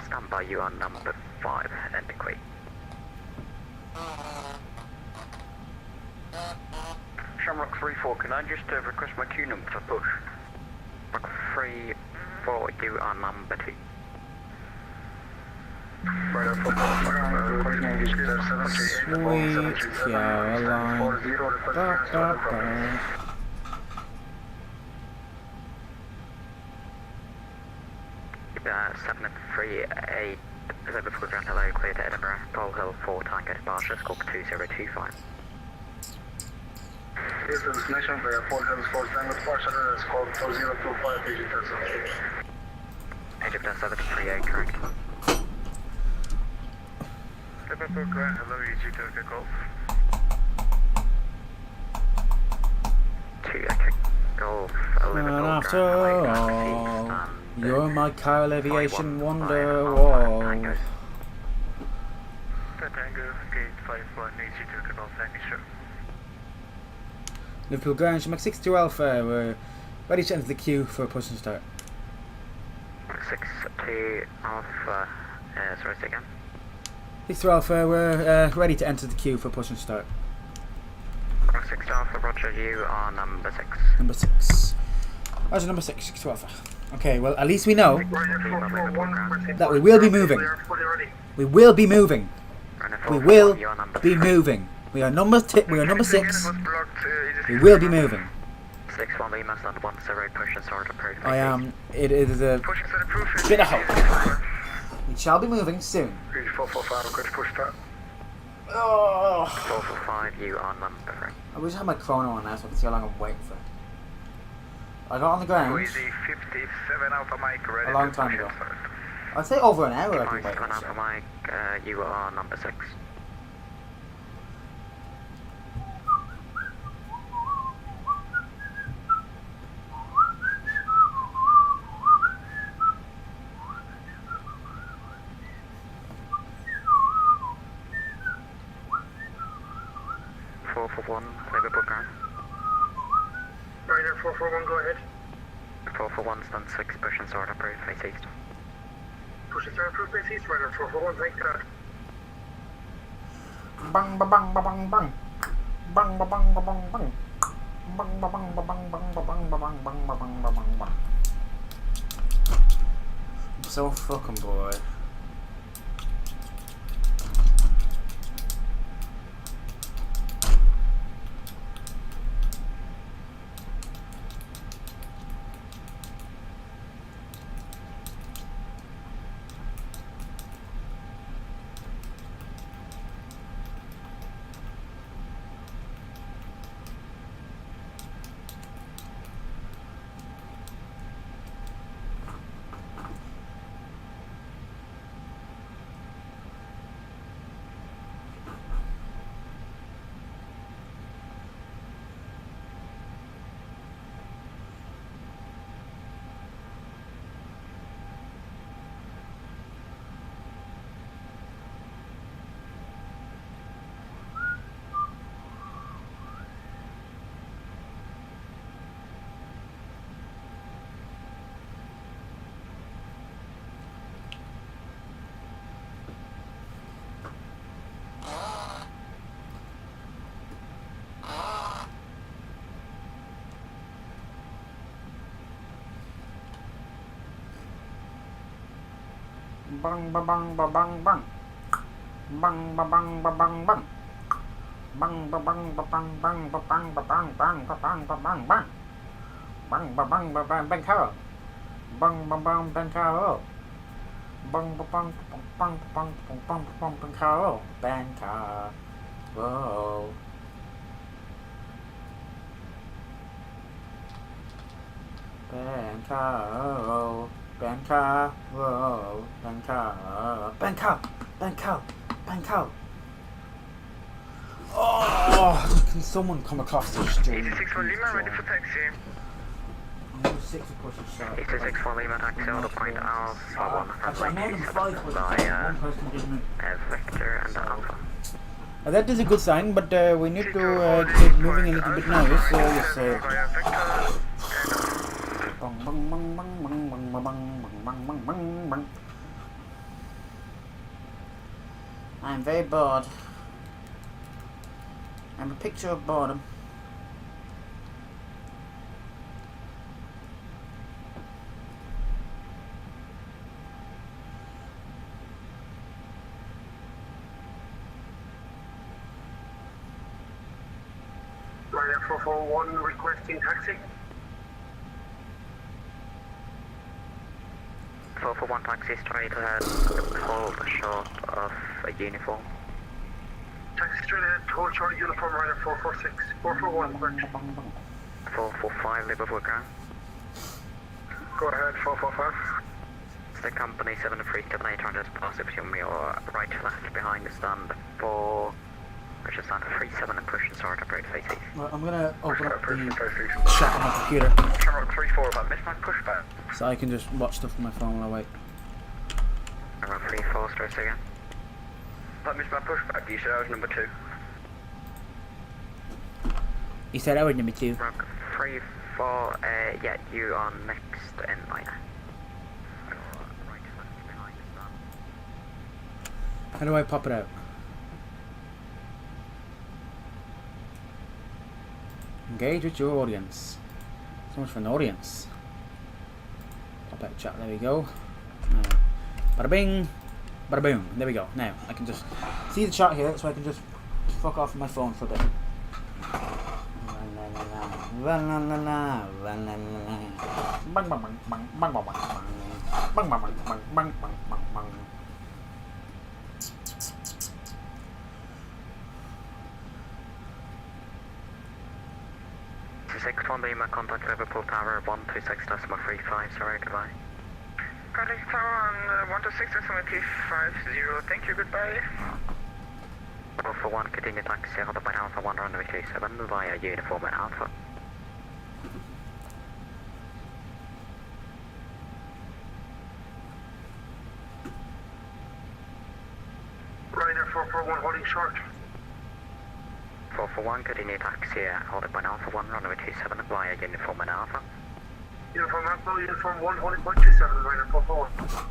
Stand by, you on number 5, adequate. Shamrock 34, can I just request my queue number for push? Shamrock 34, you are number 2.
Sweet Caroline, ba ba ba.
738, Liverpool Ground, hello, clear to Edinburgh, Pole Hill 4, Tango departure, scope 2025.
This is destination for Pole Hill 4, Tango departure, scope 2025, Egypt 738.
Egypt 738, correct.
Liverpool Ground, hello, Egypt, okay, Golf.
2 Echo Golf,
And after all, you're my Kyle Aviation Wonderwall.
Tango, gate 51, Egypt, okay, Golf, thank you, sir.
Liverpool Ground, Shamrock 62 Alpha, we're ready to enter the queue for a push and start.
62 Alpha, sorry, say again.
62 Alpha, we're ready to enter the queue for a push and start.
6 Alpha, roger, you are number 6.
Number 6. Roger, number 6, 62 Alpha. Okay, well, at least we know that we will be moving. We will be moving. We will be moving. We are number 6. We will be moving.
6-1, we must not once the road push and start approved.
I am. It is a bit of hope. We shall be moving soon.
445, good push start.
Oh.
445, you are number 3.
I wish I had my chrono on now so I can see how long I'm waiting for. I got on the ground
57 Alpha Mike, ready
a long time ago. I'd say over an hour I've been waiting.
57 Alpha Mike, you are number 6. Liverpool Ground.
Ryder 441, go ahead.
441, stand 6, push and start approved, face east.
Push and start approved, face east, Ryder 441, thank you.
Bang ba bang ba bang bang. Bang ba bang ba bang bang. Bang bang bang bang bang bang bang bang bang bang bang bang. I'm so fucking bored. Bang ba bang ba bang bang. Bang ba bang ba bang bang. Bang ba bang ba bang bang ba bang ba bang bang ba bang ba bang bang. Bang ba bang ba bang bang car. Bang ba bang bang car. Bang ba bang bang bang bang bang bang bang car. Bang car. Whoa. Bang car. Bang car. Whoa. Bang car. Bang car. Bang car. Bang car. Oh, can someone come across this street?
86 for Lima, ready for taxi.
I'm 6 of course it's shot.
86 for Lima, taxi on the point Alpha 1.
Actually, I made them 5 for
by
one person didn't.
Victor and Alpha.
That is a good sign, but we need to keep moving a little bit now. Yes, yes. Bang bang bang bang bang bang bang bang bang bang bang. I'm very bored. I'm a picture of boredom.
Ryder 441 requesting taxi.
441 taxi straight ahead, hold short of a uniform.
Taxi straight ahead, hold short of uniform, Ryder 446. 441, correct.
445 Liver-BOO-l ground.
Go ahead, 445.
It's the company 7378 trying to pass it between your right to left behind the stand for which is stand for 37 and push and start up rate faces.
Well, I'm gonna open up the chat on my computer
Camera 34 about missed my pushback.
so I can just watch stuff on my phone while I wait.
Camera 34 starts again. I missed my pushback, you said I was number 2.
You said I was number 2.
Rock 34, yeah, you are next in line. Right to left behind the stand.
How do I pop it out? Engage with your audience. So much for an audience. Pop out chat, there we go. Bada bing, bada boom, there we go. Now, I can just see the chat here, so I can just fuck off my phone for a bit. Bang bang bang bang bang bang bang bang bang bang bang.
61 Lima, contact Liverpool Tower 126.35, sorry, goodbye. Contact Tower on 126.50, thank you, goodbye. 441, continue taxi, hold up by Alpha 1, runway 27 via uniform and Alpha.
Ryder 441 holding short.
441, continue taxi, hold up by Alpha 1, runway 27 via uniform and Alpha.
Uniform Alpha, uniform 1 holding point 27, Ryder 441.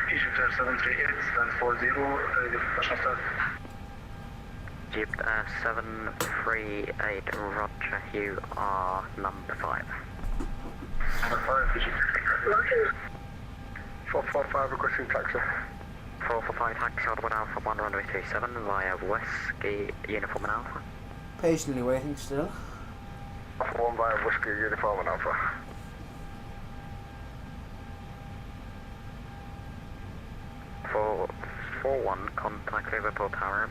Egypt 738, stand 40, przepraszam,
Jeep 738, Roger, you are number 5.
Number 5, Egypt. 445 requesting taxi.
445 taxi, Ottawa Alpha 1 runway 37 via Whiskey, Uniform and Alpha.
Patiently waiting still.
1 via Whiskey, Uniform and Alpha.
441, contact Liverpool Tower,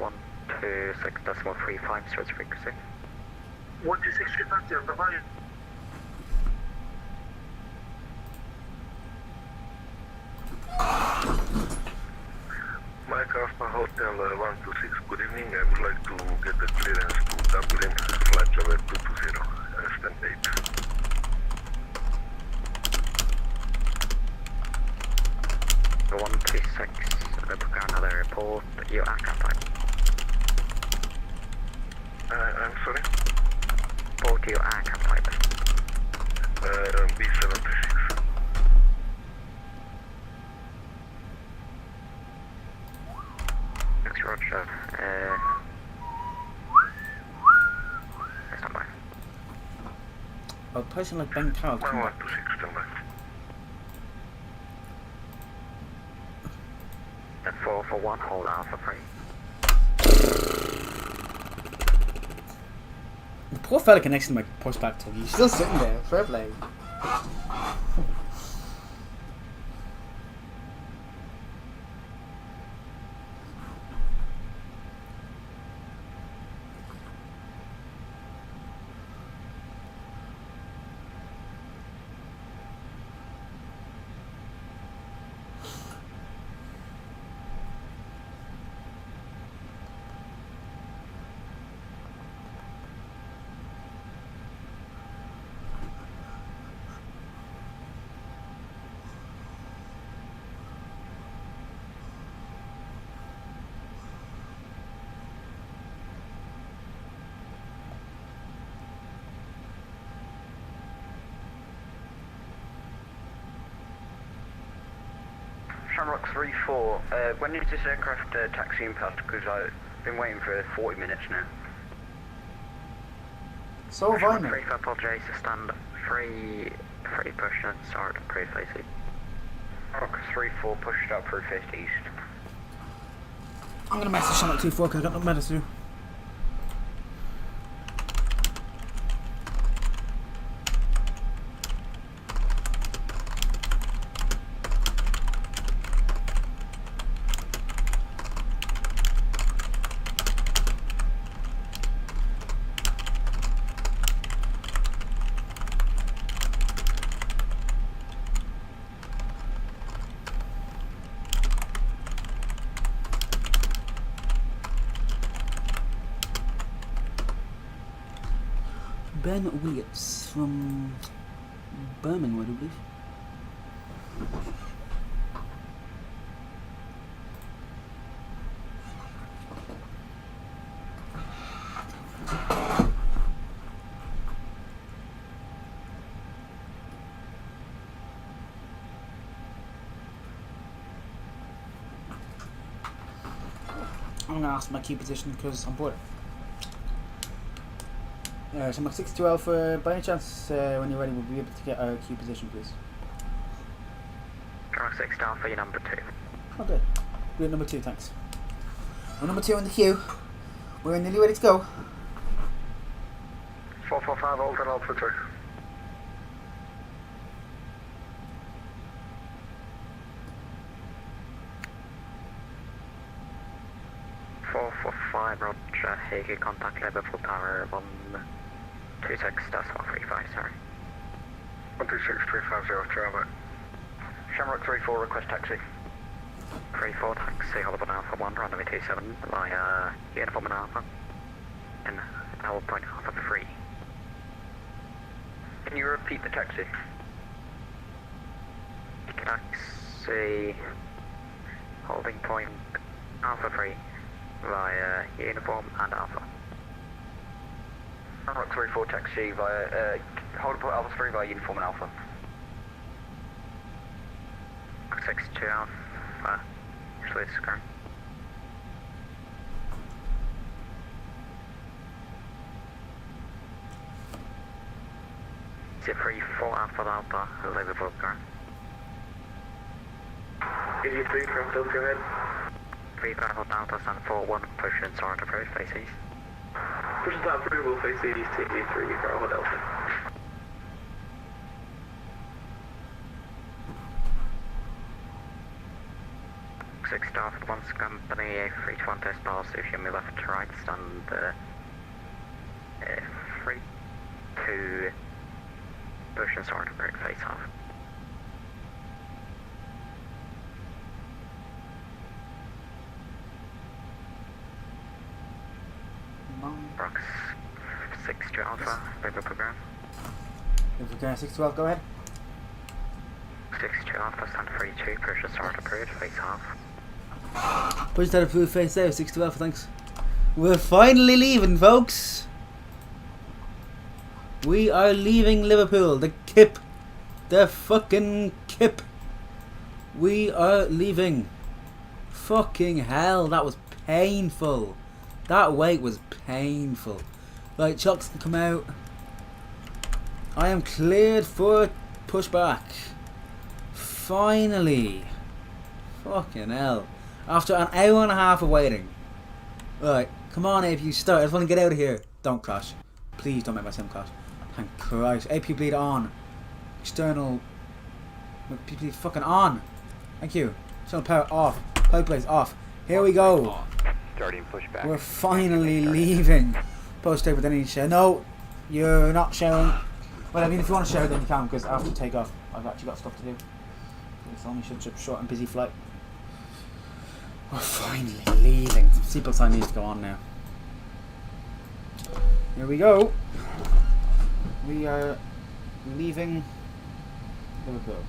126.35 search frequency.
126.35, provide. Mike Alpha Hotel 126, good evening. I would like to get the clearance to Dublin, flight level 220, stand 8.
The 126, book another report, your aircraft type.
I'm sorry?
Report your aircraft type.
B736.
Thanks, Roger. Stand by.
A person like Ben Carroll.
126, stand by.
Then 441, hold Alpha 3.
The poor fella can next to my pushback tug. He's still sitting there. Fair play.
Shamrock 3-4, when is this aircraft taxiing past? Because I've been waiting for 40 minutes now.
So have I now.
3 Purple J to stand 3 push and start proof AC.
Shamrock 3-4, pushed up proof 50 east.
I'm gonna message Shamrock 2-4 because I got no matter to do. Ben Williams from Birmingham, I believe. I'm gonna ask my key position because I'm bored. So I'm at 62 Alpha, by any chance, when you're ready, we'll be able to get our key position, please.
Shamrock 6 down for your number 2.
Okay, we're at number 2, thanks. We're number 2 in the queue. We're nearly ready to go.
445, hold on Alpha 2.
Roger, Hague, contact Liverpool Tower 126.135, sorry.
126.350, travel.
Shamrock 3-4, request taxi.
3-4 taxi, Hollywood Alpha 1, runway 27 via uniform and Alpha. And hold point Alpha 3.
Can you repeat the taxi?
Taxi, holding point Alpha 3 via uniform and Alpha.
Rock 3-4 taxi via, hold point Alpha 3 via uniform and Alpha.
6-2 Alpha, usually it's current. Is it 3-4 Alpha Delta, Liverpool current?
83, from Delta, go ahead.
3 Bravo Delta, stand 4-1, push and start approach, face east.
Push that through, we'll face east, take 3, Bravo Delta.
Six Star for once company, 321 test pass, if you move left to right, stand 3, 2, push and start approach, face off. Brox 6 to Alpha, River program.
If we're 612, go ahead.
6 to Alpha, stand 3-2, push and start approach, face off.
Push that approved face out, 612, thanks. We're finally leaving, folks. We are leaving Liverpool. The kip. The fucking kip. We are leaving. Fucking hell, that was painful. That wait was painful. Right, chocks can come out. I am cleared for pushback. Finally. Fucking hell. After an hour and a half of waiting. Right, come on AP, start. I just want to get out of here. Don't crash. Please don't make my sim crash. Thank Christ. AP bleed on. External. AP bleed fucking on. Thank you. External power off. Pipe blaze off. Here we go.
Starting pushback.
We're finally leaving. Post tape with any share. No, you're not sharing. Well, I mean, if you want to share, then you can, because after takeoff, I've actually got stuff to do. It's only such a short and busy flight. We're finally leaving. Seatbelt sign needs to go on now. Here we go. We are leaving Liverpool.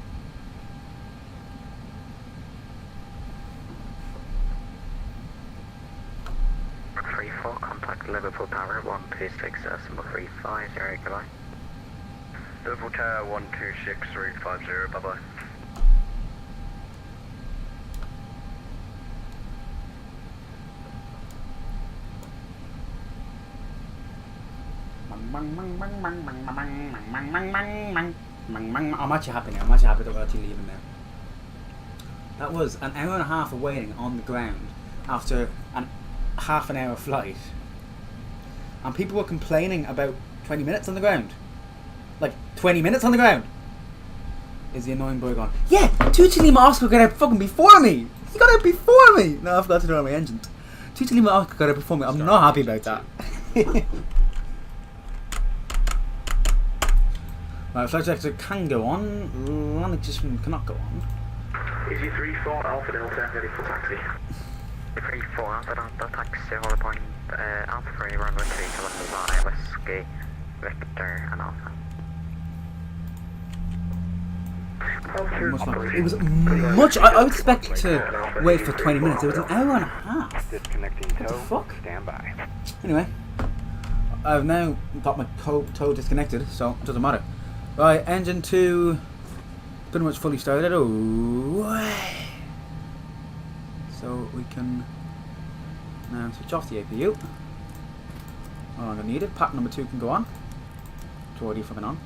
Rock 3-4, contact Liverpool Tower 126.350, goodbye.
Liverpool Tower 126.350, bye bye.
I'm actually happy now. I'm actually happy that we're actually leaving now. That was an hour and a half of waiting on the ground after half an hour flight. And people were complaining about 20 minutes on the ground. Like, 20 minutes on the ground! Is the annoying boy gone? Yeah! Tucci Lima Oscar got out fucking before me! He got out before me! No, I forgot to turn on my engine. Tucci Lima Oscar got out before me. I'm not happy about that. Right, flight director can go on. Landing system cannot go on.
Easy 3-4 Alpha Delta, ready for taxi.
3-4 Alpha Delta, taxi, hold point Alpha 3, runway 3 to London, Whiskey, Victor, and Alpha.
It was much. I would expect to wait for 20 minutes. It was an hour and a half.
Disconnecting
What the
tow.
fuck?
Stand by.
Anyway, I've now got my tow disconnected, so it doesn't matter. Right, engine 2 pretty much fully started. Away. So we can now switch off the APU. No longer needed. Pack number 2 can go on. It's already fucking on.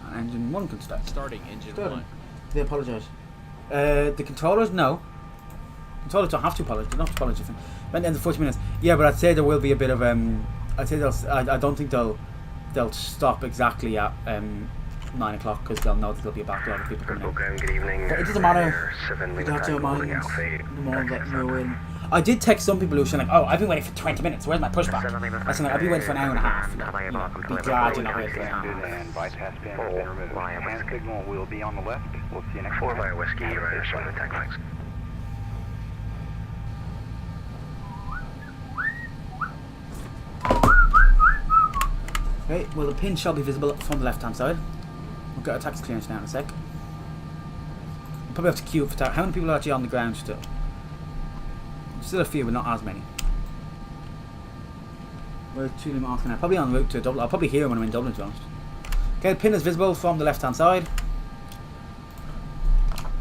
And engine 1 can start.
Starting engine
Start
1.
them. They apologise. The controllers, no. Controllers don't have to apologise. They don't have to apologise. Went down to 40 minutes. Yeah, but I'd say there will be a bit of I'd say I don't think they'll stop exactly at 9 o'clock because they'll know that there'll be a backlog of people coming in.
Good evening.
But it doesn't matter. You don't have to mind the more that you're waiting. I did text some people who were saying like, oh, I've been waiting for 20 minutes. Where's my pushback? I said like, I've been waiting for an hour and a half. You know, be glad you're not waiting for an hour and a half.
And bypass pin has been removed. Hand signal will be on the left. We'll see you next time.
4 via Whiskey, right, showing the tech flags.
Okay, well the pin shall be visible from the left hand side. We've got a taxi clearance now in a sec. We'll probably have to queue up for how many people are actually on the ground still? Still a few, but not as many. Where's Tully marking now? Probably en route to Dublin. I'll probably hear him when I'm in Dublin, to be honest. Okay, the pin is visible from the left hand side.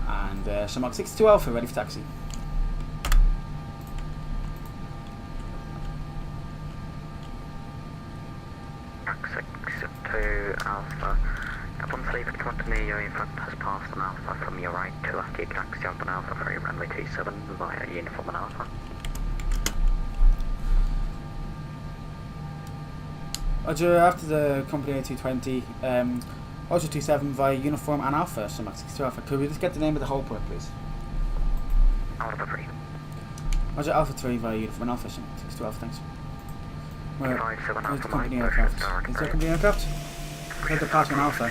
And Shamrock 62 Alpha ready for taxi.
Alpha. Upon sleep, continue your in front has passed an Alpha from your right to left. You can jump on Alpha for runway 27 via uniform and Alpha.
Roger, after the company A220, Roger 27 via uniform and Alpha, so Max 62 Alpha. Could we just get the name of the whole point, please?
Alpha 3.
Roger, Alpha 3 via uniform and Alpha, so Max 62 Alpha, thanks. Where's the company
Mike,
aircraft? Is there a company aircraft? Where's the pass on Alpha?
You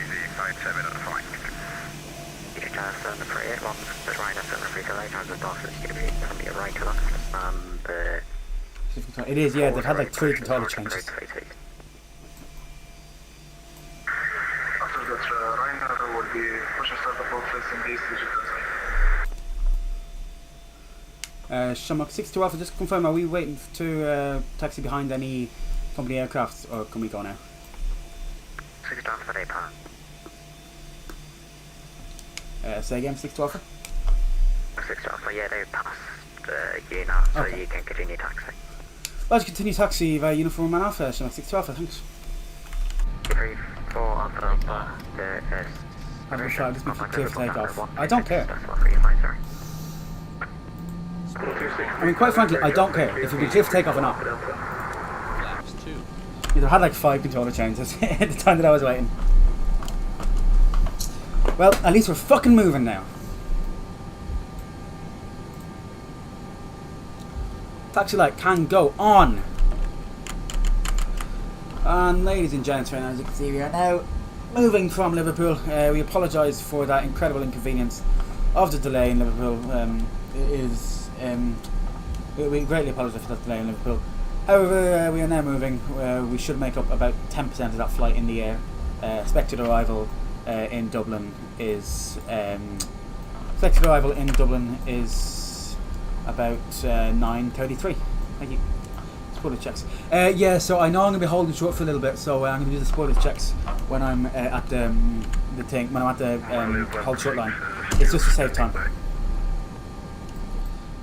just turn the 38 ones, the right up and the 3 delay times of bosses, you can be from your right to left, and
It is, yeah, they've had like 3 controller changes.
After that, Rainer will be pushing start the process in these digital.
Shamrock 62 Alpha, just confirm, are we waiting to taxi behind any company aircraft, or can we go now?
6 Alpha, they pass.
Say again, 62 Alpha?
6 Alpha, yeah, they passed you now, so
Okay.
you can continue taxi.
Let's continue taxi via uniform and Alpha, Shamrock 62 Alpha, thanks.
3, 4 Alpha, there is...
Have a shot, just be clear for takeoff. I don't care. I mean, quite frankly, I don't care if you be clear for takeoff or not.
Flaps 2.
Either had like 5 controller changes at the time that I was waiting. Well, at least we're fucking moving now. Taxi light can go on. And ladies and gentlemen, as you can see, we are now moving from Liverpool. We apologise for that incredible inconvenience of the delay in Liverpool. We greatly apologise for that delay in Liverpool. However, we are now moving. We should make up about 10% of that flight in the air. Expected arrival in Dublin is about 9:33. Thank you. Spoiler checks. Yeah, so I know I'm going to be holding short for a little bit, so I'm going to do the spoiler checks when I'm at the thing, when I'm at the hold short line. It's just to save time.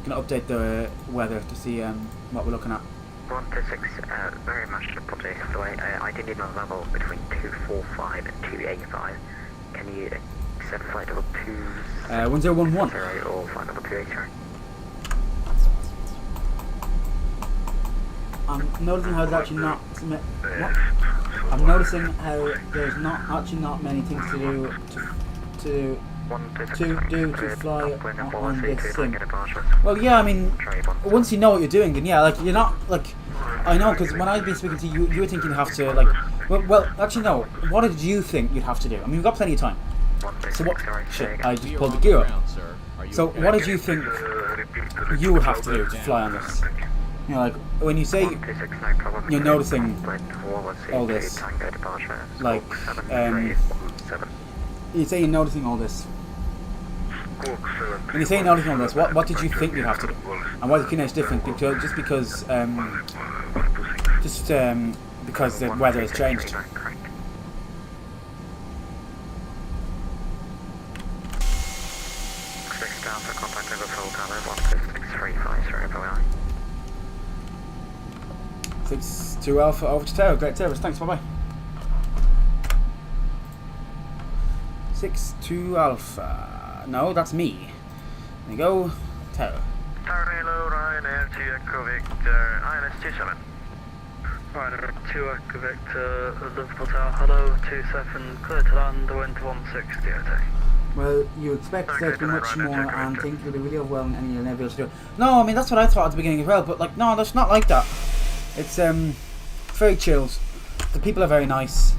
Going to update the weather to see what we're looking at.
126, very much probably the way. I did need a level between 245 and 285. Can you accept flight level
1011.
2 or flight level 280?
I'm noticing how there's actually not. What? I'm noticing how there's not many things to do to fly on this thing. Well, yeah, I mean, once you know what you're doing, then yeah, like you're not like. I know, because when I've been speaking to you, you were thinking you have to like. Well, actually no. What did you think you'd have to do? I mean, we've got plenty of time. So what? Shit, I just pulled the gear up. So what did you think you would have to do to fly on this? You know, like when you say you're noticing all this, like you say you're noticing all this. When you say you're noticing all this, what did you think you'd have to do, and why is the QNH different? Because because the weather has changed. Six 2 Alpha over to Tower. Great service. Thanks. Bye bye. 6-2 Alpha. No, that's me. There you go. Tower.
Hello, Ryanair to Echo Victor, INS 27.
Ryanair 2 Echo Victor, Liverpool Tower, hello, 27, clear to land, the wind 160, okay.
Well, you expect there to be much more and think it'll be really overwhelming and you'll never be able to do it. No, I mean, that's what I thought at the beginning as well, but like, no, that's not like that. It's very chilled. The people are very nice.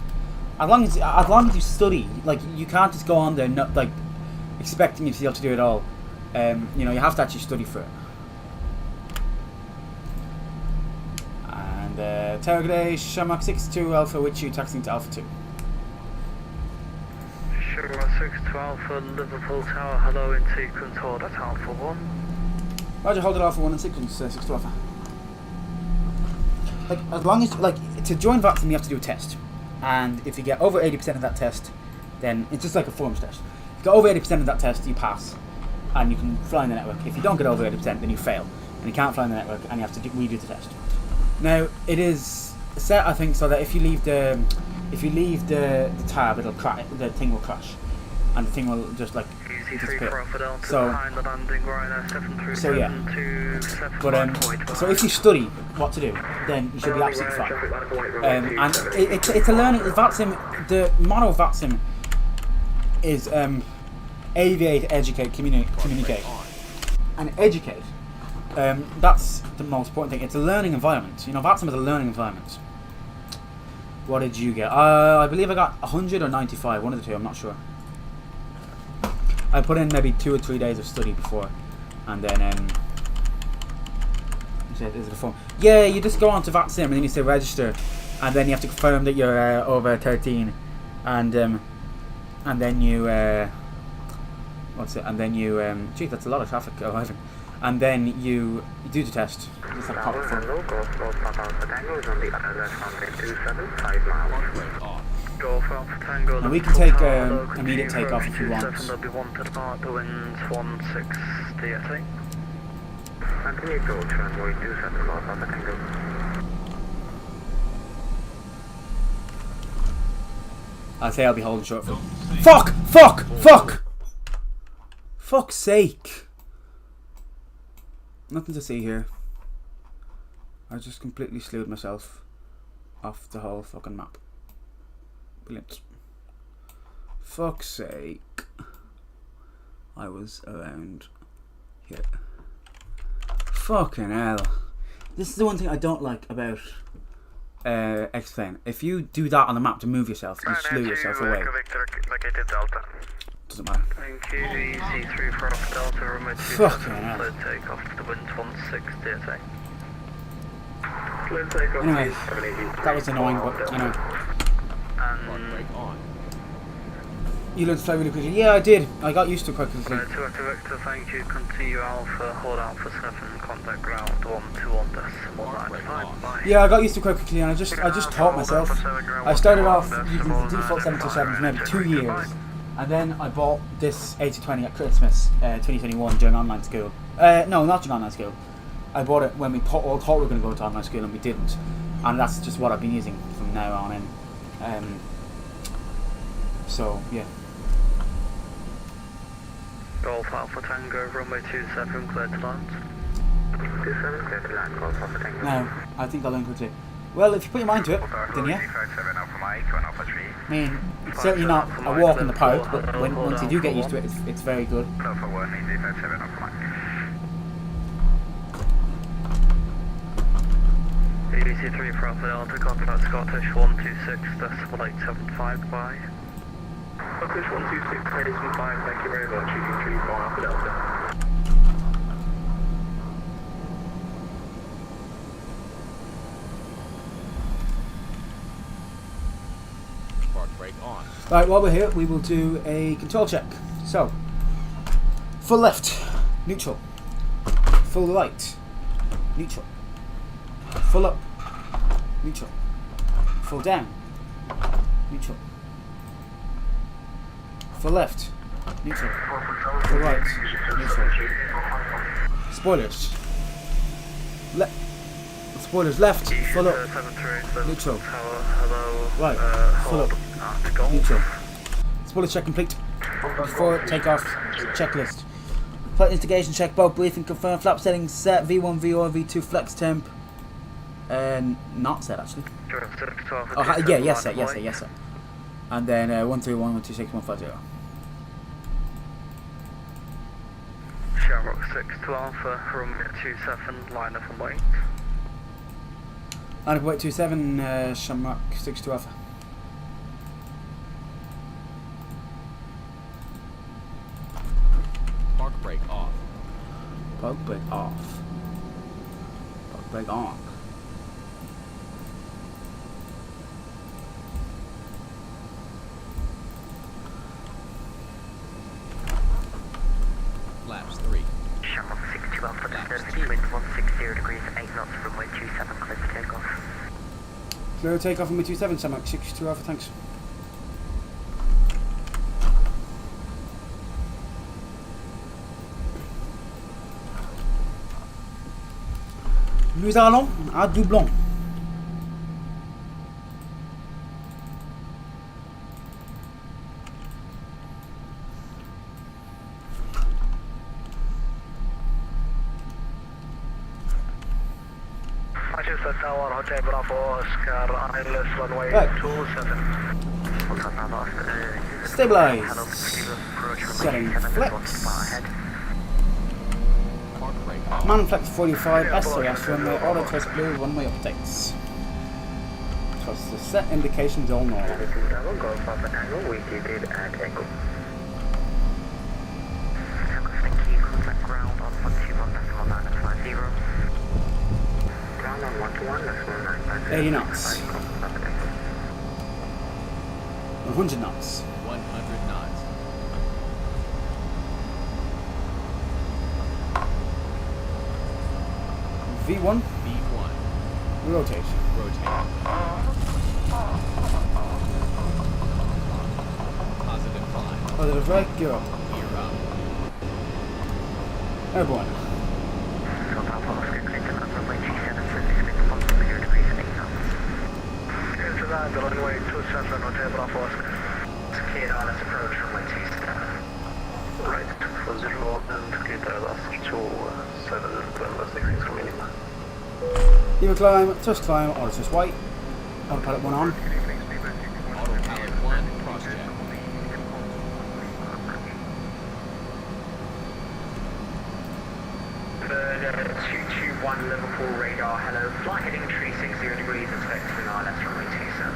As long as you study, like, you can't just go on there not like expecting you to be able to do it all. You know, you have to actually study for it. And Tower, good day. Shamrock 62 Alpha with you, taxiing to Alpha 2.
Sugar 62 Alpha, Liverpool Tower, hello in sequence, hold at Alpha 1.
Roger, hold it Alpha 1 in sequence, 62 Alpha. Like, as long as, like, to join VATSIM you have to do a test. And if you get over 80% of that test, then it's just like a forms test. If you get over 80% of that test, you pass. And you can fly in the network. If you don't get over 80%, then you fail. And you can't fly in the network, and you have to redo the test. Now, it is set, I think, so that if you leave the tab, it'll crash. The thing will crash, and the thing will just like disappear. So yeah. But so if you study what to do, then you should be absolutely fine. And it's a learning. VATSIM. The motto of VATSIM is aviate, educate, communicate, and educate. That's the most important thing. It's a learning environment. You know, VATSIM is a learning environment. What did you get? I believe I got 100 or 95, one of the two, I'm not sure. I put in maybe 2 or 3 days of study before, and then, is it a form? Yeah, you just go on to VATSIM and then you say register, and then you have to confirm that you're over 13, and then you, what's it, and then you, gee, that's a lot of traffic arriving. And then you do the test. Just like pop it for now we can take immediate takeoff if you want. I'll say I'll be holding short for. Fuck! Fuck! Fuck! Fuck's sake! Nothing to see here. I just completely slewed myself off the whole fucking map. Brilliant. Fuck's sake. I was around here. Fucking hell. This is the one thing I don't like about X-Plane. If you do that on the map to move yourself, you slew yourself away. Doesn't matter.
Thank you, EC3 for Delta, remote
fucking hell.
take off to the wind 16 DSA.
Anyway, that was annoying, but anyway. You learned to fly really quickly. Yeah, I did. I got used to it quite quickly.
To Victor, thank you. Continue Alpha, hold Alpha 7, contact ground 121.195.
Yeah, I got used to it quite quickly, and I just taught myself. I started off using the default 727 for maybe 2 years. And then I bought this A220 at Christmas 2021 during online school. No, not during online school. I bought it when we all thought we were going to go to online school and we didn't. And that's just what I've been using from now on in. So, yeah.
Golf Alpha Tango, runway 27, clear to land.
27, clear to land, Golf Alpha Tango.
Now, I think I'll learn quickly. Well, if you put your mind to it, then yeah. I mean, it's certainly not a walk in the park, but once you do get used to it, it's very good.
BBC3 for Alpha Delta, contact Scottish 126.875, bye.
Scottish 126.875, thank you very much. BBC3 for Alpha Delta.
Right, while we're here, we will do a control check. So, full left, neutral. Full right, neutral. Full up, neutral. Full down, neutral. Full left, neutral. Full right, neutral. Spoilers. Spoilers left, full up, neutral. Right, full up, neutral. Spoiler check complete. Before takeoff, checklist. Flight instigation check, boat briefing confirmed, flap settings set, V1, V0, V2, flex temp. Not set actually. Oh, yeah, yes sir, yes sir, yes sir. And then 131, 126, 150.
Shamrock 6 to Alpha, runway 27, line up and wait.
Line up and wait 27, Shamrock 6 to Alpha.
Park brake off.
Park brake off. Park brake on.
Wind 160 degrees, 8 knots, runway 27, clear for takeoff.
Clear takeoff on my 27, Shamrock 62 Alpha, thanks. Nous allons à Doublon.
Manchester Tower, Hotel Bravo, Oscar, ILS runway
Right.
27.
Stabilize. Setting flex.
Park brake.
Manflex 45, SOS runway, auto twist blue, runway updates. Trust the set indications all normal.
Go for the angle, we did it at angle. Thank you, contact ground on 121.950. Ground on 121.950.
80 knots. 100 knots.
100 knots.
V1,
V1.
rotate.
Rotate. Positive climb.
Positive right, gear up.
Gear up.
Airborne.
Into that, the runway 27, Hotel Bravo, Oscar.
Cleared on its approach, runway 27.
Right, 40 and clear last to 7 12 degrees from minimum.
Lever climb, twist climb, auto twist white. Autopilot 1 on.
Autopilot 1, cross check.
Bird 221 Liverpool radar, hello. Flight heading 360 degrees, expecting ILS runway 27.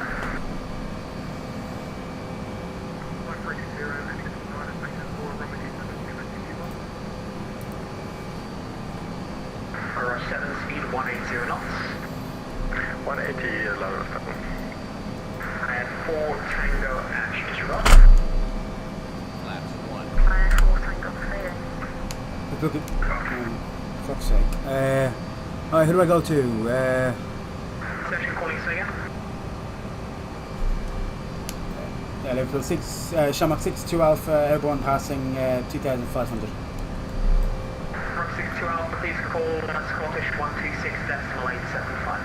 Rush 7, speed 180 knots.
180 level 7.
And 4 Tango Apache disrupt.
Flaps 1.
4 Tango clearing.
Look at. Fuck's sake. Alright, who do I go to?
Section calling Slinger.
Yeah, Liverpool 6, Shamrock 62 Alpha, airborne passing 2,500.
Rock 62 Alpha, please call Scottish 126.875.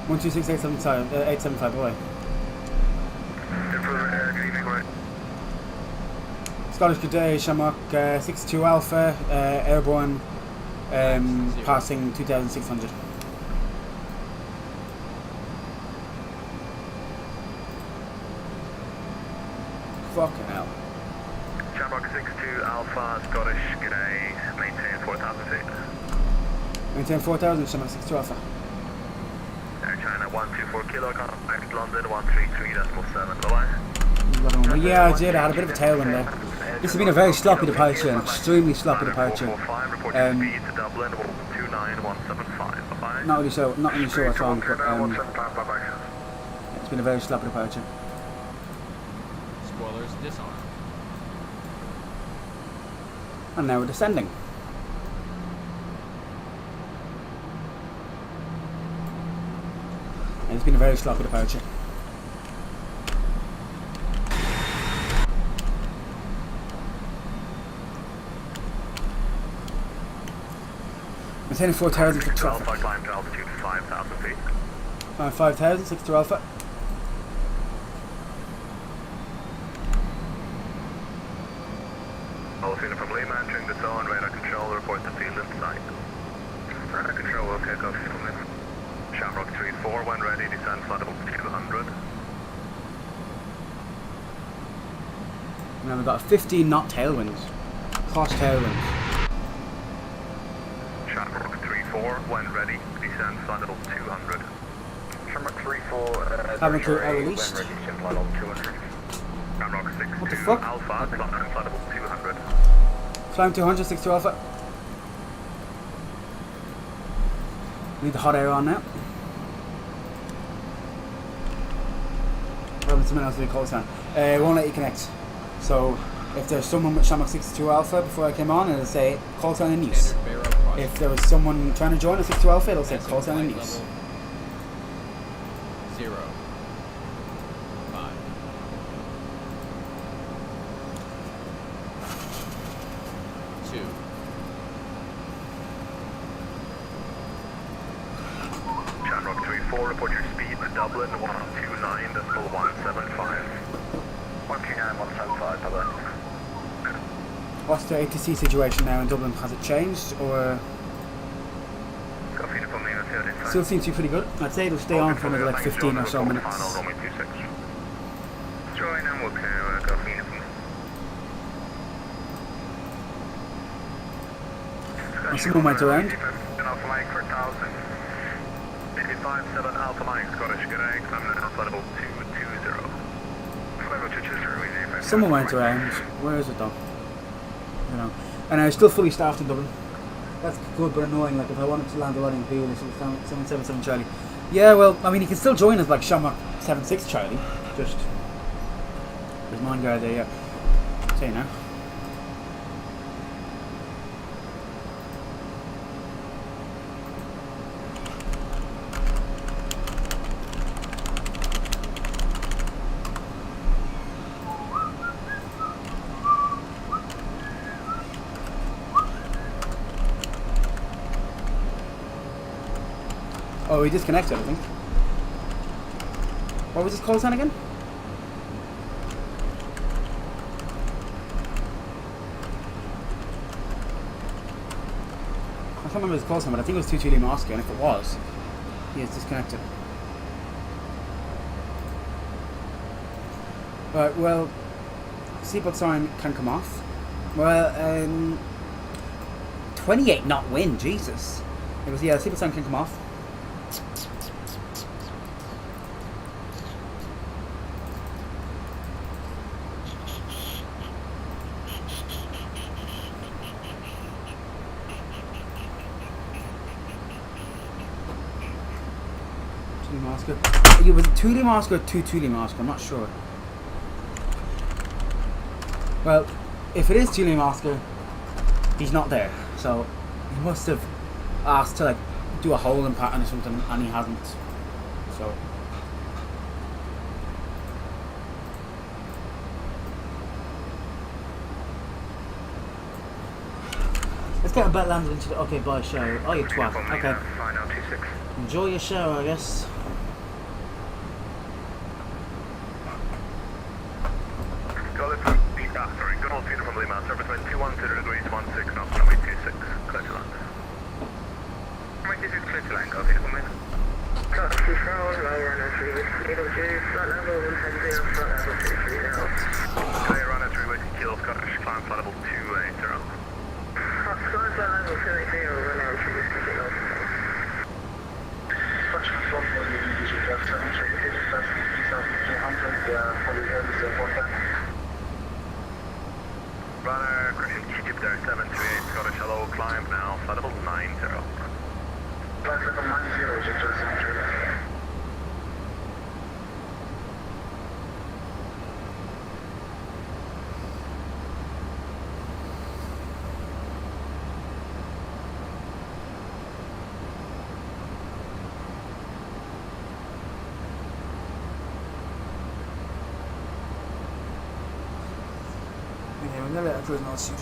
126,875, boy. Scottish good day, Shamrock 62 Alpha, airborne, passing 2,600. Fucking hell.
Shamrock 62 Alpha, Scottish, g'day, maintain 4,000 feet.
Maintain 4,000, Shamrock 62 Alpha.
Air China 124 kilo, contact London 133.7, bye-bye.
Well, yeah, I did. I had a bit of a tailwind there. This has been a very sloppy departure, an extremely sloppy departure.
445, reporting speed to Dublin 29175, bye-bye.
Not really sure what's wrong, but it's been a very sloppy departure.
Spoilers disarm.
And now we're descending. And it's been a very sloppy departure. Maintaining 4,000 for traffic.
Alpha, climb to altitude 5,000 feet.
5,000, 62 Alpha.
Alpha from Lima entering the zone, radar control, report the field in sight. Radar control will take off from Lima. Shamrock 34, when ready, descend flight level 200.
And then we've got a 15 knot tailwind. Cross tailwind.
Shamrock 34, when ready, descend flight level 200.
Shamrock 34,
Having to released.
when ready, descend flight level 200.
Shamrock 62
What the fuck?
Alpha, climb flight level 200.
Climb 200, 62 Alpha. Need the hot air on now. Well, someone else did a call sign. It won't let you connect. So if there's someone with Shamrock 62 Alpha before I came on, it'll say call sign in use.
Standard Barrow cross
If there was someone trying to join us 62 Alpha, it'll say call sign in use.
0, 5.
Shamrock 3-4, report your speed to Dublin 129.175. 129.175, bye-bye.
What's the ATC situation now in Dublin? Has it changed or still seems to be pretty good? I'd say it'll stay on for another like 15 or so minutes.
Join and we'll clear go for uniform.
And someone went around.
Alpha Mike for 1000. 55-7 Alpha Mike, Scottish, good day. Examiner Alpha level 220. Level 220,
Someone went around. Where is it though? You know. And I was still fully staffed in Dublin. That's good but annoying. Like if I wanted to land a landing field, it's 777 Charlie. Yeah, well, I mean, he can still join us like Shamrock 76 Charlie. Just there's mine guy there. Yeah. Say now. Oh, he disconnected, I think. What was his call sign again? I can't remember his call sign, but I think it was 2 Lima Oscar, and if it was, he is disconnected. Right, well, seatbelt sign can come off. Well, 28 knot wind, Jesus. It was, yeah, seatbelt sign can come off. It was 2 Lima Oscar or 2 Lima Oscar, I'm not sure. Well, if it is 2 Lima Oscar, he's not there. So he must have asked to like do a hole in pattern or something, and he hasn't. So let's get a bet landed into the okay, bye shower. Oh, you twat. Okay. Enjoy your shower, I guess.
Sorry, good old Peter from Lima, surface wind 210 degrees, 16 knots, runway 26, clear to land. Runway 26, clear to land, go Peter from Lima.
Got control, low runner 3 with needle G, flight level 170, flight level 230.
Clear runner 3 with kilo Scottish, climb flight level 280.
Climb flight level 280, run out 3 with kilo. Scottish control for the usual draft 7, check the digit, that's 3,300, for the early support time.
Runner, Christian Egypt there, 728, Scottish, hello, climb now, flight level 90.
Flight level 90, check the center.
Okay, we're gonna let it go now, shoot.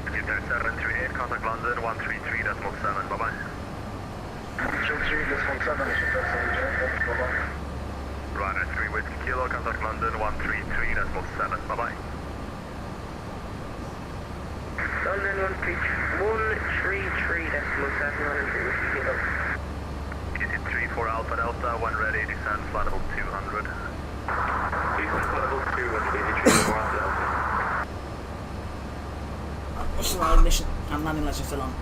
Egypt there, 738, contact London, 133.7, bye-bye.
133.7,
Runner 3 with kilo, contact London 133.7, bye bye.
London 133.7, running 3 with kilo.
Unit 34 Alpha Delta, when ready, descend flight level 200. Descend flight level 2 when ready, 34 Alpha Delta.
What's the ignition? I'm landing unless you're still on.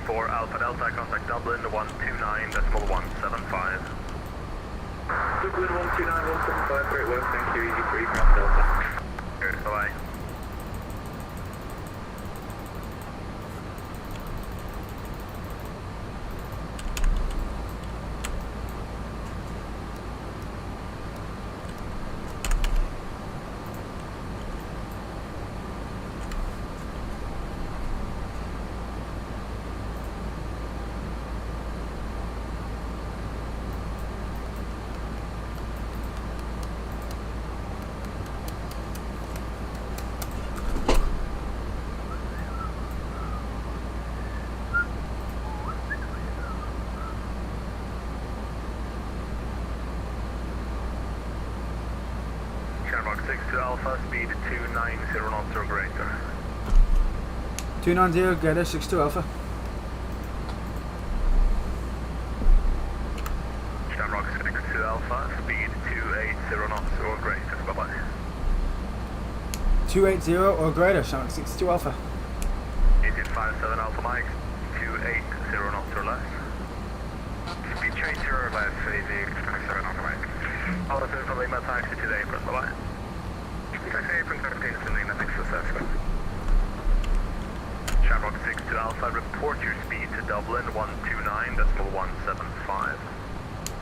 64 Alpha Delta, contact Dublin 129.175.
Dublin 129.175, great work, thank you, easy 3 from Delta.
Good, bye-bye. Shamrock 62 Alpha, speed 290 knots or greater.
290, greater, 62 Alpha.
Shamrock 62 Alpha, speed 280 knots or greater. Bye-bye.
280 or greater, Shamrock 62 Alpha.
1857 Alpha Mike, 280 knots or less. Speed change 0 less, easy 27 Alpha Mike. All of from Lima taxi to the apron, bye-bye. Taxi apron 13 to Lima, thanks for assessment. Shamrock 62 Alpha, report your speed to Dublin 129.175.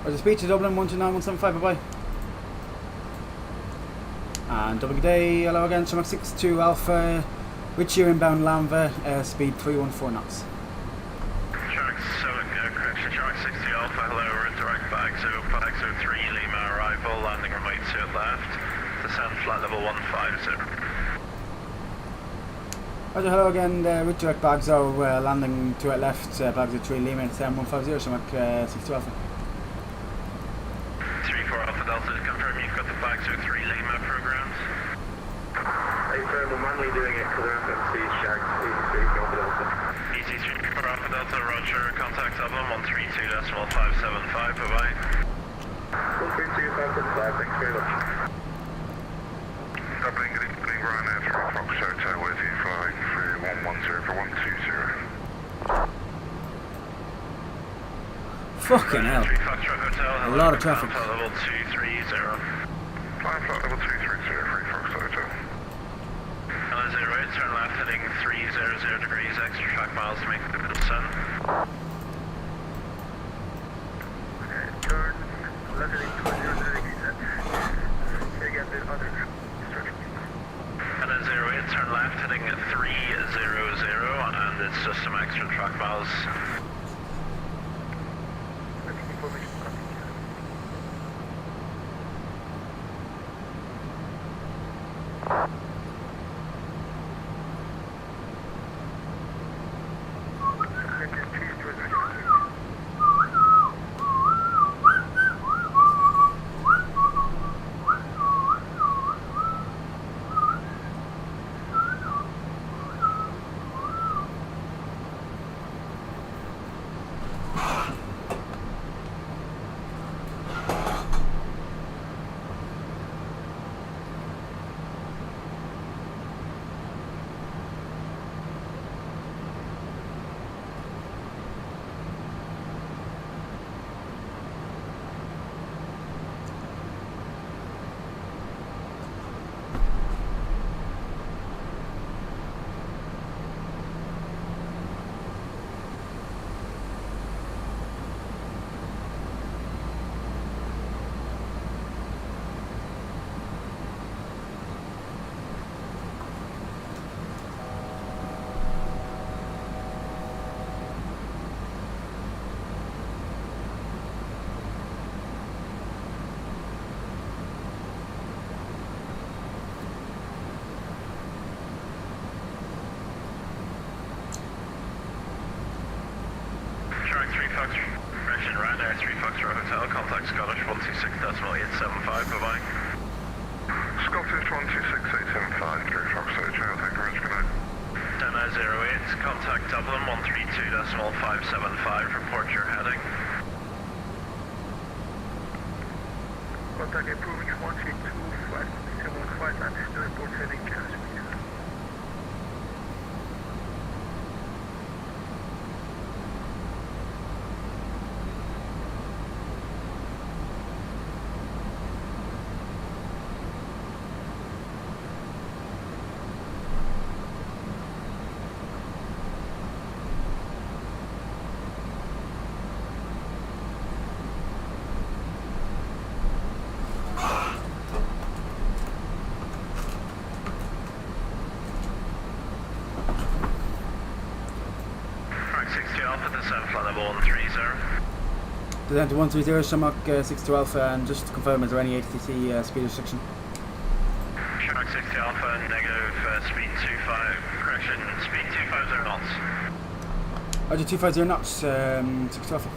Roger, speed to Dublin 129.175, bye-bye. And double good day, hello again, Shamrock 62 Alpha, with your inbound Lanva, speed 314 knots.
Shark 7, correction, Shark 60 Alpha, hello, we're in direct bag 0503 Lima arrival, landing right to left, descend flight level 150.
Roger, hello again, with direct Bagzo, landing to at left, Bagzo 3 Lima, it's 150, Shamrock 62 Alpha.
34 Alpha Delta, to confirm you've got the Bagzo 3 Lima programmed.
We're manually doing it because our FMC Shark 83 from Alpha Delta.
Easy 34 Alpha Delta, roger, contact Dublin 132.575, bye-bye.
132.575, thanks very much.
Dublin, good evening, Ryanair 3 Fox Hotel with you, flying through 110 for 120.
Fucking hell.
3 Foxtrot Hotel,
A
hello,
lot of traffic.
Alpha level 230.
Flying flight level 230, 3 Fox Hotel.
Hello, 08, turn left heading 300 degrees, extra track miles to make the middle sun.
Turn left heading 200 degrees. Say again, the other instructions.
Hello, 08, turn left heading 300, and it's just some extra track miles.
Information copy.
Ryanair 3 Foxtrot Hotel, contact Scottish 126.875, bye-bye.
Scottish 126.875, 3 Fox Hotel, thank you very much, good night.
1008, contact Dublin 132.575, report your heading.
Contact improving 132.575, and the report heading Kashmir.
60 Alpha, descend flight level 130.
Descent to 130, Shamrock 62 Alpha, and just to confirm, is there any ATC speed restriction?
Shark 60 Alpha, negative speed 25, correction, speed 250 knots.
Roger, 250 knots, 62 Alpha.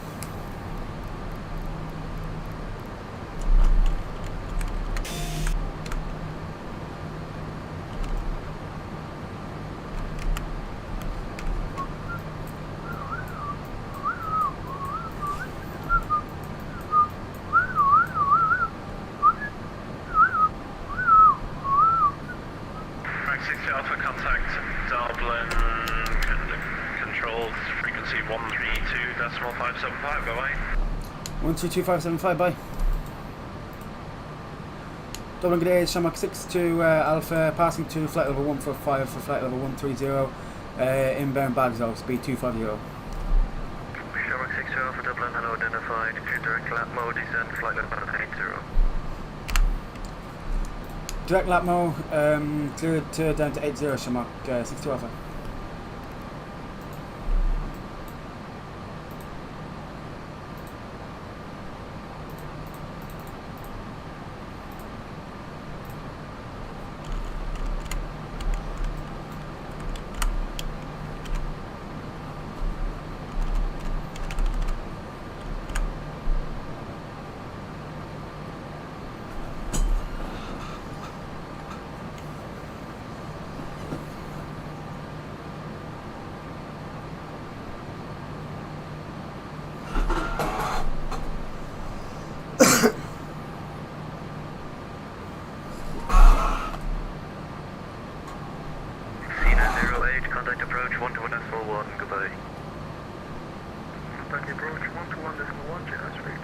Shark 60 Alpha, contact Dublin, controlled frequency 132.575, bye-bye.
122575, bye. Dublin, good day, Shamrock 62 Alpha, passing to flight level 145 for flight level 130, inbound bags off, speed 250.
Shamrock 62 Alpha Dublin, hello, identified. Direct lap mode, descend flight level 80.
Direct lap mode, cleared to down to 80, Shamrock 62 Alpha.
C908, contact approach 121.1, goodbye. Contact approach 121.1, Jazz Street.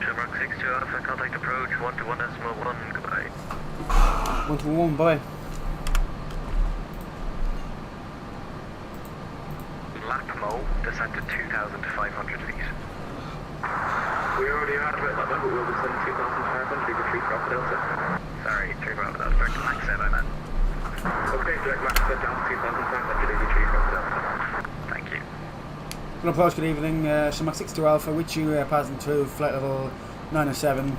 Shamrock 62 Alpha, contact approach 121.1, goodbye.
121, bye.
Lap mode, descend to 2,500 feet.
We already had it, but we'll descend 2,500, we retreat Bravo Delta.
Sorry, 3 Bravo Delta, direct max set I meant.
Okay, direct max set down to 2,500, we retreat Bravo Delta.
Thank you.
Good approach, good evening, Shamrock 62 Alpha, with you passing to flight level 907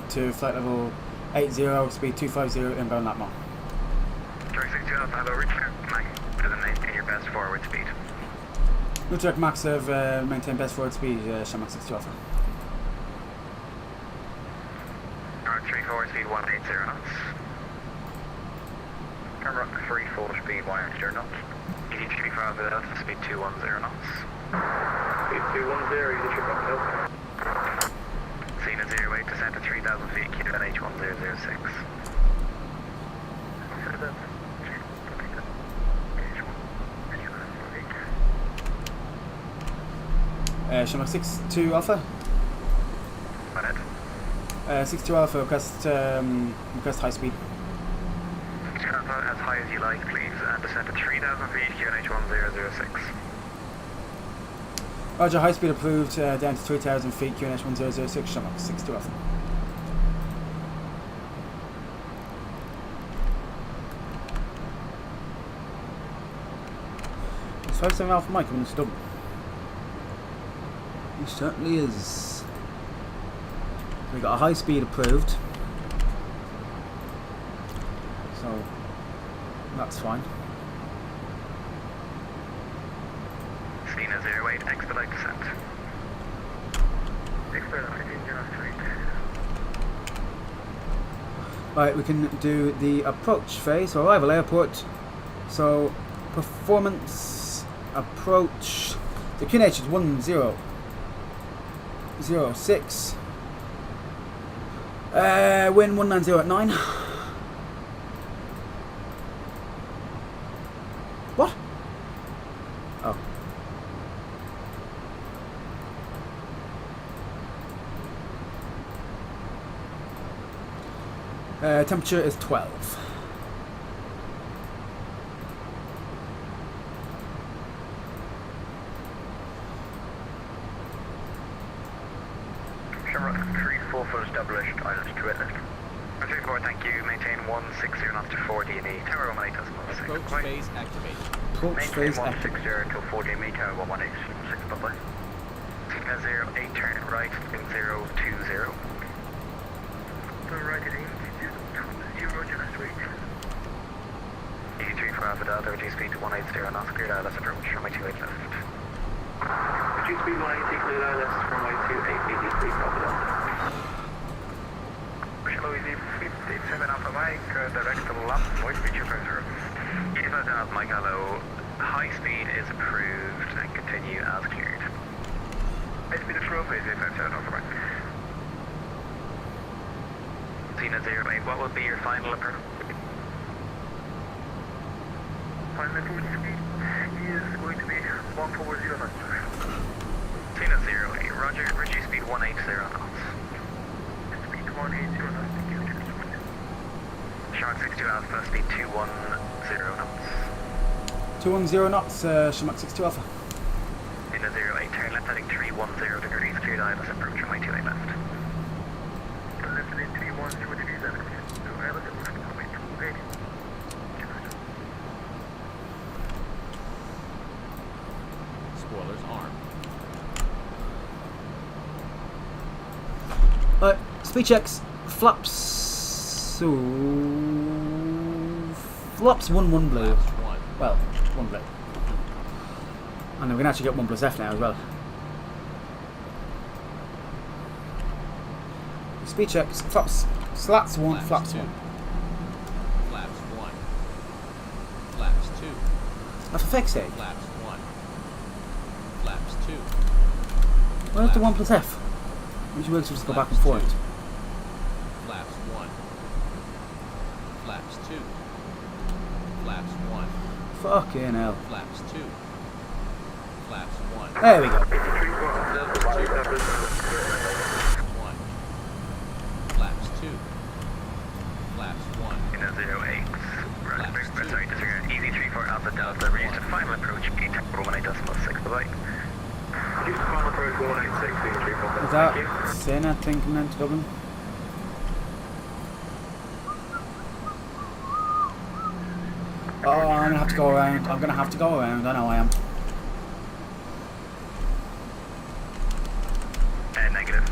to flight level 80, speed 250, inbound lap mode.
Direct 62 Alpha, hello, Richard. Max, maintain your best forward speed.
Direct max have maintained best forward speed, Shamrock 62 Alpha.
Alright, 3 forward speed 180 knots. Camera 3 forward speed 180 knots. ED3 Bravo Delta, speed 210 knots.
Speed 210, you retreat Bravo Delta.
C908, descend to 3,000 feet, QNH 1006.
Shamrock 62 Alpha.
Go ahead.
62 Alpha, request high speed.
Alpha, as high as you like, please, and descend to 3,000 feet, QNH 1006.
Roger, high speed approved, down to 3,000 feet, QNH 1006, Shamrock 62 Alpha. Is 57 Alpha Mike coming to stub? He certainly is. We got a high speed approved. So that's fine.
Cena 08, expedite descent.
Right, we can do the approach phase, so arrival airport. So performance approach. The QNH is 1006. Wind 190 at 9. What? Oh. Temperature is 12.
Shamrock 34 full established, islands to it. 34, thank you. Maintain 160 knots to 40 in the tower 118.6.
Approach phase activated.
Approach
Maintain
phase
160 to 40 me tower 118.6. Bye bye. Cena 08, turn right, wind 020. Turn right at 0 just wait. 83 for Alpha Delta, reduce speed to 180 knots, cleared ILS approach from my 28 left.
Reduce speed 180, clear ILS from my 2883 Alpha Delta.
Louis 57 Alpha Mike, direct to left, voice speed 250. 85 Alpha Mike, hello. High speed is approved and continue as cleared. High speed approval, phase 857 Alpha Mike. Cena 08, what will be your final approach?
Final approach speed is going to be 140 knots.
Cena 08, roger, reduce speed 180 knots.
Speed 180 knots, thank you.
Shark 62 Alpha, speed 210 knots.
210 knots, Shamrock 62 Alpha.
Cena 08, turn left heading 310 degrees, cleared ILS approach from my 28 left.
Left heading 310 degrees left. So ILS approach from my 28.
Spoilers armed.
Speed checks. Flaps. So flaps 1 blue.
Flaps 1.
Well, 1 blue. And then we can actually get 1 plus F now as well. Speed checks. Flaps. Slats 1. Flaps
2.
1.
Flaps 1. Flaps 2.
That's for fuck's sake.
Flaps 1. Flaps 2.
Where's the 1 plus F? Which works just go back and forth.
Flaps 1. Flaps 2. Flaps 1.
Fucking hell.
Flaps 2. Flaps 1.
There we go.
Flaps 1. Flaps 2. Flaps 1.
Cena 08, sorry, disregard, easy 34 Alpha Delta, reduce to final approach, P tower 18.6, bye-bye.
Reduce to final approach 186, being 3
Is that Sin, I think, coming into Dublin? Oh, I'm gonna have to go around. I'm gonna have to go around. I know I am.
Negative.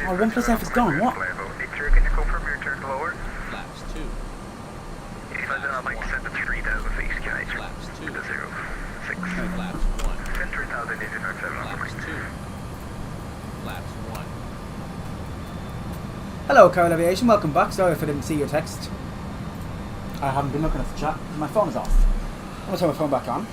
Oh, 1 plus F is gone. What?
Victor, can you confirm your turn lower?
Flaps 2.
If I don't like descend to 3,000 feet, can I
Flaps 2.
to 06?
Flaps 1.
Send 3,000 85
Flaps 2. Flaps 1.
Hello, Carol Aviation. Welcome back. Sorry if I didn't see your text. I haven't been looking at the chat. My phone is off. I'm gonna turn my phone back on.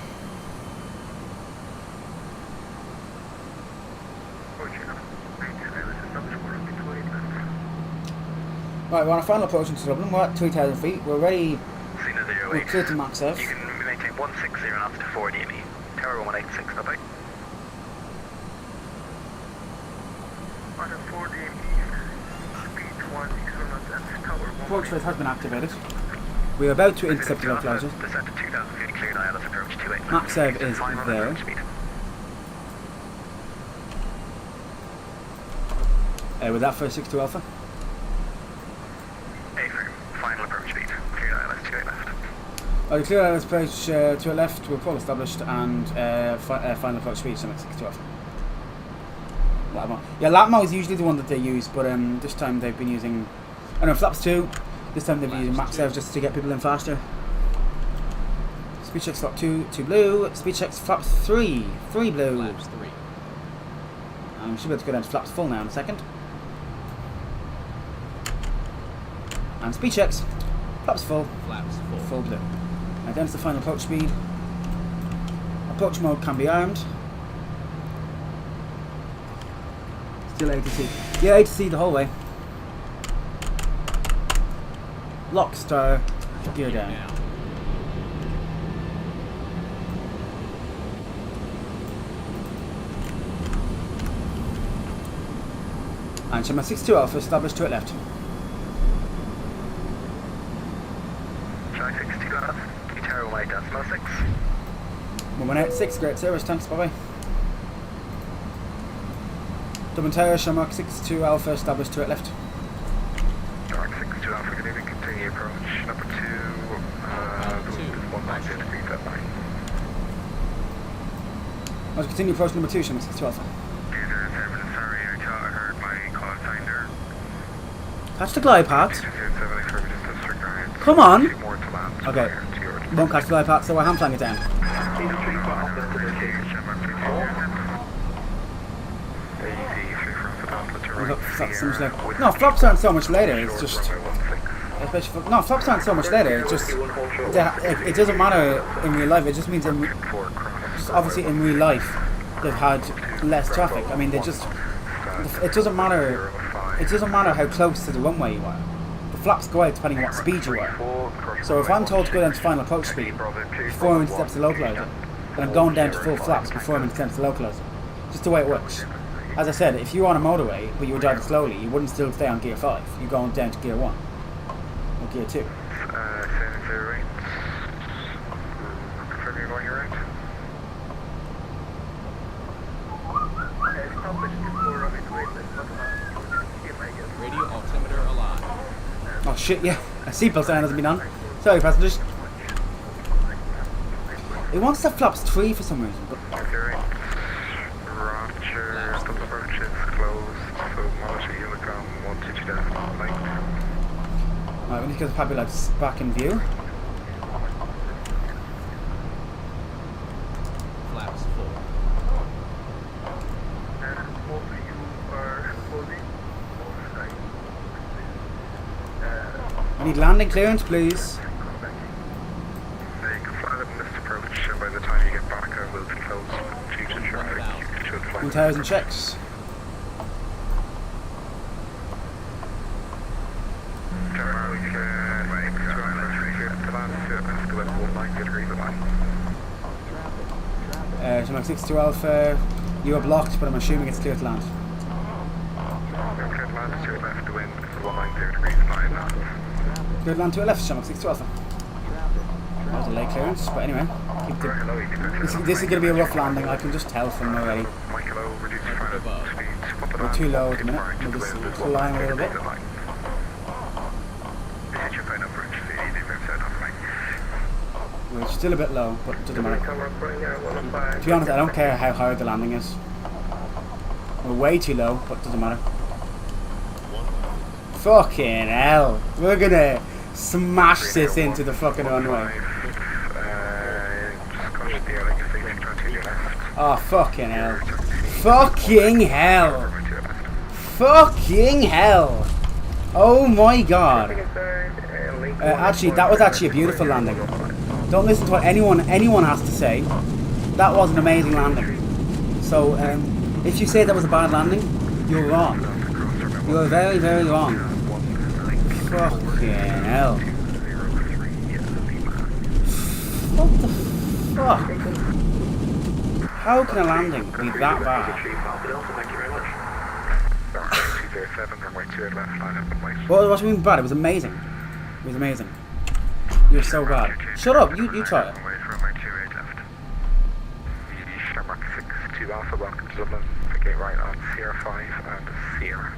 Right, we're on a final approach into Dublin. We're at 2,000 feet. We're ready.
Cena
We're
08.
clear to max F.
You can maintain 160 knots to 40 me. Tower 186, bye-bye.
On a 4D speed 160 knots
Approach phase has been activated. We are about to intercept the localizer.
Descent to 2000 feet, cleared ILS approach 28.
Max serve is there. With that for 62 Alpha.
A-firm, final approach speed, cleared ILS 28 left.
Okay, clear ILS approach to a left, we're full established, and final approach speed, so 62 Alpha. Latmo. Yeah, Latmo is usually the one that they use, but this time they've been using, I don't know, flaps 2. This time they've been using max serve just to get people in faster. Speed checks flap 2 blue. Speed checks flap 3 blue.
Flaps 3.
We should be able to go down to flaps full now in a second. And speed checks, flaps full,
Flaps full.
full blue. And down to the final approach speed. Approach mode can be armed. Still ATC. Yeah, ATC the whole way. Lock, star, gear down.
Now.
And Shema 62 Alpha established to it left.
Try 62 left, Utero White decimal 6.
118, great service, thanks, bye bye. Dublin Tower, Shamrock 62 Alpha established to it left.
Dark 62 Alpha, good evening, continue approach number 2, 190 degrees at 9.
I'll continue approach number 2, Shamrock 62 Alpha.
Gator 7, sorry, I thought I heard my call sign there.
Catch the glide path.
7, I heard just a strict guide.
Come on!
Two more to land.
Okay.
Prior to your
Won't catch the glide path, so we're hand flying it down. No, flops aren't so much later, it's just... No, flops aren't so much later, it's just... It doesn't matter in real life, it just means just obviously in real life they've had less traffic. I mean, they just... It doesn't matter how close to the runway you are. The flaps go out depending on what speed you are. So if I'm told to go down to final approach speed before I'm intercepts the localizer, then I'm going down to full flaps before I'm intercepts the localizer. Just the way it works. As I said, if you were on a motorway but you were driving slowly, you wouldn't still stay on gear 5. You're going down to gear 1 or gear 2.
Confirm you're going around.
Radio altimeter alive.
Oh shit, yeah. A seatbelt sign hasn't been on. Sorry, passengers. It wants the flaps 3 for some reason, but...
Roger, double approach is closed, so monitor Unicom 122 light.
Alright, we need to get the Pappy lights back in view.
Flaps full.
I need landing clearance, please.
You can fly them in this approach, and by the time you get back, I will be closed due to traffic. You should fly
1,000 checks. Shamrock 62 Alpha, you are blocked, but I'm assuming it's clear to land.
Clear to land to your left, wind 190 degrees 9 knots.
Clear to land to your left, Shamrock 62 Alpha. That was a late clearance, but anyway. This is going to be a rough landing, I can just tell from already. We're too low at the minute, we'll just climb a little bit. We're still a bit low, but it doesn't matter. To be honest, I don't care how hard the landing is. We're way too low, but it doesn't matter. Fucking hell. We're gonna smash this into the fucking runway. Oh, fucking hell. Fucking hell. Fucking hell. Oh my god. Actually, that was actually a beautiful landing. Don't listen to what anyone has to say. That was an amazing landing. So, if you say that was a bad landing, you're wrong. You're very, very wrong. Fucking hell. What the fuck? How can a landing be that bad? What do you mean bad? It was amazing. It was amazing. You're so bad. Shut up, you try it.
Wait for my 28 left.
Shamrock 6-2 Alpha, welcome to Dublin. Vacate right on Sierra 5 and Sierra.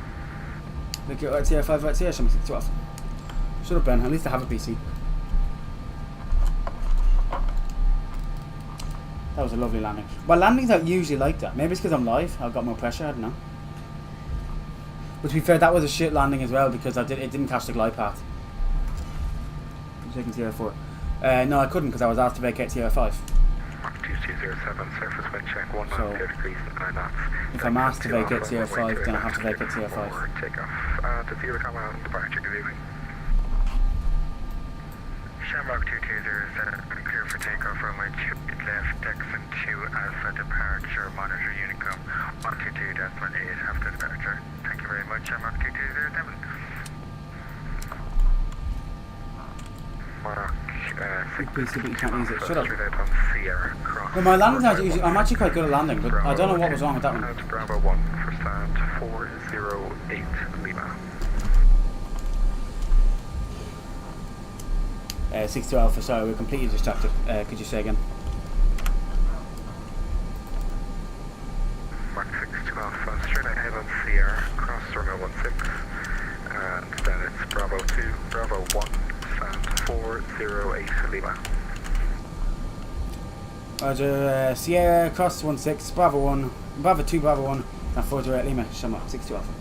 Look at Sierra 5 right here, Shamrock 6 Alpha. Shut up, Ben. At least I have a PC. That was a lovely landing. Well, landings aren't usually like that. Maybe it's because I'm live. I've got more pressure. I don't know. But to be fair, that was a shit landing as well because it didn't catch the glide path. I'm taking Sierra 4. No, I couldn't because I was asked to vacate Sierra 5.
Mach 2207, surface wind check 190 degrees and 9 knots.
If I'm asked to vacate Sierra 5, then I have to vacate Sierra 5.
Take off to 0, departure, good evening.
Shamrock 2207, clear for takeoff, runway 28 left, Dexon 2 Alpha departure, monitor Unicom 122.8 after departure. Thank you very much, Shamrock 2207.
Monarch
Big PC, but you can't use it. Shut up.
straight out on Sierra, cross.
Well, my landings are usually, I'm actually quite good at landing, but I don't know what was wrong with that one.
Out Bravo 1 for stand 408 Lima.
62 Alpha, sorry, we're completely distracted. Could you say again?
Mark 62 Alpha, straight ahead on Sierra, cross runway 16, and then it's Bravo 2, Bravo 1, stand 408 Lima.
Roger, Sierra, cross 16, Bravo 1, Bravo 2, Bravo 1, and 408 Lima, Shamrock 62 Alpha.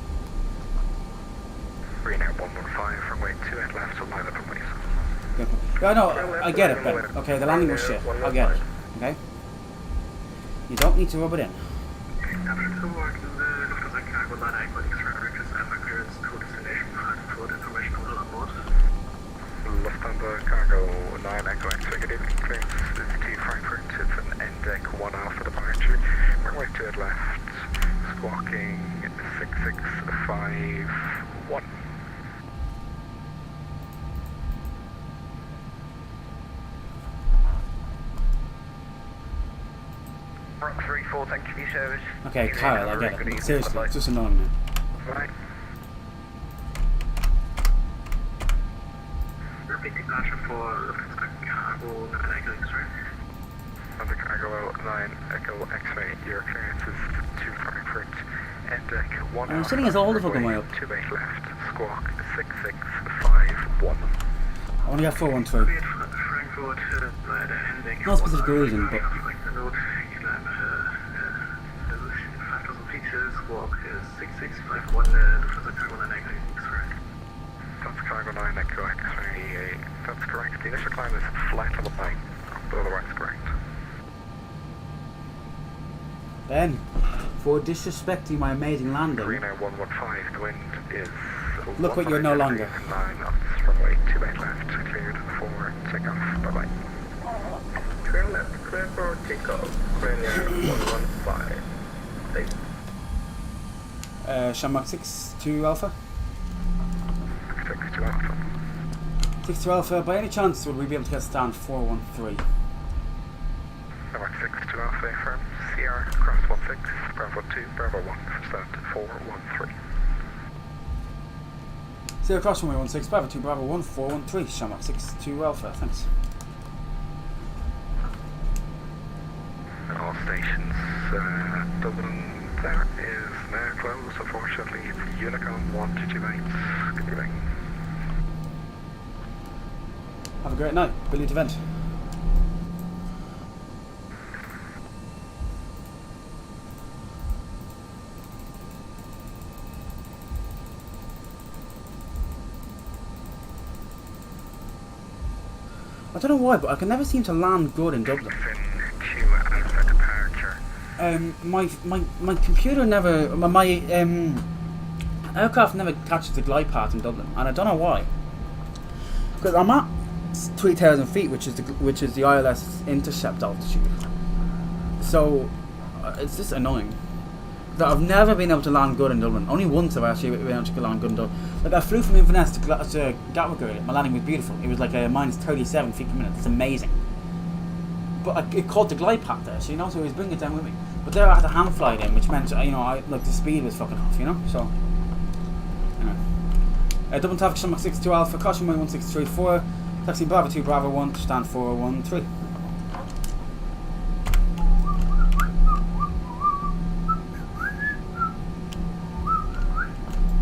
Green out 115, runway 28 left to line up and please.
Yeah, no, I get it, Ben. Okay, the landing was shit. I get it. Okay? You don't need to rub it in.
Lufthansa Cargo 9 Echo X-ray, good evening, clearance is to Frankfurt, it's an NDEC 1 Alpha departure, runway 28 left, squawking 6651.
Rock 3-4, thank you for your service.
Okay, Kyle, I get it. But seriously, it's just annoying me.
Right.
Repeat departure for Cargo 9 Echo X-ray.
Lufthansa Cargo 9 Echo X-ray, your clearance is to Frankfurt, NDEC 1
I'm sitting as all the fucking way up.
28 left, squawk 6651.
I want to get 413.
Frankfurt,
Not specific reason, but
Squawk 6651, Lufthansa Cargo 9 Echo X-ray.
That's Cargo 9 Echo X-ray, that's correct. The initial climb is flight level 9, otherwise correct.
Ben, for disrespecting my amazing landing.
Green Air 115, the wind is...
Look what you're no longer.
9 knots, runway 28 left, cleared for takeoff, bye-bye.
Clear left, clear for takeoff, Green Air 115. Thanks.
Shamrock 62 Alpha.
62 Alpha.
62 Alpha, by any chance would we be able to get stand 413?
Shamrock 62 Alpha, firm. Sierra, cross 16, Bravo 2, Bravo 1, for stand 413.
Sierra cross runway 16, Bravo 2, Bravo 1, 413, Shamrock 62 Alpha, thanks.
All stations, Dublin, there is now closed, unfortunately. It's Unicom 1228. Good evening.
Have a great night. Brilliant event. I don't know why, but I can never seem to land good in Dublin. My computer never, my aircraft never catches the glide path in Dublin, and I don't know why. Because I'm at 3,000 feet, which is the ILS intercept altitude. So it's just annoying. That I've never been able to land good in Dublin. Only once I've actually been able to land good in Dublin. Like I flew from Inverness to Gatwick earlier. My landing was beautiful. It was like a minus 37 feet per minute. It's amazing. But it caught the glide path there, so so it was bringing it down with me. But there I had a hand fly in, which meant like the speed was fucking off, So anyway. Double traffic, Shamrock 62 Alpha, caution runway 1634, taxi Bravo 2, Bravo 1, stand 413.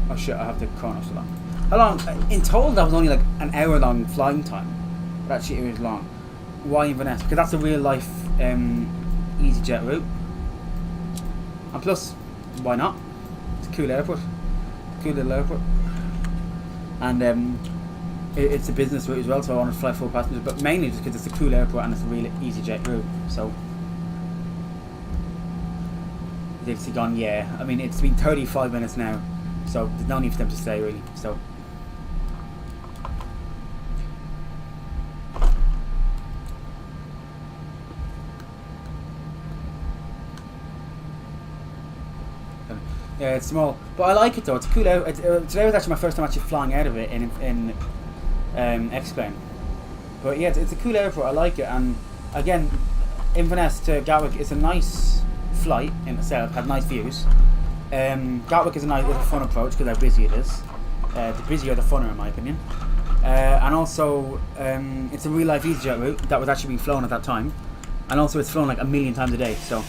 Oh shit, I have to corner so long. How long? In total, that was only like an hour long flying time. But actually, it was long. Why Inverness? Because that's a real life EasyJet route. And plus, why not? It's a cool airport. Cool little airport. And it's a business route as well, so I want to fly 4 passengers. But mainly just because it's a cool airport and it's a real EasyJet route. So, they've gone, yeah. I mean, it's been 35 minutes now. So there's no need for them to stay really. So yeah, it's small, but I like it though. It's cool out. Today was actually my first time actually flying out of it in X-Plane. But yeah, it's a cool airport. I like it, and again, Inverness to Gatwick is a nice flight in itself. Had nice views. Gatwick is a nice little fun approach because how busy it is. The busier the funner in my opinion. And also it's a real life EasyJet route that was actually being flown at that time, and also it's flown like 1,000,000 times a day. So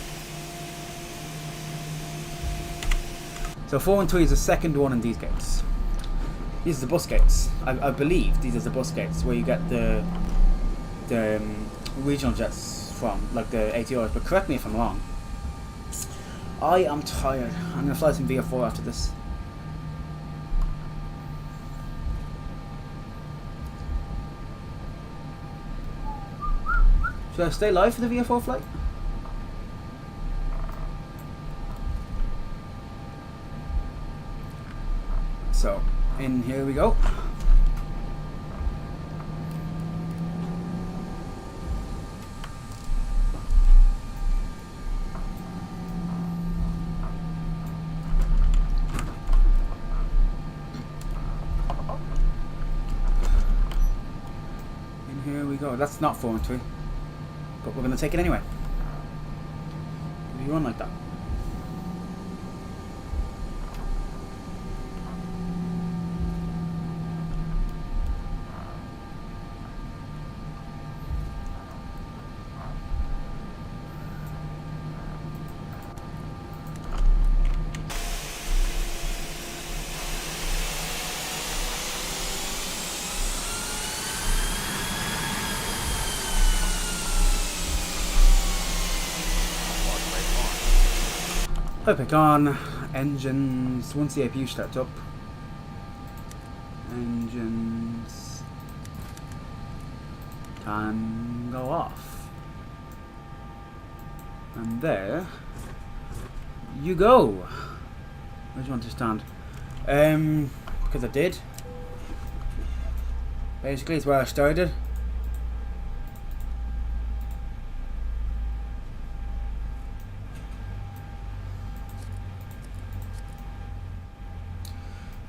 413 is the second one in these gates. These are the bus gates. I believe these are the bus gates where you get the regional jets from, like the ATRs, but correct me if I'm wrong. I am tired. I'm going to fly some VF4 after this. Should I stay live for the VF4 flight? So, in here we go. Here we go. That's not 413, but we're going to take it anyway. We run like that. Pick on engines. Once the APU starts up, engines can go off, and there you go. Where do you want to stand? Because I did. Basically, it's where I started.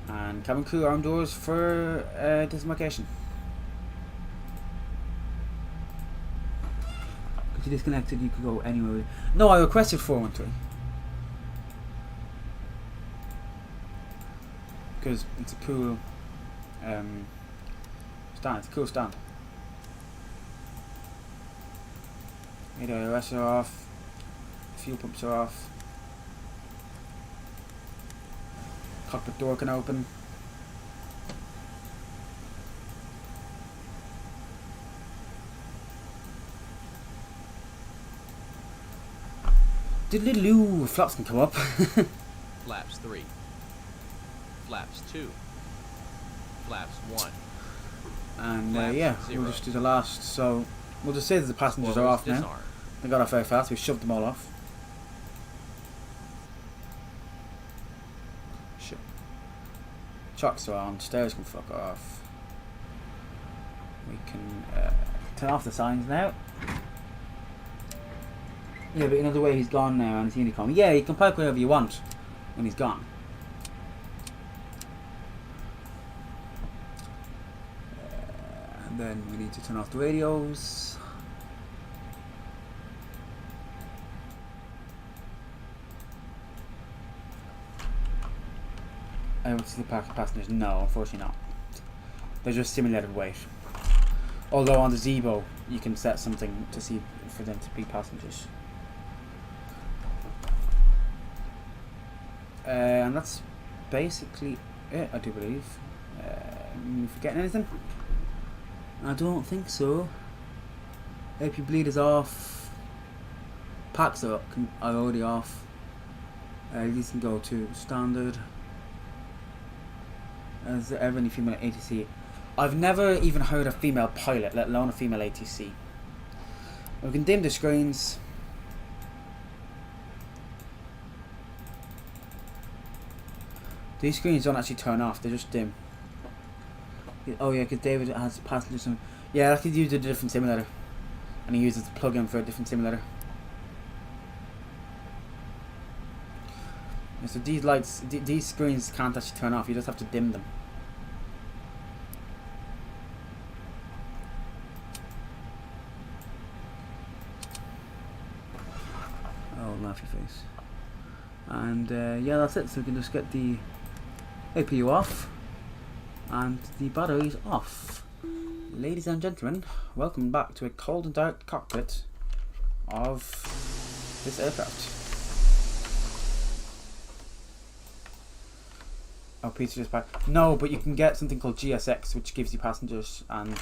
And cabin crew arm doors for dismarcation. If you disconnected, you could go anywhere. No, I requested 413 because it's a cool stand. It's a cool stand. AWS are off. Fuel pumps are off. Cockpit door can open. Diddly-loo, flaps can come up.
Flaps 3. Flaps 2. Flaps 1.
And
Flaps
yeah,
0.
we'll just do the last. So we'll just say that the passengers are off now. They got off very fast. We shoved them all off. Shit. Chocks are on. Stairs can fuck off. We can turn off the signs now. Yeah, but in another way, he's gone now, and it's Unicom. Yeah, you can park wherever you want when he's gone. And then we need to turn off the radios. What's the pack of passengers? No, unfortunately not. They're just simulated weight. Although on the Zebo, you can set something to see for them to be passengers. And that's basically it, I do believe. Am I forgetting anything? I don't think so. AP bleed is off. Packs are already off. These can go to standard. Is there ever any female ATC? I've never even heard a female pilot, let alone a female ATC. We can dim the screens. These screens don't actually turn off, they just dim. Oh yeah, because David has passengers. Yeah, I could use a different simulator. And he uses the plug-in for a different simulator. So these lights, these screens can't actually turn off, you just have to dim them. Oh, laughy face. And yeah, that's it. So we can just get the APU off and the batteries off. Ladies and gentlemen, welcome back to a cold and dark cockpit of this aircraft. Oh, Peter's just back. No, but you can get something called GSX, which gives you passengers and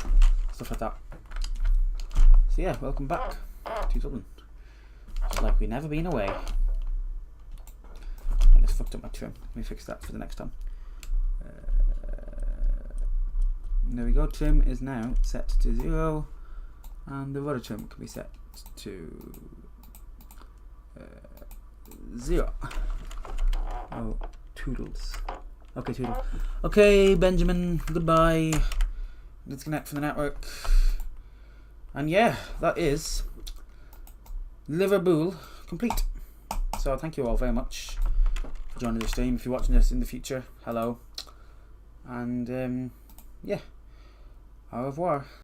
stuff like that. So yeah, welcome back to Dublin. It's like we've never been away. I just fucked up my trim. Let me fix that for the next time. There we go. Trim is now set to 0, and the rudder trim can be set to 0. Oh, toodles. Okay, toodle. Okay, Benjamin, goodbye. Disconnect from the network. And yeah, that is Liver-BOO-l complete. So thank you all very much for joining the stream. If you're watching this in the future, hello. And yeah, au revoir.